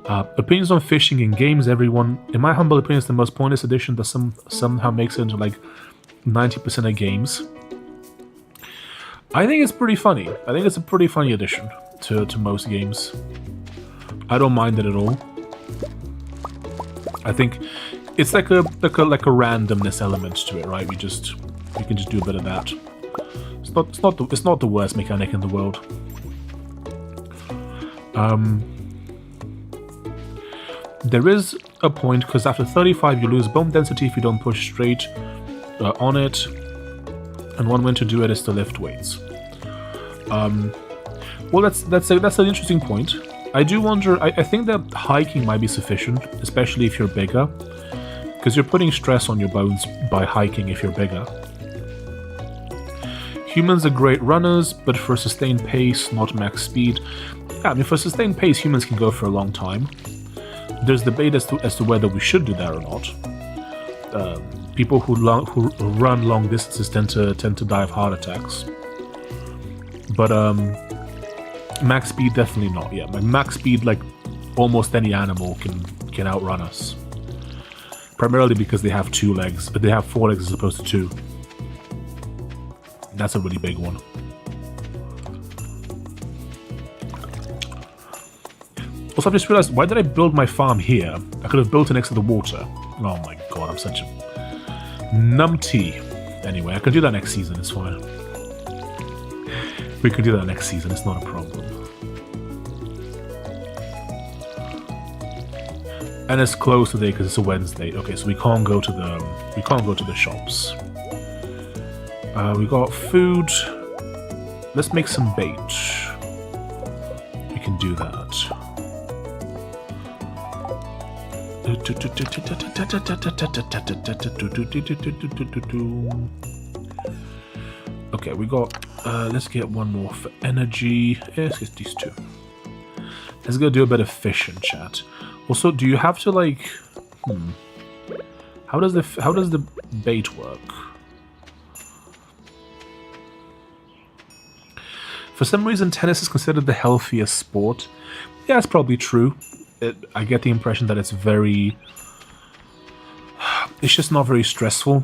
Opinions on fishing in games, everyone. In my humble opinion, it's the most pointless addition that somehow makes it into like 90% of games. I think it's pretty funny. I think it's a pretty funny addition to most games. I don't mind it at all. I think it's like a randomness element to it, right? We can just do a bit of that. It's not the worst mechanic in the world. There is a point, because after 35 you lose bone density if you don't push straight on it, and one way to do it is to lift weights. Well, that's an interesting point. I do wonder, I think that hiking might be sufficient, especially if you're bigger, because you're putting stress on your bones by hiking if you're bigger. Humans are great runners, but for sustained pace, not max speed. Yeah, I mean, for sustained pace, humans can go for a long time. There's debate as to whether we should do that or not. People who run long distances tend to die of heart attacks. But max speed, definitely not. Yeah, like max speed, like almost any animal can outrun us. Primarily because they have 2 legs, but they have 4 legs as opposed to 2. That's a really big one. Also, I've just realized, why did I build my farm here? I could have built it next to the water. Oh my god, I'm such a numpty. Anyway, I can do that next season, it's fine. We can do that next season, it's not a problem. And it's closed today because it's a Wednesday. Okay, so we can't go to the shops. We got food. Let's make some bait. We can do that. Okay, we got. Let's get one more for energy. Yeah, let's get these 2. Let's go do a bit of fishing, chat. Also, do you have to like? How does the bait work? For some reason, tennis is considered the healthiest sport. Yeah, it's probably true. I get the impression that it's just not very stressful.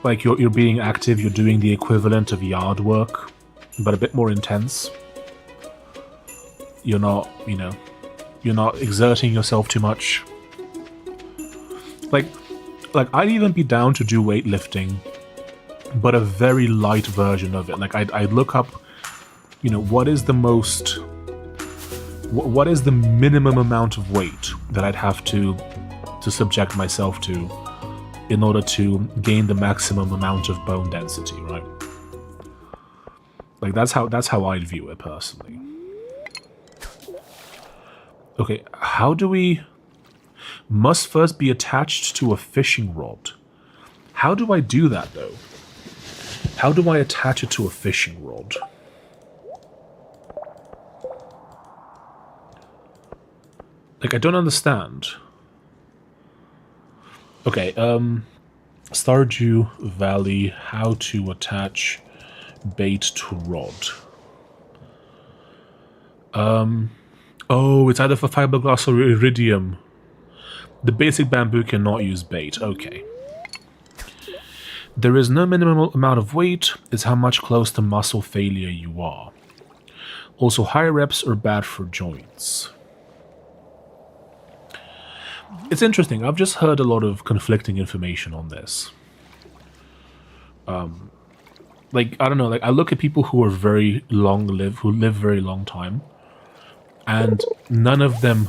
Like, you're being active, you're doing the equivalent of yard work, but a bit more intense. You're not exerting yourself too much. Like I'd even be down to do weightlifting, but a very light version of it. Like, I'd look up, what is the minimum amount of weight that I'd have to subject myself to in order to gain the maximum amount of bone density, right? Like, that's how I'd view it personally. Okay, how do we... Must first be attached to a fishing rod. How do I do that, though? How do I attach it to a fishing rod? Like, I don't understand. Okay, Stardew Valley, how to attach bait to rod. Oh, it's either for fiberglass or iridium. The basic bamboo cannot use bait, okay. There is no minimum amount of weight, it's how much close to muscle failure you are. Also, high reps are bad for joints. It's interesting, I've just heard a lot of conflicting information on this. Like, I don't know, like, I look at people who are who live very long time, and none of them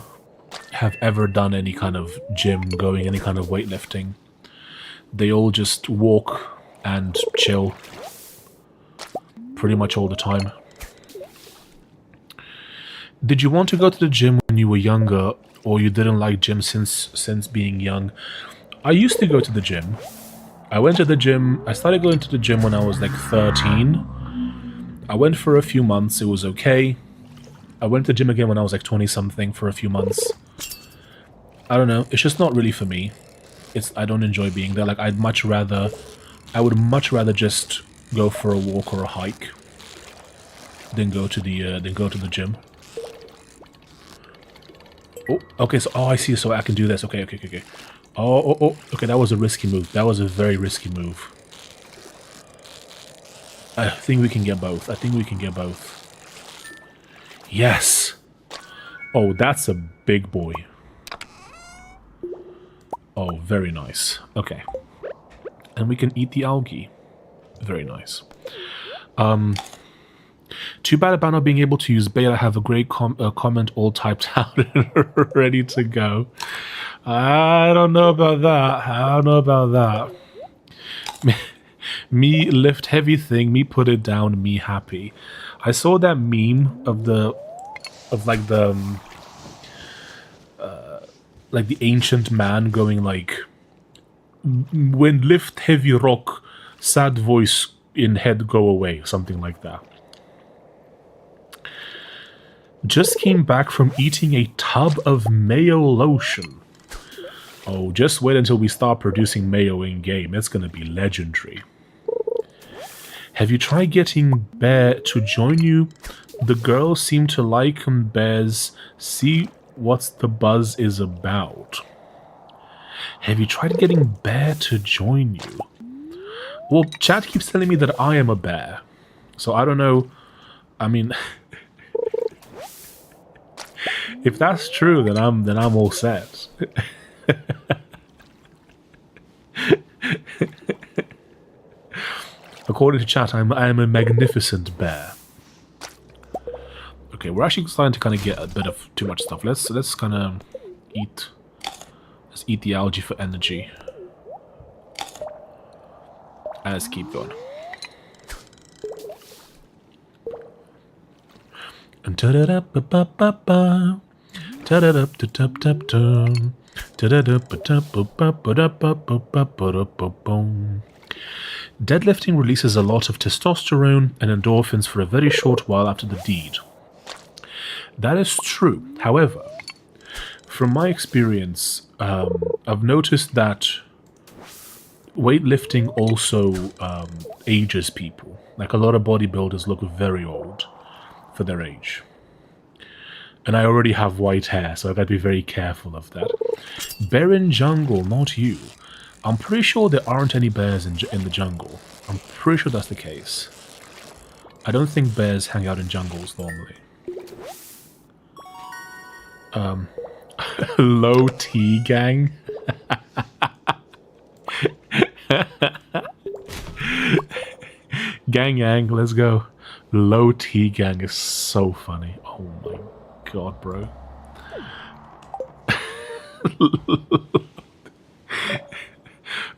have ever done any kind of gym, any kind of weightlifting. They all just walk and chill pretty much all the time. Did you want to go to the gym when you were younger, or you didn't like gym since being young? I used to go to the gym. I went to the gym. I started going to the gym when I was like 13. I went for a few months. It was okay. I went to the gym again when I was like 20-something for a few months. I don't know. It's just not really for me. I don't enjoy being there. Like, I would much rather just go for a walk or a hike than go to the gym. Oh, okay. So, I see. So I can do this. Okay. Oh. Okay, that was a risky move. That was a very risky move. I think we can get both. Yes. Oh, that's a big boy. Oh, very nice. Okay. And we can eat the algae. Very nice. Too bad about not being able to use beta. I have a great comment all typed out and ready to go. I don't know about that. Me lift heavy thing, me put it down, me happy. I saw that meme of the ancient man going like, when lift heavy rock, sad voice in head go away, something like that. Just came back from eating a tub of mayo lotion. Oh, just wait until we start producing mayo in-game. It's gonna be legendary. Have you tried getting Bear to join you? The girls seem to like bears. See what's the buzz is about. Have you tried getting Bear to join you? Well, chat keeps telling me that I am a bear. So I don't know. I mean, if that's true, then I'm all set. According to chat, I am a magnificent bear. Okay, we're actually starting to kind of get a bit of too much stuff. Let's kind of eat. Let's eat the algae for energy. And let's keep going. And deadlifting releases a lot of testosterone and endorphins for a very short while after the deed. That is true. However, from my experience, I've noticed that weightlifting also ages people. Like, a lot of bodybuilders look very old for their age. And I already have white hair, so I've got to be very careful of that. Bear in jungle, not you. I'm pretty sure there aren't any bears in the jungle. I'm pretty sure that's the case. I don't think bears hang out in jungles normally. Low T gang. Gang, let's go. Low T gang is so funny. Oh my god, bro.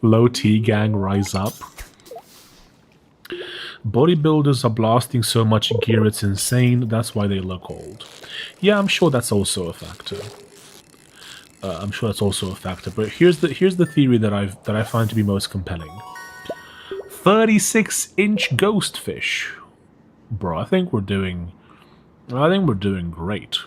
Low T gang, rise up. Bodybuilders are blasting so much gear, it's insane. That's why they look old. Yeah, I'm sure that's also a factor. But here's the theory that I find to be most compelling. 36-inch ghost fish, bro. I think we're doing great.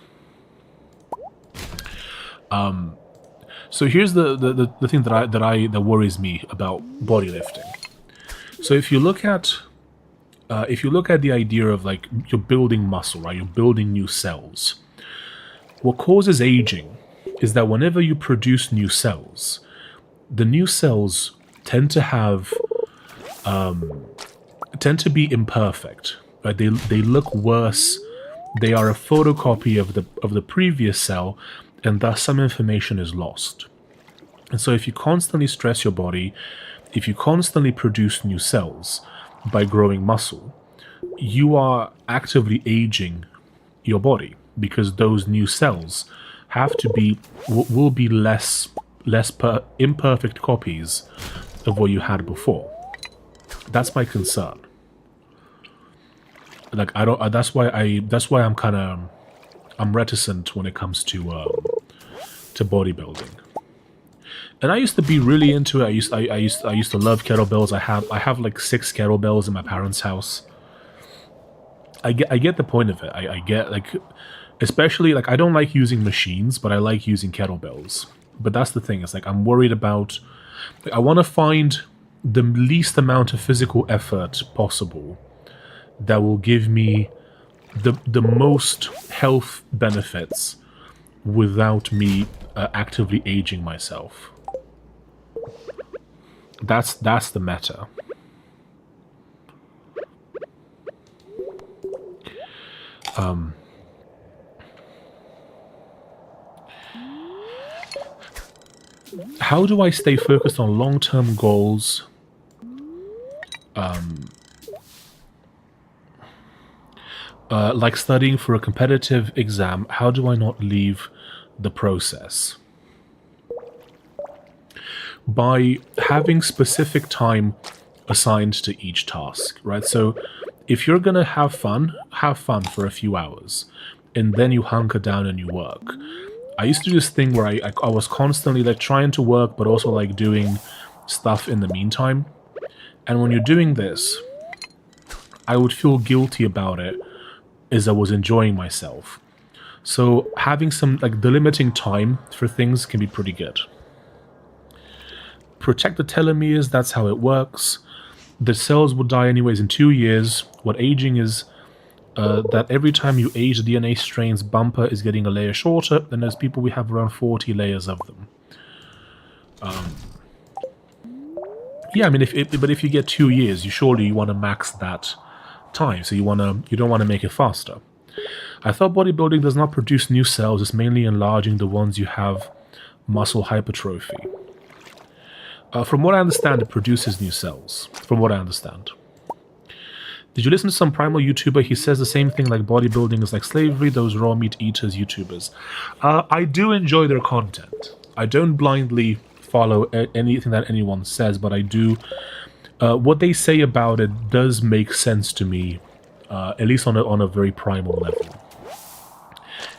So here's the thing that worries me about bodylifting. So if you look at the idea of, like, you're building muscle, right? You're building new cells. What causes aging is that whenever you produce new cells, the new cells tend to be imperfect, right? They look worse. They are a photocopy of the previous cell, and thus some information is lost. And so if you constantly stress your body, if you constantly produce new cells by growing muscle, you are actively aging your body, because those new cells will be less imperfect copies of what you had before. That's my concern. Like I don't. That's why I'm reticent when it comes to bodybuilding. And I used to be really into it. I used to love kettlebells. I have like 6 kettlebells in my parents' house. I get the point of it. I get, like, especially, like, I don't like using machines, but I like using kettlebells. But that's the thing. It's like I'm worried about. Like, I want to find the least amount of physical effort possible that will give me the most health benefits without me actively aging myself. That's the meta. How do I stay focused on long-term goals? Like studying for a competitive exam, how do I not leave the process? By having specific time assigned to each task, right? So if you're gonna have fun for a few hours, and then you hunker down and you work. I used to do this thing where I was constantly like trying to work, but also like doing stuff in the meantime. And when you're doing this, I would feel guilty about it as I was enjoying myself. So having some, like, delimiting time for things can be pretty good. Protect the telomeres, that's how it works. The cells will die anyways in 2 years. What aging is, that every time you age, the DNA strain's bumper is getting a layer shorter, and there's people, we have around 40 layers of them. Yeah, I mean, but if you get 2 years, you want to max that time, so you don't want to make it faster. I thought bodybuilding does not produce new cells, it's mainly enlarging the ones you have muscle hypertrophy. From what I understand, it produces new cells. From what I understand. Did you listen to some primal YouTuber? He says the same thing, like bodybuilding is like slavery, those raw meat eaters YouTubers. I do enjoy their content. I don't blindly follow anything that anyone says, but I do. What they say about it does make sense to me, at least on a very primal level,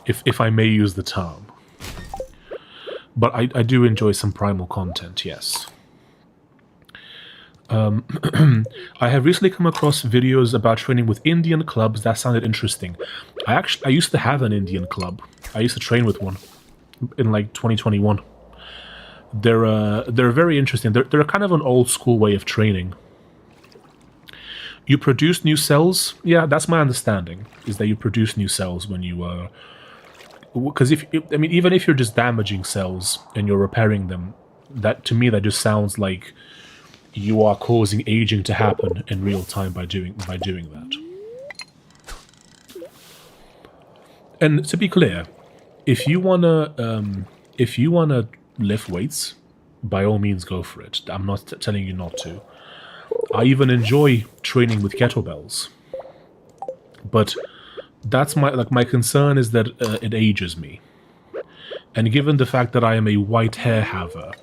if I may use the term. But I do enjoy some primal content, yes. I have recently come across videos about training with Indian clubs that sounded interesting. I used to have an Indian club. I used to train with one in like 2021. They're very interesting. They're kind of an old school way of training. You produce new cells. Yeah, that's my understanding. Is that you produce new cells when you because even if you're just damaging cells and you're repairing them, that to me that just sounds like you are causing aging to happen in real time by doing that. And to be clear, if you wanna lift weights, by all means go for it. I'm not telling you not to. I even enjoy training with kettlebells, but that's my concern is that it ages me. And given the fact that I am a white hair haver,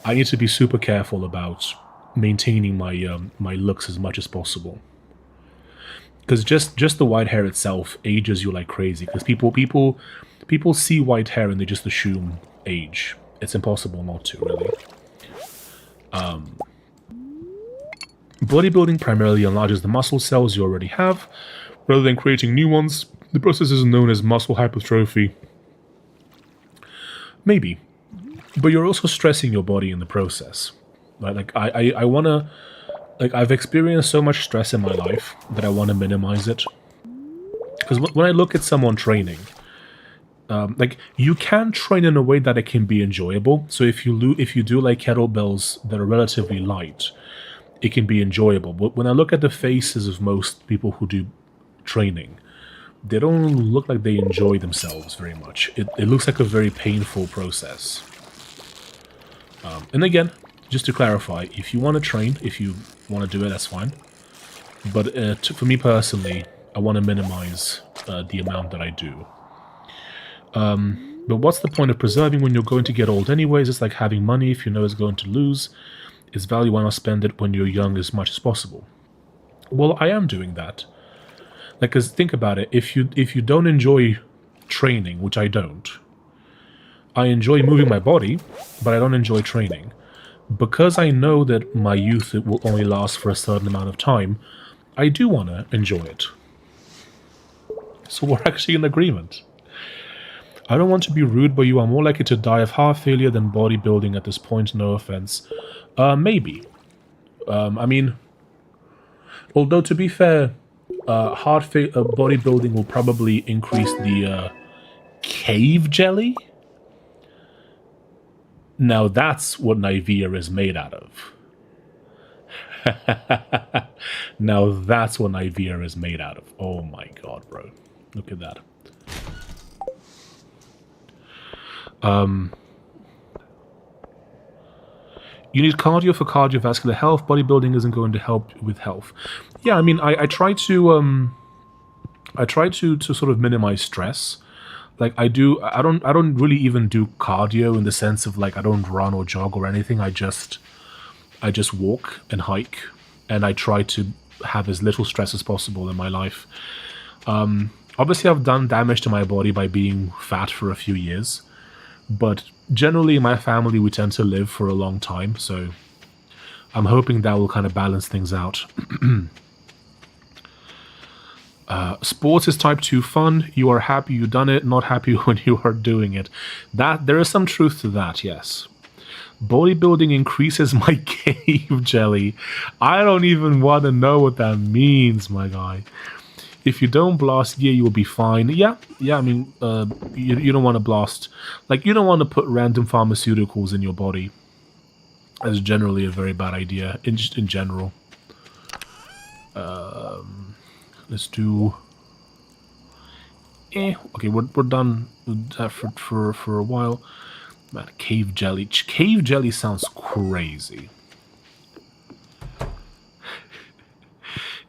I need to be super careful about maintaining my looks as much as possible. Because just the white hair itself ages you like crazy. Because people see white hair and they just assume age. It's impossible not to, really. Bodybuilding primarily enlarges the muscle cells you already have, rather than creating new ones. The process is known as muscle hypertrophy. Maybe. But you're also stressing your body in the process. Right? Like I wanna, like, I've experienced so much stress in my life that I want to minimize it. Because when I look at someone training, like, you can train in a way that it can be enjoyable. So if you do like kettlebells that are relatively light, it can be enjoyable. But when I look at the faces of most people who do training, they don't look like they enjoy themselves very much. It looks like a very painful process. And again, just to clarify, if you want to train, if you want to do it, that's fine. But for me personally, I want to minimize the amount that I do. But what's the point of preserving when you're going to get old anyways? It's like having money if you know it's going to lose. Its value, why not spend it when you're young as much as possible? Well, I am doing that. Like, 'cause think about it. If you don't enjoy training, which I don't, I enjoy moving my body, but I don't enjoy training. Because I know that my youth it will only last for a certain amount of time, I do want to enjoy it. So we're actually in agreement. I don't want to be rude, but you are more likely to die of heart failure than bodybuilding at this point, no offense. Maybe. I mean, although to be fair, bodybuilding will probably increase the cave jelly. Now that's what Nivea is made out of. Now that's what Nivea is made out of. Oh my god, bro. Look at that. You need cardio for cardiovascular health. Bodybuilding isn't going to help with health. Yeah, I mean, I try to sort of minimize stress. Like I don't really even do cardio in the sense of like I don't run or jog or anything. I just walk and hike, and I try to have as little stress as possible in my life. Obviously, I've done damage to my body by being fat for a few years, but generally in my family we tend to live for a long time, so I'm hoping that will kind of balance things out. Sports is type 2 fun. You are happy you done it, not happy when you are doing it. That there is some truth to that, yes. Bodybuilding increases my cave jelly. I don't even want to know what that means, my guy. If you don't blast, yeah, you will be fine. Yeah. I mean, you don't want to blast. Like, you don't want to put random pharmaceuticals in your body. That's generally a very bad idea, in general. Let's do... Okay, we're done with that for a while. Man, cave jelly. Cave jelly sounds crazy.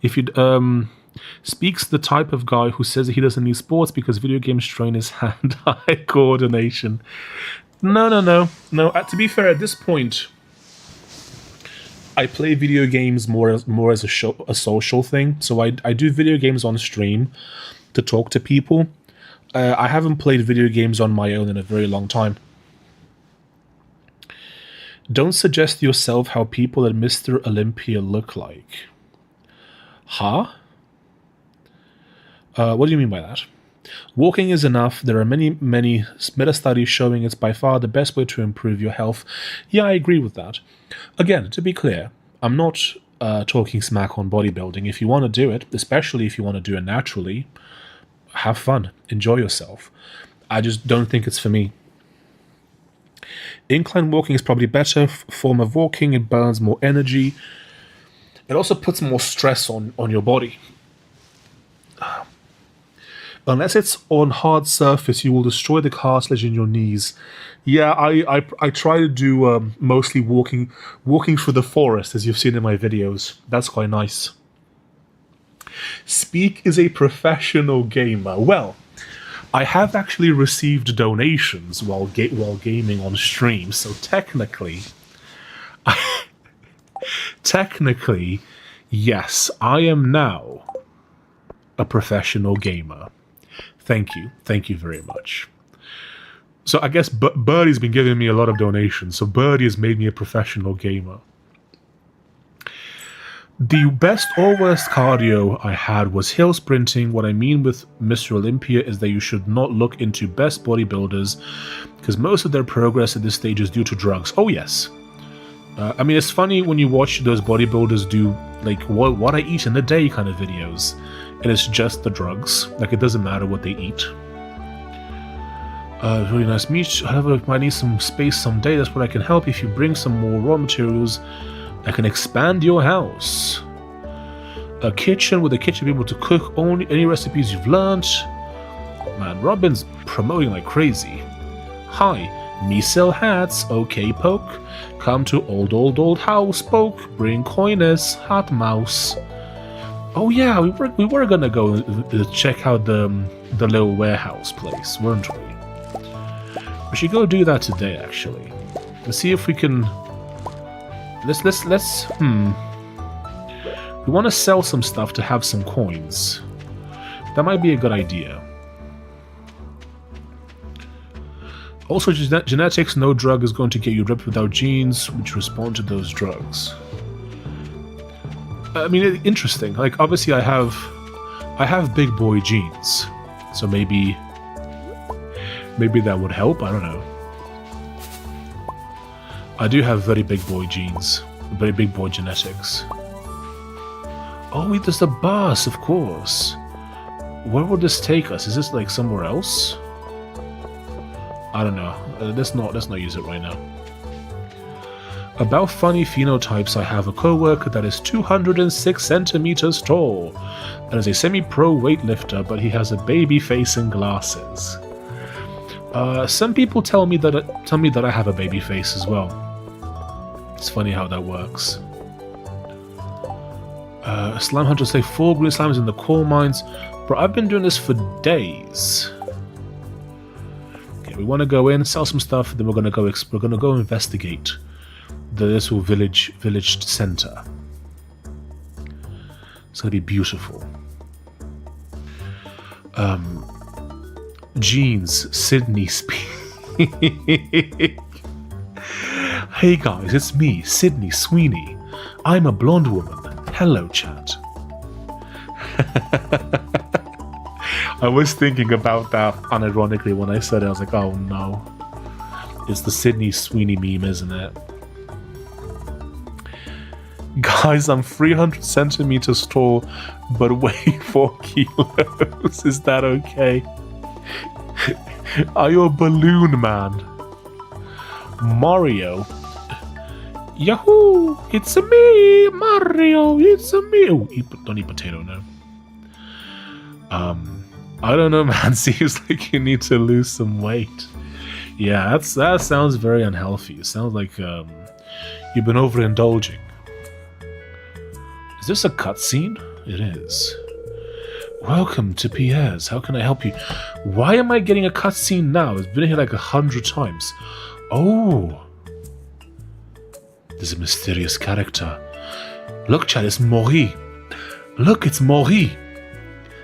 If you'd, speaks the type of guy who says he doesn't need sports because video games train his hand-eye coordination. No. To be fair, at this point, I play video games more as a social thing. So I do video games on stream to talk to people. I haven't played video games on my own in a very long time. Don't suggest to yourself how people at Mr. Olympia look like. Huh? What do you mean by that? Walking is enough. There are many meta-studies showing it's by far the best way to improve your health. Yeah, I agree with that. Again, to be clear, I'm not talking smack on bodybuilding. If you want to do it, especially if you want to do it naturally, have fun. Enjoy yourself. I just don't think it's for me. Incline walking is probably better form of walking. It burns more energy. It also puts more stress on your body. Unless it's on hard surface, you will destroy the cartilage in your knees. Yeah, I try to do mostly walking through the forest, as you've seen in my videos. That's quite nice. Speak is a professional gamer. Well, I have actually received donations while gaming on stream, so technically, yes, I am now a professional gamer. Thank you very much. So I guess Birdie's been giving me a lot of donations, so Birdie has made me a professional gamer. The best or worst cardio I had was hill sprinting. What I mean with Mr. Olympia is that you should not look into best bodybuilders because most of their progress at this stage is due to drugs. Oh yes. I mean, it's funny when you watch those bodybuilders do like what I eat in a day kind of videos, and it's just the drugs. Like, it doesn't matter what they eat. Really nice meat. However, I might need some space someday. That's what I can help. If you bring some more raw materials, I can expand your house. A kitchen with a kitchen to be able to cook only any recipes you've learned. Man, Robin's promoting like crazy. Hi, me sell hats. Okay, poke. Come to old house, poke. Bring coiners, hot mouse. Oh yeah, we were gonna go check out the little warehouse place, weren't we? We should go do that today, actually. Let's see if we can Let's. We want to sell some stuff to have some coins. That might be a good idea. Also, genetics, no drug is going to get you ripped without genes which respond to those drugs. I mean, interesting. Like, obviously, I have big boy genes, so maybe that would help. I don't know. I do have very big boy genes, very big boy genetics. Oh, wait, there's the bus, of course. Where will this take us? Is this like somewhere else? I don't know. Let's not use it right now. About funny phenotypes, I have a co-worker that is 206 centimeters tall. That is a semi-pro weightlifter, but he has a baby face and glasses. Some people tell me that I have a baby face as well. It's funny how that works. Slime hunters say 4 green slimes in the coal mines. Bro, I've been doing this for days. Okay, we want to go in, sell some stuff, then we're gonna go investigate the little village center. It's gonna be beautiful. Jeans, Sydney speak. Hey guys, it's me, Sydney Sweeney. I'm a blonde woman. Hello, chat. I was thinking about that unironically when I said it. I was like, oh no. It's the Sydney Sweeney meme, isn't it? Guys, I'm 300 centimeters tall, but weigh 4 kilos. Is that okay? Are you a balloon man? Mario. Yahoo! It's a me, Mario. It's a me. Oh, don't eat potato now. I don't know, man. Seems like you need to lose some weight. Yeah, that sounds very unhealthy. It sounds like you've been overindulging. Is this a cutscene? It is. Welcome to Pierre's. How can I help you? Why am I getting a cutscene now? It's been here like 100 times. Oh. There's a mysterious character. Look, chat, it's Maury. Look, it's Maury.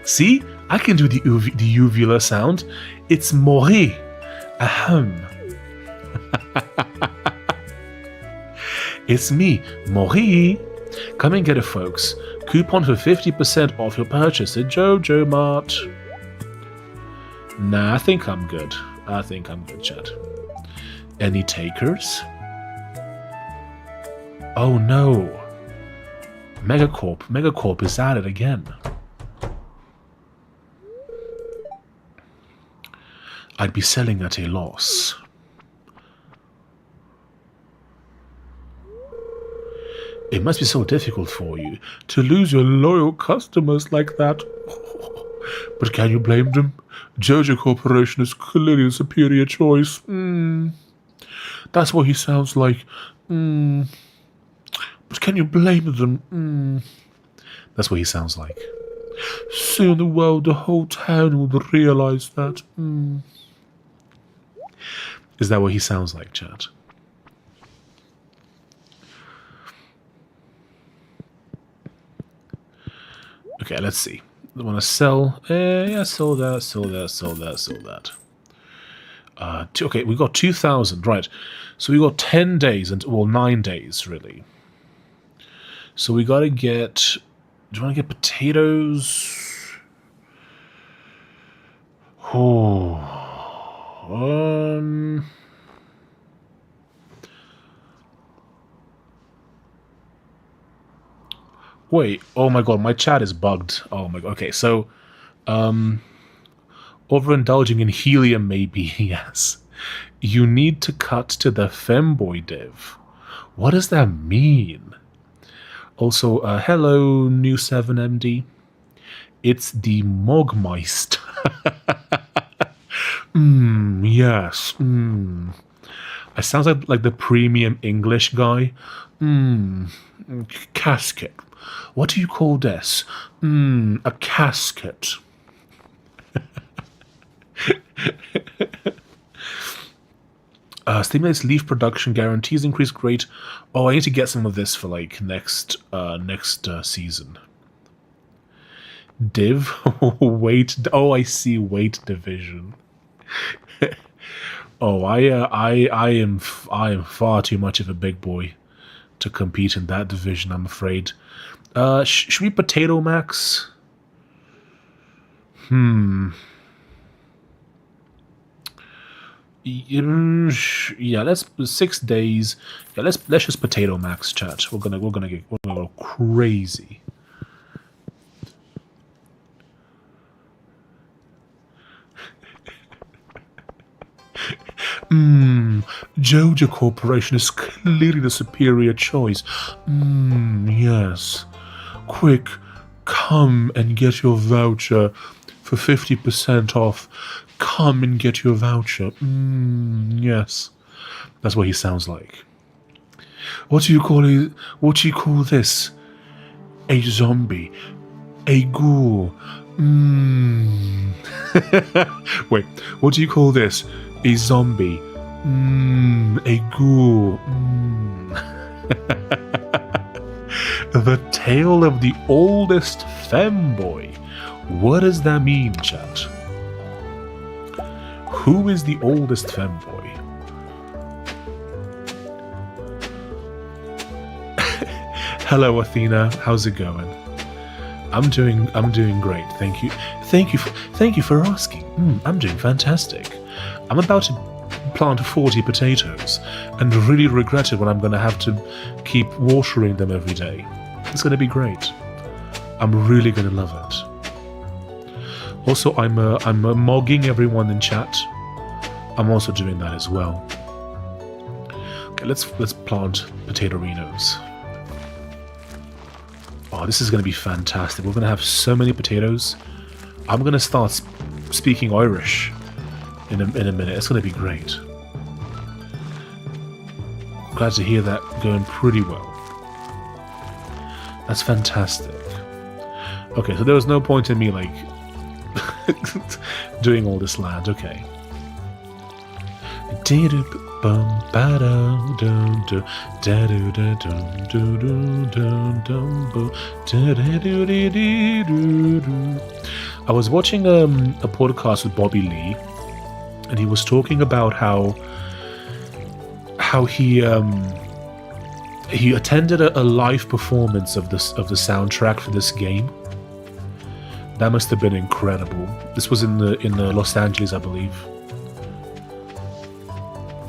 See? I can do the uvula sound. It's Maury. Ahem. It's me, Maury. Come and get it, folks. Coupon for 50% off your purchase at Jojo Mart. Nah, I think I'm good. Chat. Any takers? Oh no. Megacorp is at it again. I'd be selling at a loss. It must be so difficult for you to lose your loyal customers like that. But can you blame them? Jojo Corporation is clearly a superior choice. That's what he sounds like. But can you blame them? That's what he sounds like. Soon the whole town will realize that. Is that what he sounds like, chat? Okay, let's see. I want to sell. Yeah, sell that. Okay, we got 2,000. Right. So we got 10 days, well, 9 days, really. So we got to get... Do you want to get potatoes? Oh... Wait, oh my god, my chat is bugged. Oh my god, okay, so, overindulging in helium maybe, yes. You need to cut to the femboy div. What does that mean? Also, hello, new 7MD. It's the Mogmeist. Yes. It sounds like the premium English guy. Casket. What do you call this? A casket. Stimulates leaf production, guarantees increased rate. Oh, I need to get some of this for like next season. Div weight. Oh, I see weight division. Oh, I am far too much of a big boy to compete in that division, I'm afraid. Should we potato max? Yeah, let's 6 days. Yeah, let's just potato max, chat. We're gonna go crazy. Joja Corporation is clearly the superior choice. Yes. Quick, come and get your voucher for 50% off. Come and get your voucher. Yes. That's what he sounds like. What do you call this? A zombie. A ghoul. Wait, what do you call this? A zombie. A ghoul. The tale of the oldest femboy. What does that mean, chat? Who is the oldest femboy? Hello, Athena. How's it going? I'm doing great. Thank you for asking. I'm doing fantastic. I'm about to plant 40 potatoes and really regret it when I'm going to have to keep watering them every day. It's going to be great. I'm really going to love it. Also, I'm mogging everyone in chat. I'm also doing that as well. Okay, let's plant potato-rinos. Oh, this is going to be fantastic. We're going to have so many potatoes. I'm going to start speaking Irish in a minute. It's going to be great. Glad to hear that going pretty well. That's fantastic. Okay, so there was no point in me, like, doing all this land. Okay. I was watching a podcast with Bobby Lee, and he was talking about how he attended a live performance of the soundtrack for this game. That must have been incredible. This was in the Los Angeles, I believe.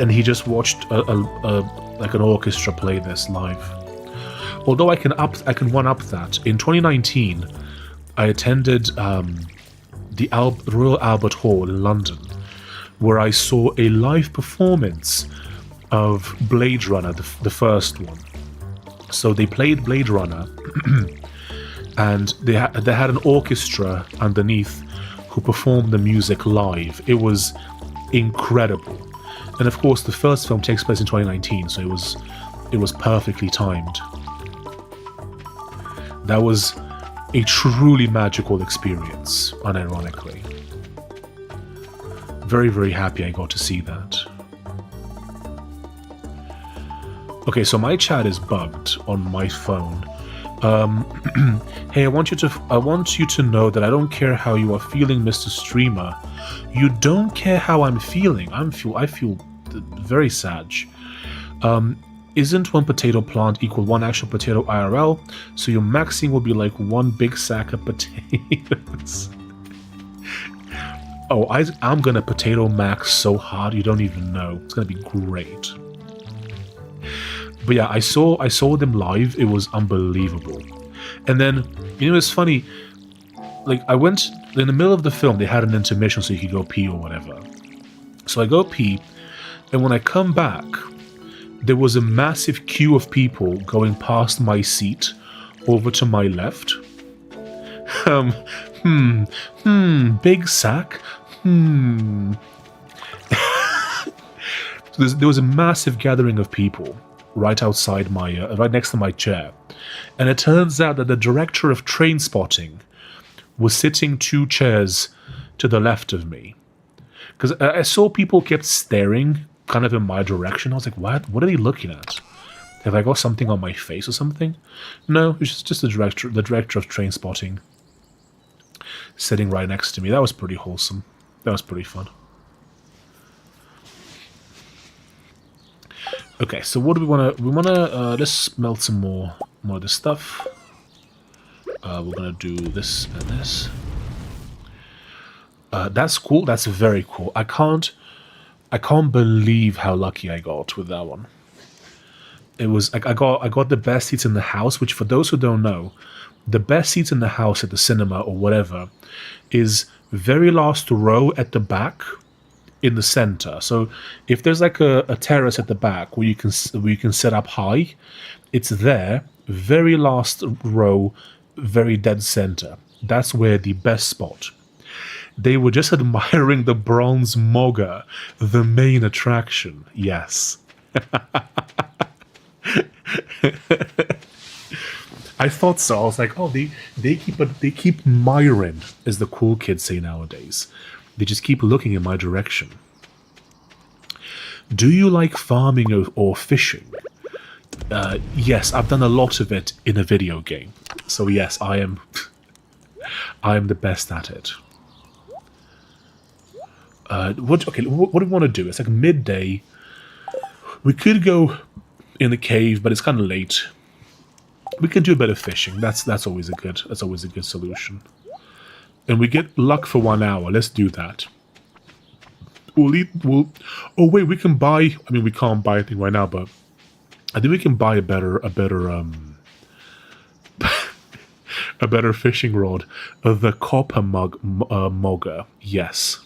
And he just watched like an orchestra play this live. Although I can one up that. In 2019, I attended the Royal Albert Hall in London, where I saw a live performance of Blade Runner, the first one. So they played Blade Runner, and they had an orchestra underneath who performed the music live. It was incredible. And of course, the first film takes place in 2019, so it was perfectly timed. That was a truly magical experience, unironically. Very, very happy I got to see that. Okay, so my chat is bugged on my phone. Hey, I want you to know that I don't care how you are feeling, Mr. Streamer. You don't care how I'm feeling. I feel very sad. Isn't one potato plant equal one actual potato IRL? So your maxing will be like one big sack of potatoes. Oh, I'm gonna potato max so hard you don't even know. It's gonna be great. But yeah, I saw them live. It was unbelievable. And then, it's funny. Like, I went in the middle of the film. They had an intermission so you could go pee or whatever. So I go pee, and when I come back, there was a massive queue of people going past my seat over to my left. Big sack. There was a massive gathering of people right outside right next to my chair. And it turns out that the director of Train Spotting was sitting 2 chairs to the left of me. Because I saw people kept staring kind of in my direction. I was like, what are they looking at? Have I got something on my face or something? No, it's just the director of train spotting sitting right next to me. That was pretty wholesome. That was pretty fun. Okay, so what do we want to... We want to... let's smelt some more of this stuff. We're going to do this and this. That's cool. That's very cool. I can't believe how lucky I got with that one. It was like I got the best seats in the house, which for those who don't know, the best seats in the house at the cinema or whatever is very last row at the back in the center. So if there's like a terrace at the back where you can set up high, it's there, very last row, very dead center. That's where the best spot. They were just admiring the bronze mogger, the main attraction. Yes. I thought so. I was like, oh, they keep miring, as the cool kids say nowadays. They just keep looking in my direction. Do you like farming or fishing? Yes, I've done a lot of it in a video game. So yes, I am the best at it. What do we want to do? It's like midday. We could go in the cave, but it's kind of late. We can do a bit of fishing. That's always a good solution. And we get luck for 1 hour. Let's do that. Oh wait, we can buy. I mean, we can't buy anything right now, but I think we can buy a better a better fishing rod. The copper mogger. Yes.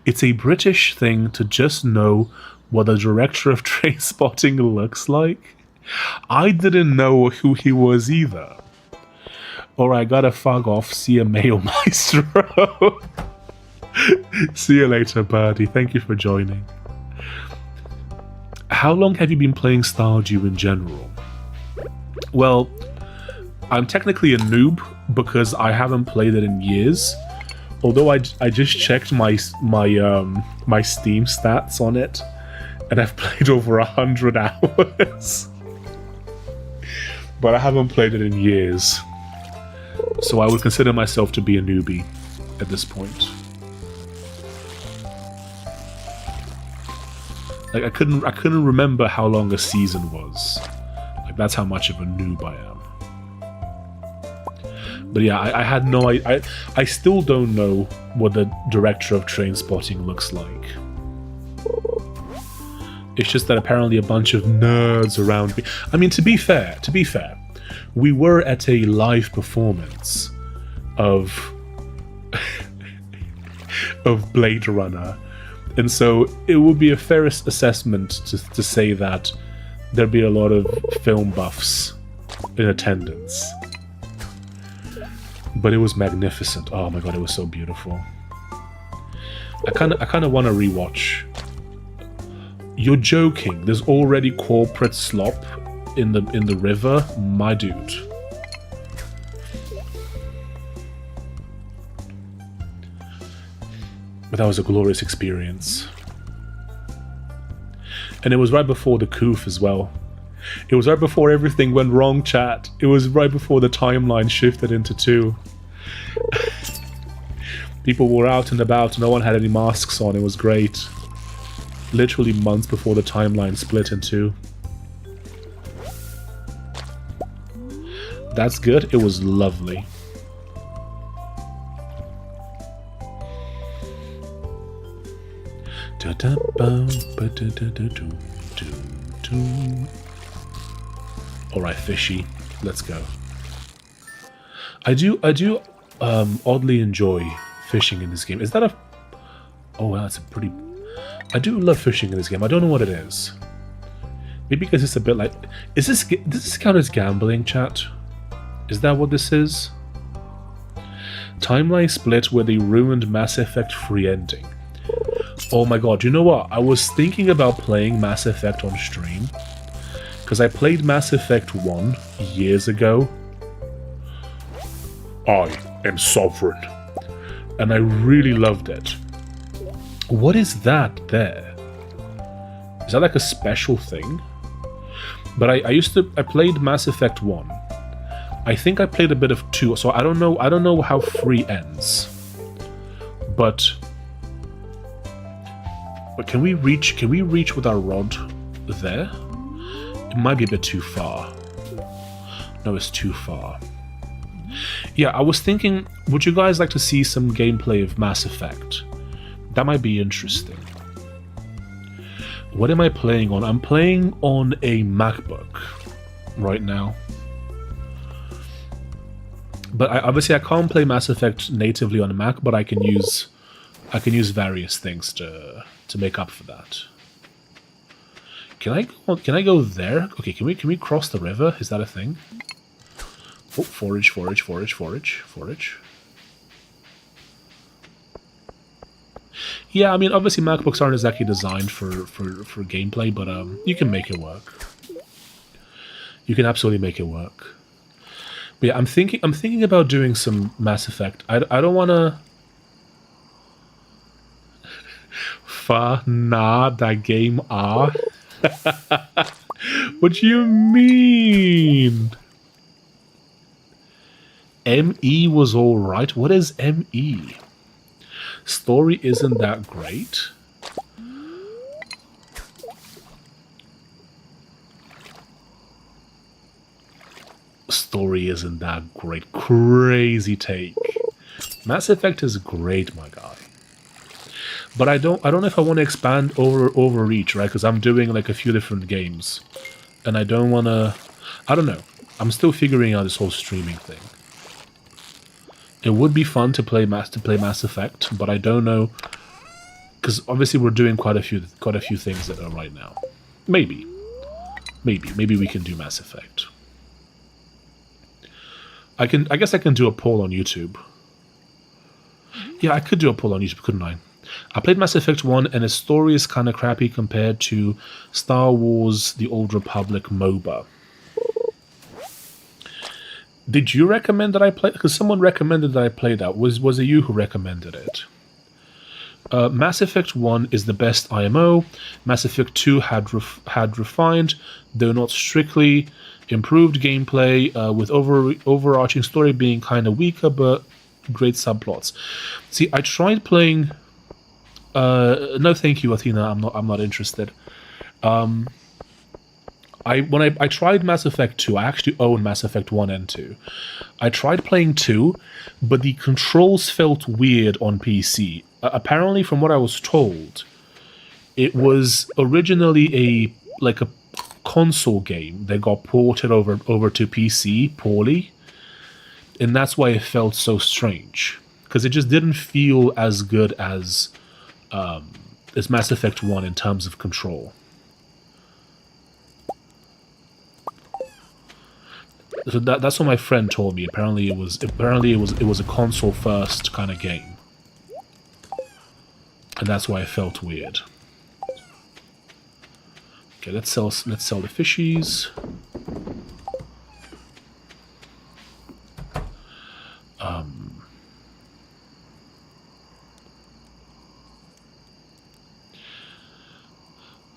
It's a British thing to just know what the director of train spotting looks like. I didn't know who he was either. Alright, gotta fuck off. See you, Mayo Maestro. See you later, birdie. Thank you for joining. How long have you been playing Stardew in general? Well, I'm technically a noob because I haven't played it in years. Although I just checked my Steam stats on it, and I've played over 100 hours. But I haven't played it in years. So I would consider myself to be a newbie at this point. Like I couldn't remember how long a season was. Like that's how much of a noob I am. But yeah, I had no... I still don't know what the director of train spotting looks like. It's just that apparently a bunch of nerds around me... I mean, to be fair, we were at a live performance of... of Blade Runner. And so it would be a fair assessment to say that there'd be a lot of film buffs in attendance. But it was magnificent. Oh my god, it was so beautiful. I kind of want to rewatch. You're joking. There's already corporate slop in the river, my dude. But that was a glorious experience. And it was right before the coof as well. It was right before everything went wrong, chat. It was right before the timeline shifted into 2. People were out and about, no one had any masks on, it was great. Literally months before the timeline split in 2. That's good, it was lovely. Alright, fishy. Let's go. I do oddly enjoy fishing in this game. Is that a... Oh, wow, that's a pretty... I do love fishing in this game. I don't know what it is. Maybe because it's a bit like... Does this count as gambling, chat? Is that what this is? Timeline split where they ruined Mass Effect free ending. Oh my god, you know what? I was thinking about playing Mass Effect on stream. Because I played Mass Effect 1 years ago. I am sovereign. and I really loved it. What is that there? Is that like a special thing? But I played Mass Effect 1. I think I played a bit of 2, so I don't know how 3 ends. But can we reach with our rod there? It might be a bit too far. No, it's too far. Yeah, I was thinking, would you guys like to see some gameplay of Mass Effect? That might be interesting. What am I playing on? I'm playing on a MacBook right now. But obviously I can't play Mass Effect natively on a Mac, but I can use various things to make up for that. Can I go there? Okay, can we cross the river? Is that a thing? Oh, forage. Yeah, I mean, obviously MacBooks aren't exactly designed for gameplay, but you can make it work. You can absolutely make it work. But yeah, I'm thinking about doing some Mass Effect. I don't want to. Fa na that game ah. What do you mean? ME was alright. What is ME? Story isn't that great. Story isn't that great. Crazy take. Mass Effect is great, my guy. But I don't know if I want to expand overreach, right? Because I'm doing like a few different games, and I don't want to. I don't know. I'm still figuring out this whole streaming thing. It would be fun to play Mass Effect, but I don't know, because obviously we're doing quite a few things that are right now. Maybe we can do Mass Effect. I guess I can do a poll on YouTube. Yeah, I could do a poll on YouTube, couldn't I? I played Mass Effect 1, and its story is kind of crappy compared to Star Wars: The Old Republic MOBA. Did you recommend that I play? Because someone recommended that I play that. Was it you who recommended it? Mass Effect 1 is the best IMO. Mass Effect 2 had refined, though not strictly, improved gameplay, with overarching story being kind of weaker, but great subplots. See, I tried playing. No, thank you, Athena. I'm not interested. When I tried Mass Effect 2, I actually own Mass Effect 1 and 2. I tried playing 2, but the controls felt weird on PC. Apparently, from what I was told, it was originally a console game that got ported over to PC poorly, and that's why it felt so strange, because it just didn't feel as good as Mass Effect 1 in terms of control. So that's what my friend told me. Apparently it was a console first kind of game, and that's why it felt weird. Okay, let's sell the fishies.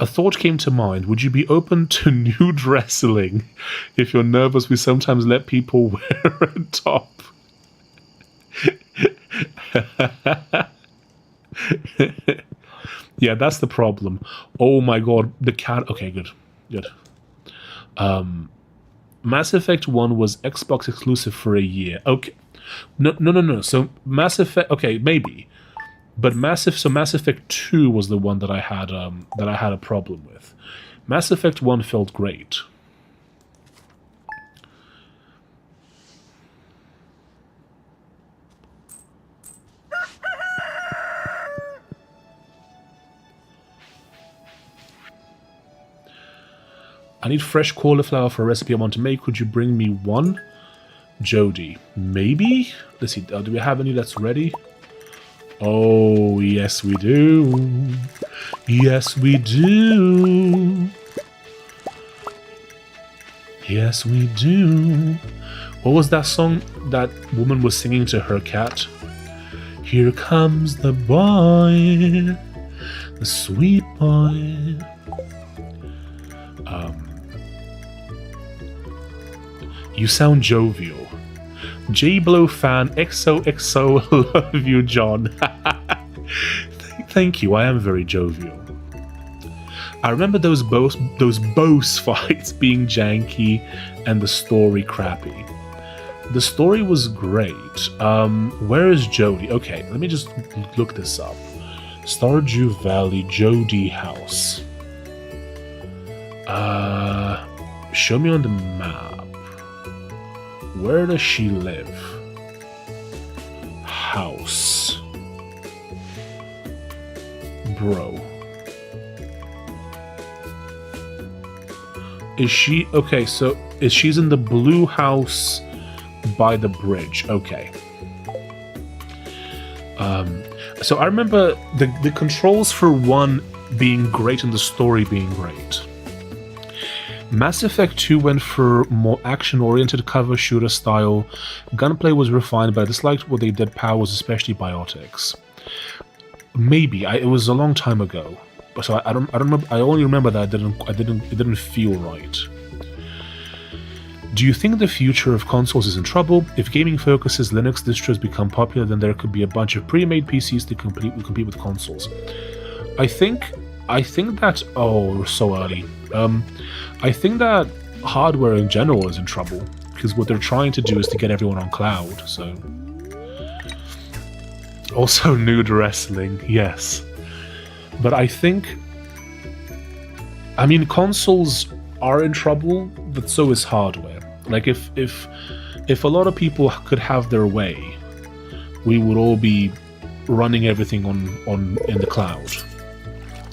A thought came to mind. Would you be open to nude wrestling? If you're nervous, we sometimes let people wear a top. Yeah, that's the problem. Oh my god, the cat. Okay, good. Mass Effect 1 was Xbox exclusive for a year. Okay. No. So Mass Effect, okay, maybe. But Mass Effect 2 was the one that I had a problem with. Mass Effect 1 felt great. I need fresh cauliflower for a recipe I want to make. Could you bring me one? Jody. Maybe? Let's see. Do we have any that's ready? Oh, yes we do. Yes we do. Yes we do. What was that song that woman was singing to her cat? Here comes the boy, the sweet boy. You sound jovial. J-Blow fan, XOXO, love you, John. Thank you, I am very jovial. I remember those boss fights being janky and the story crappy. The story was great. Where is Jody? Okay, let me just look this up. Stardew Valley, Jody house. Show me on the map. Where does she live? House. Bro. Is she... Okay, so she's in the blue house by the bridge. Okay. So I remember the controls for 1 being great and the story being great. Mass Effect 2 went for more action-oriented cover shooter style. Gunplay was refined, but I disliked what they did powers, especially biotics. Maybe it was a long time ago, so I don't remember. I only remember that it didn't feel right. Do you think the future of consoles is in trouble? If gaming focuses Linux distros become popular, then there could be a bunch of pre-made PCs to compete with consoles. I think that... Oh, we're so early. I think that hardware in general is in trouble, because what they're trying to do is to get everyone on cloud, so... Also nude wrestling, yes. But I think... I mean, consoles are in trouble, but so is hardware. Like, if a lot of people could have their way, we would all be running everything on in the cloud.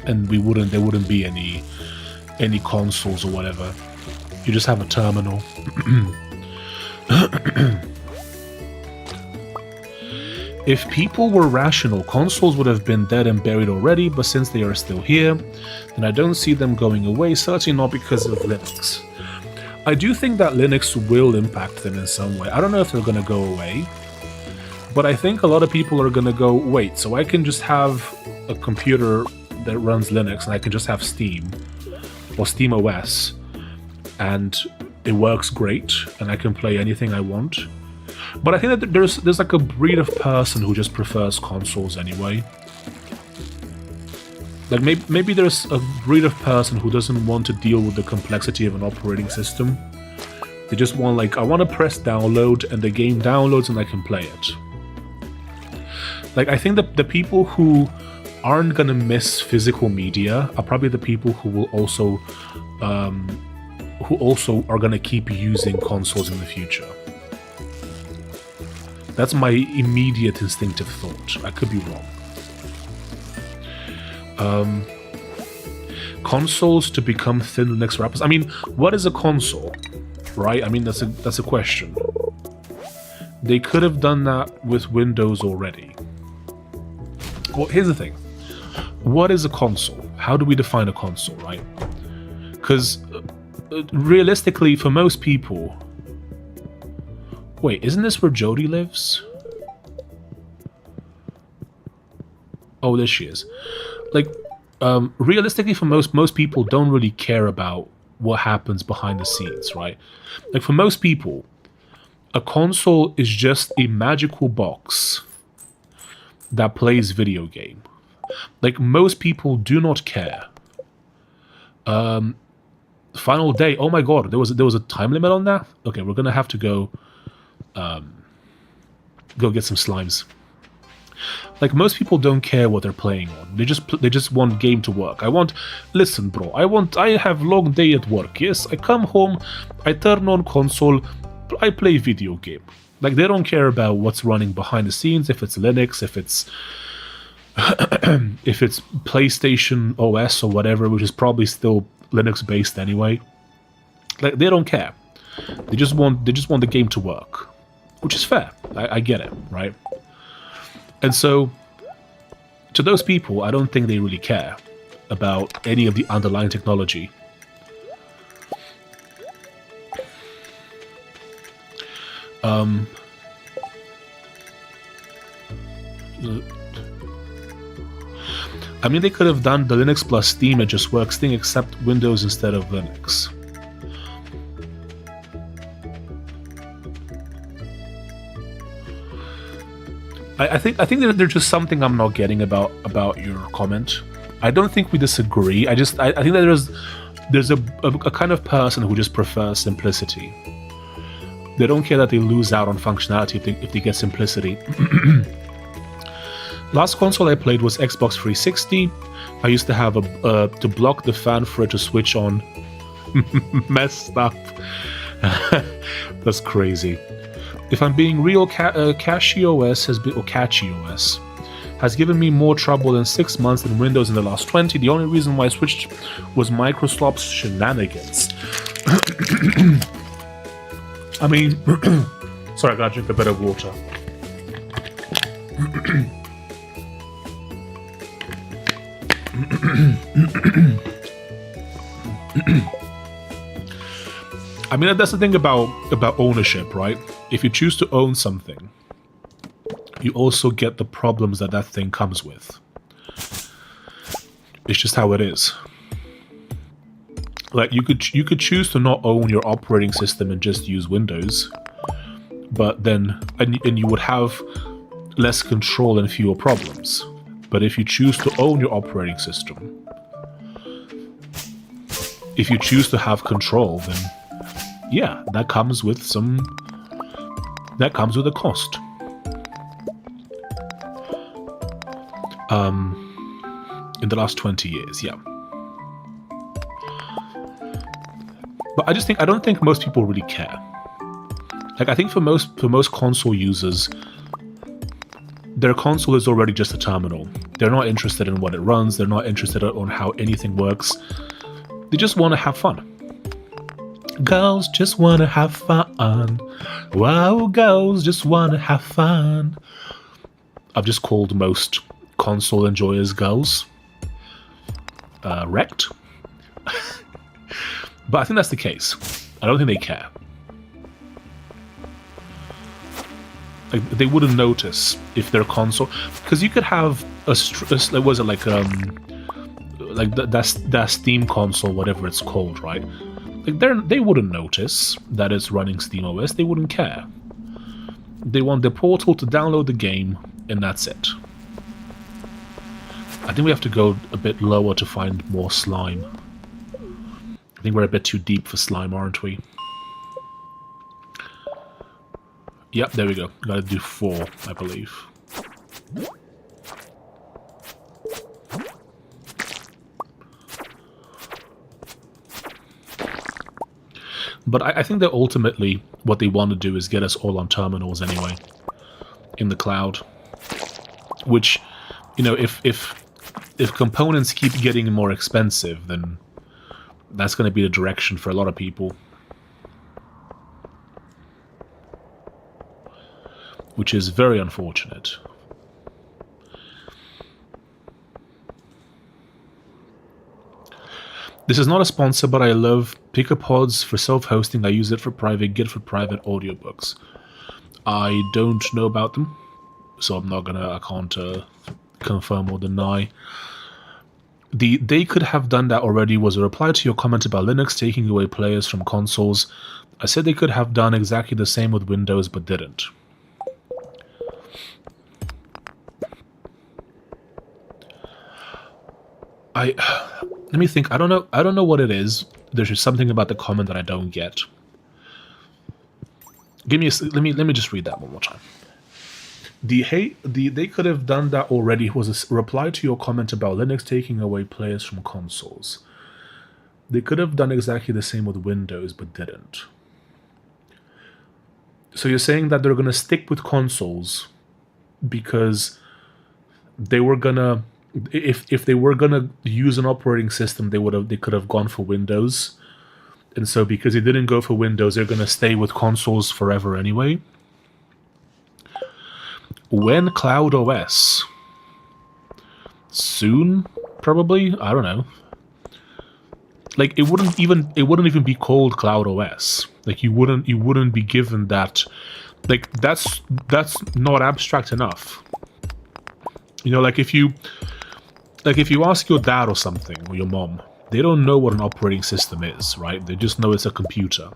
And there wouldn't be any consoles or whatever. You just have a terminal. If people were rational, consoles would have been dead and buried already, but since they are still here, then I don't see them going away, certainly not because of Linux. I do think that Linux will impact them in some way. I don't know if they're going to go away, but I think a lot of people are going to go, wait, so I can just have a computer that runs Linux and I can just have Steam or Steam OS and it works great and I can play anything I want. But I think that there's like a breed of person who just prefers consoles anyway. Like maybe there's a breed of person who doesn't want to deal with the complexity of an operating system. They just want, like, I want to press download and the game downloads and I can play it. Like, I think that the people who aren't gonna miss physical media are probably the people who will also are gonna keep using consoles in the future. That's my immediate instinctive thought. I could be wrong. Consoles to become thin Linux wrappers. I mean, what is a console? Right? I mean, that's a question. They could have done that with Windows already. Well, here's the thing. What is a console? How do we define a console, right? Because realistically, for most people... Wait, isn't this where Jodie lives? Oh, there she is. Like, realistically, for most people don't really care about what happens behind the scenes, right? Like, for most people, a console is just a magical box that plays video game. Like, most people do not care. Final day. Oh my god, there was a time limit on that? Okay, we're gonna have to go get some slimes. Like, most people don't care what they're playing on. They just want game to work. Listen, bro, I have long day at work, yes? I come home, I turn on console, I play video game. Like, they don't care about what's running behind the scenes, if it's Linux, if it's if it's PlayStation OS or whatever, which is probably still Linux based anyway. Like, they don't care. They just want the game to work, which is fair. I get it, right? And so, to those people, I don't think they really care about any of the underlying technology. I mean, they could have done the Linux plus Steam, it just works thing, except Windows instead of Linux. I think that there's just something I'm not getting about your comment. I don't think we disagree. I think that there's a kind of person who just prefers simplicity. They don't care that they lose out on functionality if they get simplicity. Last console I played was Xbox 360. I used to have to block the fan for it to switch on. Messed up. That's crazy. If I'm being real, CachyOS has given me more trouble in 6 months than Windows in the last 20. The only reason why I switched was Microsoft's shenanigans. I mean, sorry, I gotta drink a bit of water. I mean, that's the thing about ownership, right? If you choose to own something, you also get the problems that thing comes with. It's just how it is. Like, you could choose to not own your operating system and just use Windows, but then and you would have less control and fewer problems. But if you choose to own your operating system, if you choose to have control, then yeah, that comes with a cost. In the last 20 years, yeah. But I don't think most people really care. Like, I think for most console users, their console is already just a terminal. They're not interested in what it runs, they're not interested in how anything works. They just want to have fun. Girls just want to have fun. Wow, girls just want to have fun. I've just called most console enjoyers girls. Wrecked. But I think that's the case. I don't think they care. Like, they wouldn't notice if their console, because you could have was it like that Steam console, whatever it's called, right? Like, they wouldn't notice that it's running SteamOS. They wouldn't care. They want the portal to download the game, and that's it. I think we have to go a bit lower to find more slime. I think we're a bit too deep for slime, aren't we? Yep, there we go. Gotta do 4, I believe. But I think that ultimately what they want to do is get us all on terminals anyway, in the cloud. Which, you know, if components keep getting more expensive, then that's going to be the direction for a lot of people. Which is very unfortunate. This is not a sponsor, but I love PickerPods for self-hosting. I use it for private, Git for private audiobooks. I don't know about them, so I can't confirm or deny. They could have done that already was a reply to your comment about Linux taking away players from consoles. I said they could have done exactly the same with Windows, but didn't. Let me think. I don't know what it is. There's just something about the comment that I don't get. Let me just read that one more time. They could have done that already was a reply to your comment about Linux taking away players from consoles. They could have done exactly the same with Windows, but didn't. So you're saying that they're gonna stick with consoles because they were gonna, if they were gonna use an operating system, they could have gone for Windows, and so because they didn't go for Windows, they're gonna stay with consoles forever anyway. When Cloud OS? Soon, probably. I don't know. Like, it wouldn't even be called Cloud OS. Like, you wouldn't be given that. Like, that's not abstract enough. You know, like if you ask your dad or something, or your mom, they don't know what an operating system is, right? They just know it's a computer.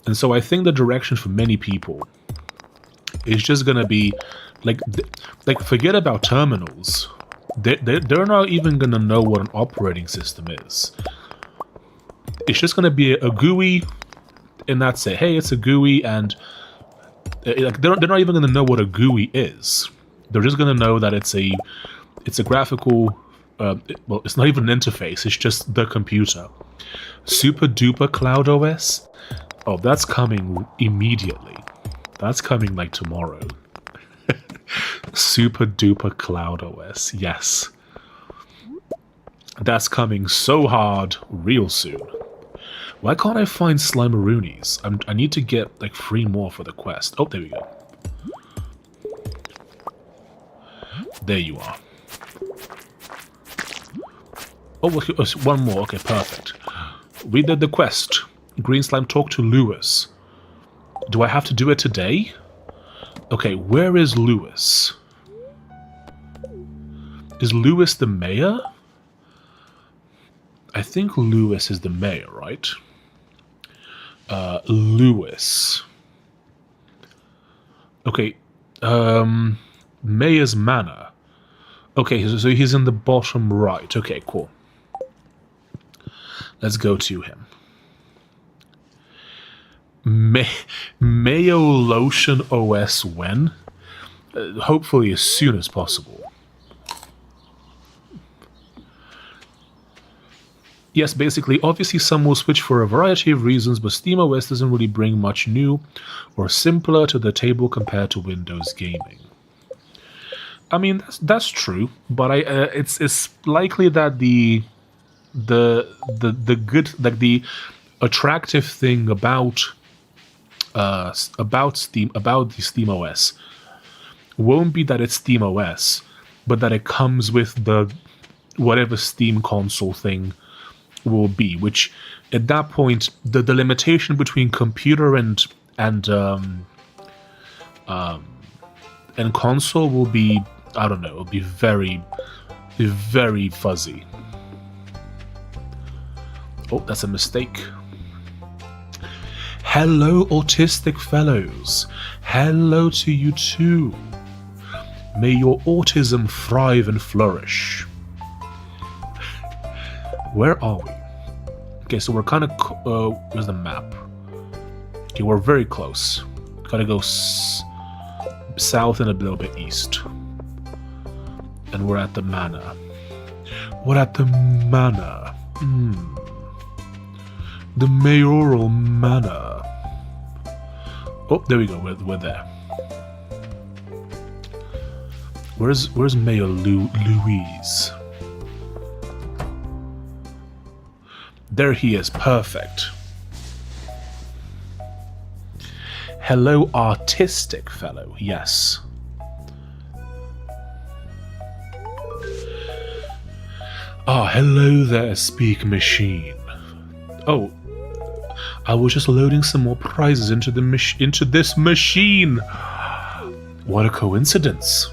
And so I think the direction for many people is just going to be, like forget about terminals. They're not even going to know what an operating system is. It's just going to be a GUI, and that's it. Hey, it's a GUI, and like they're not even going to know what a GUI is. They're just going to know that it's a graphical. Well, it's not even an interface. It's just the computer. Super duper Cloud OS. Oh, that's coming immediately. That's coming like tomorrow. Super duper Cloud OS. Yes. That's coming so hard real soon. Why can't I find Slimeroonies? I need to get like 3 more for the quest. Oh, there we go. There you are. Oh, one more. Okay, perfect. We did the quest. Green Slime, talk to Lewis. Do I have to do it today? Okay, where is Lewis? Is Lewis the mayor? I think Lewis is the mayor, right? Lewis. Okay, Mayor's Manor. Okay, so he's in the bottom right. Okay, cool. Let's go to him. Mayo Lotion OS when? Hopefully as soon as possible. Yes, basically, obviously some will switch for a variety of reasons, but SteamOS doesn't really bring much new or simpler to the table compared to Windows gaming. I mean, that's true, but it's likely that the good, like the attractive thing about the SteamOS won't be that it's SteamOS, but that it comes with the whatever Steam console thing will be, which at that point the limitation between computer and console will be, I don't know, it'll be very, very fuzzy. Oh, that's a mistake. Hello, autistic fellows. Hello to you too. May your autism thrive and flourish. Where are we? Okay, so we're kind of... where's the map? Okay, we're very close. Gotta go south and a little bit east. And we're at the manor. We're at the manor. The mayoral manor. Oh, there we go. We're there. Where's Mayor Louise? There he is. Perfect. Hello, artistic fellow. Yes. Ah, hello there, speak machine. Oh, I was just loading some more prizes into this machine. What a coincidence.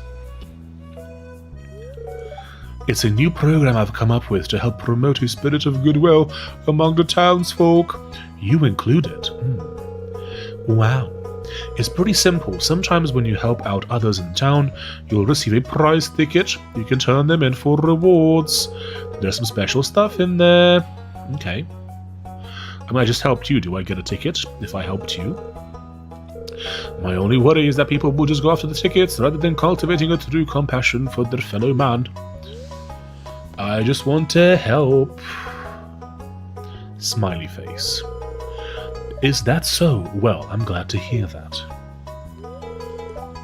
It's a new program I've come up with to help promote a spirit of goodwill among the townsfolk, you included. Wow. It's pretty simple. Sometimes when you help out others in town, you'll receive a prize ticket. You can turn them in for rewards. There's some special stuff in there. Okay. I mean, I just helped you. Do I get a ticket if I helped you? My only worry is that people will just go after the tickets rather than cultivating a true compassion for their fellow man. I just want to help. Smiley face. Is that so? Well, I'm glad to hear that.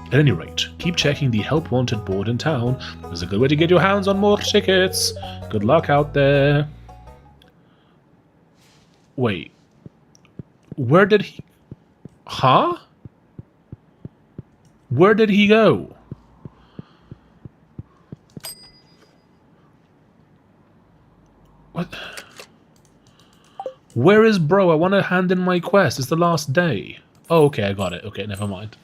At any rate, keep checking the Help Wanted board in town. There's a good way to get your hands on more tickets. Good luck out there. Wait. Where did he... Huh? Where did he go? What? Where is bro? I want to hand in my quest. It's the last day. Oh, okay, I got it. Okay, never mind.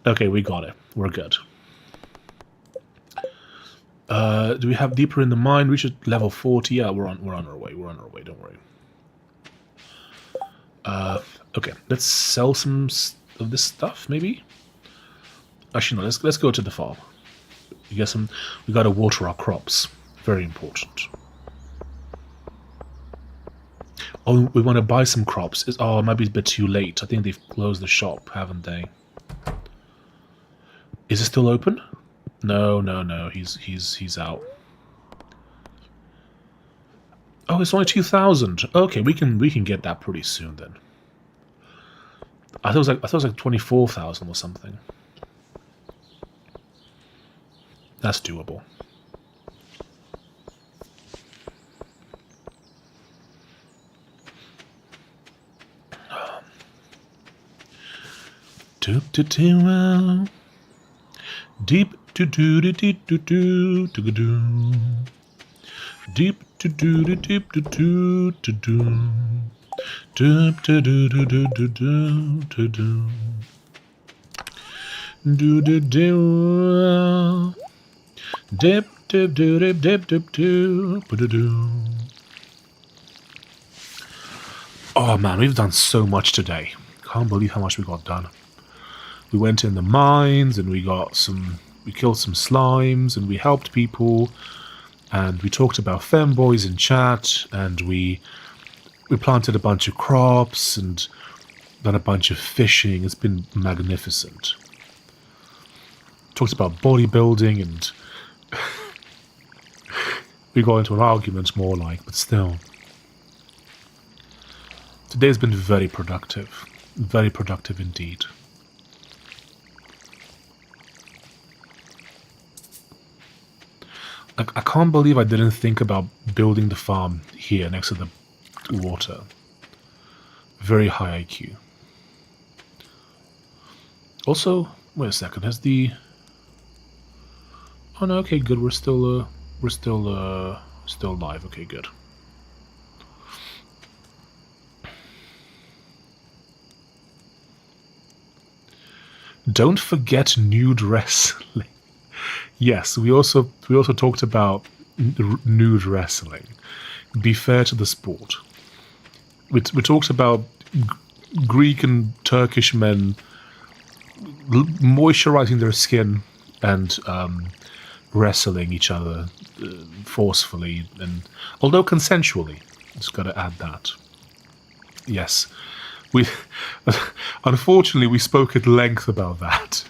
Okay, we got it. We're good. Do we have deeper in the mine? Reach at level 40. Yeah, we're on our way. We're on our way. Don't worry. Okay, let's sell some of this stuff, maybe. Actually, no. Let's go to the farm. We get some. We gotta water our crops. Very important. Oh, we want to buy some crops. Oh, it might be a bit too late. I think they've closed the shop, haven't they? Is it still open? No, no, no. He's out. Oh, it's only 2,000. Okay, we can get that pretty soon then. I thought it was like 24,000 or something. That's doable. Doop to do deep to do to do to do to do deep to do to deep to do to do doop to do to do to do to do do do do dip dip do dip dip dip do do. Oh man, we've done so much today. Can't believe how much we got done. We went in the mines and we killed some slimes and we helped people and we talked about femboys in chat and we planted a bunch of crops and done a bunch of fishing. It's been magnificent. Talked about bodybuilding and we got into an argument more like, but still. Today's been very productive indeed. I can't believe I didn't think about building the farm here next to the water. Very high IQ. Also, wait a second, has the... Oh no, okay, good, we're still live, okay, good. Don't forget nude wrestling. Yes, we also talked about nude wrestling. Be fair to the sport. We talked about Greek and Turkish men moisturizing their skin and wrestling each other forcefully, and although consensually. Just got to add that. Yes, we unfortunately we spoke at length about that.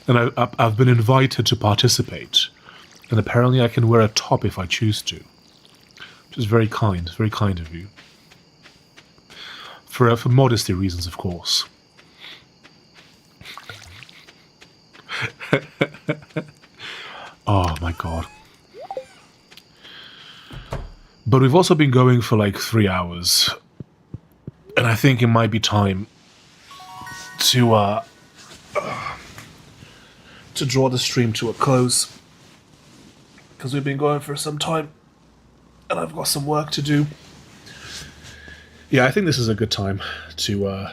And I've been invited to participate, and apparently I can wear a top if I choose to, which is very kind of you. For modesty reasons, of course. Oh my god. But we've also been going for like 3 hours, and I think it might be time to draw the stream to a close, because we've been going for some time and I've got some work to do. Yeah, I think this is a good time to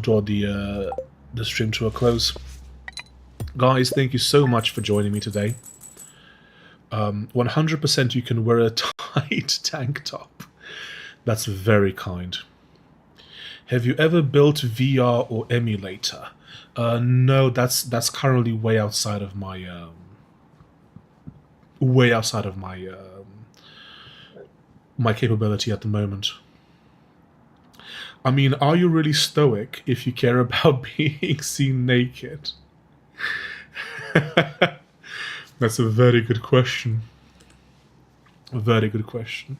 draw the stream to a close. Guys, thank you so much for joining me today. 100% you can wear a tight tank top. That's very kind. Have you ever built VR or emulator? No, that's currently way outside of my my capability at the moment. I mean, are you really stoic if you care about being seen naked? That's a very good question. A very good question.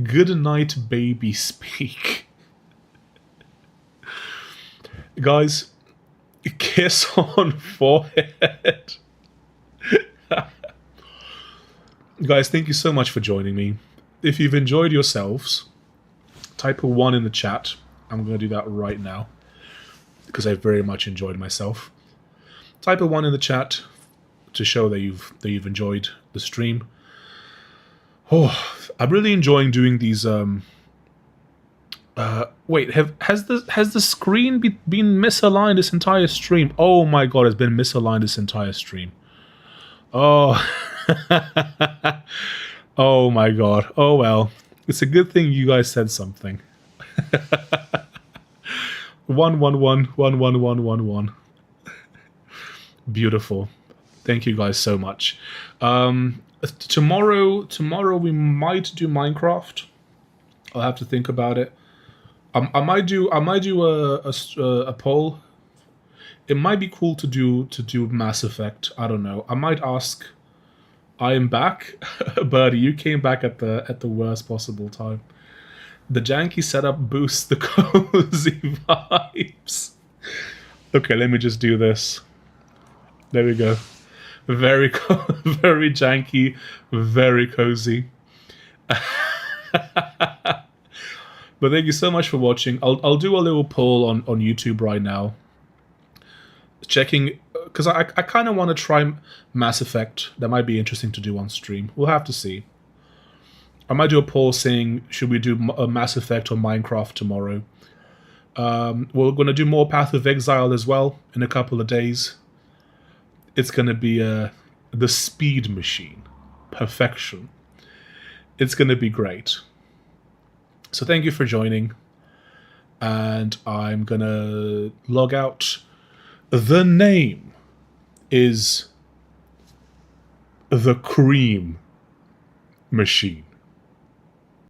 Good night, baby, speak. Guys, kiss on forehead. Guys, thank you so much for joining me. If you've enjoyed yourselves, type a 1 in the chat. I'm going to do that right now, because I very much enjoyed myself. Type a 1 in the chat to show that you've enjoyed the stream. Oh, I'm really enjoying doing these. What Wait, has the screen been misaligned this entire stream? Oh my god, it's been misaligned this entire stream. Oh. Oh my god. Oh well. It's a good thing you guys said something. 1111111. Beautiful. Thank you guys so much. Tomorrow we might do Minecraft. I'll have to think about it. I might do a poll. It might be cool to do Mass Effect. I don't know. I might ask. I am back, buddy. You came back at the worst possible time. The janky setup boosts the cozy vibes. Okay, let me just do this. There we go. Very very janky, very cozy. But thank you so much for watching. I'll do a little poll on YouTube right now. Checking, because I kind of want to try Mass Effect. That might be interesting to do on stream. We'll have to see. I might do a poll saying, should we do a Mass Effect or Minecraft tomorrow? We're going to do more Path of Exile as well in a couple of days. It's going to be the speed machine. Perfection. It's going to be great. So thank you for joining. And I'm going to log out. The name is the Cream Machine.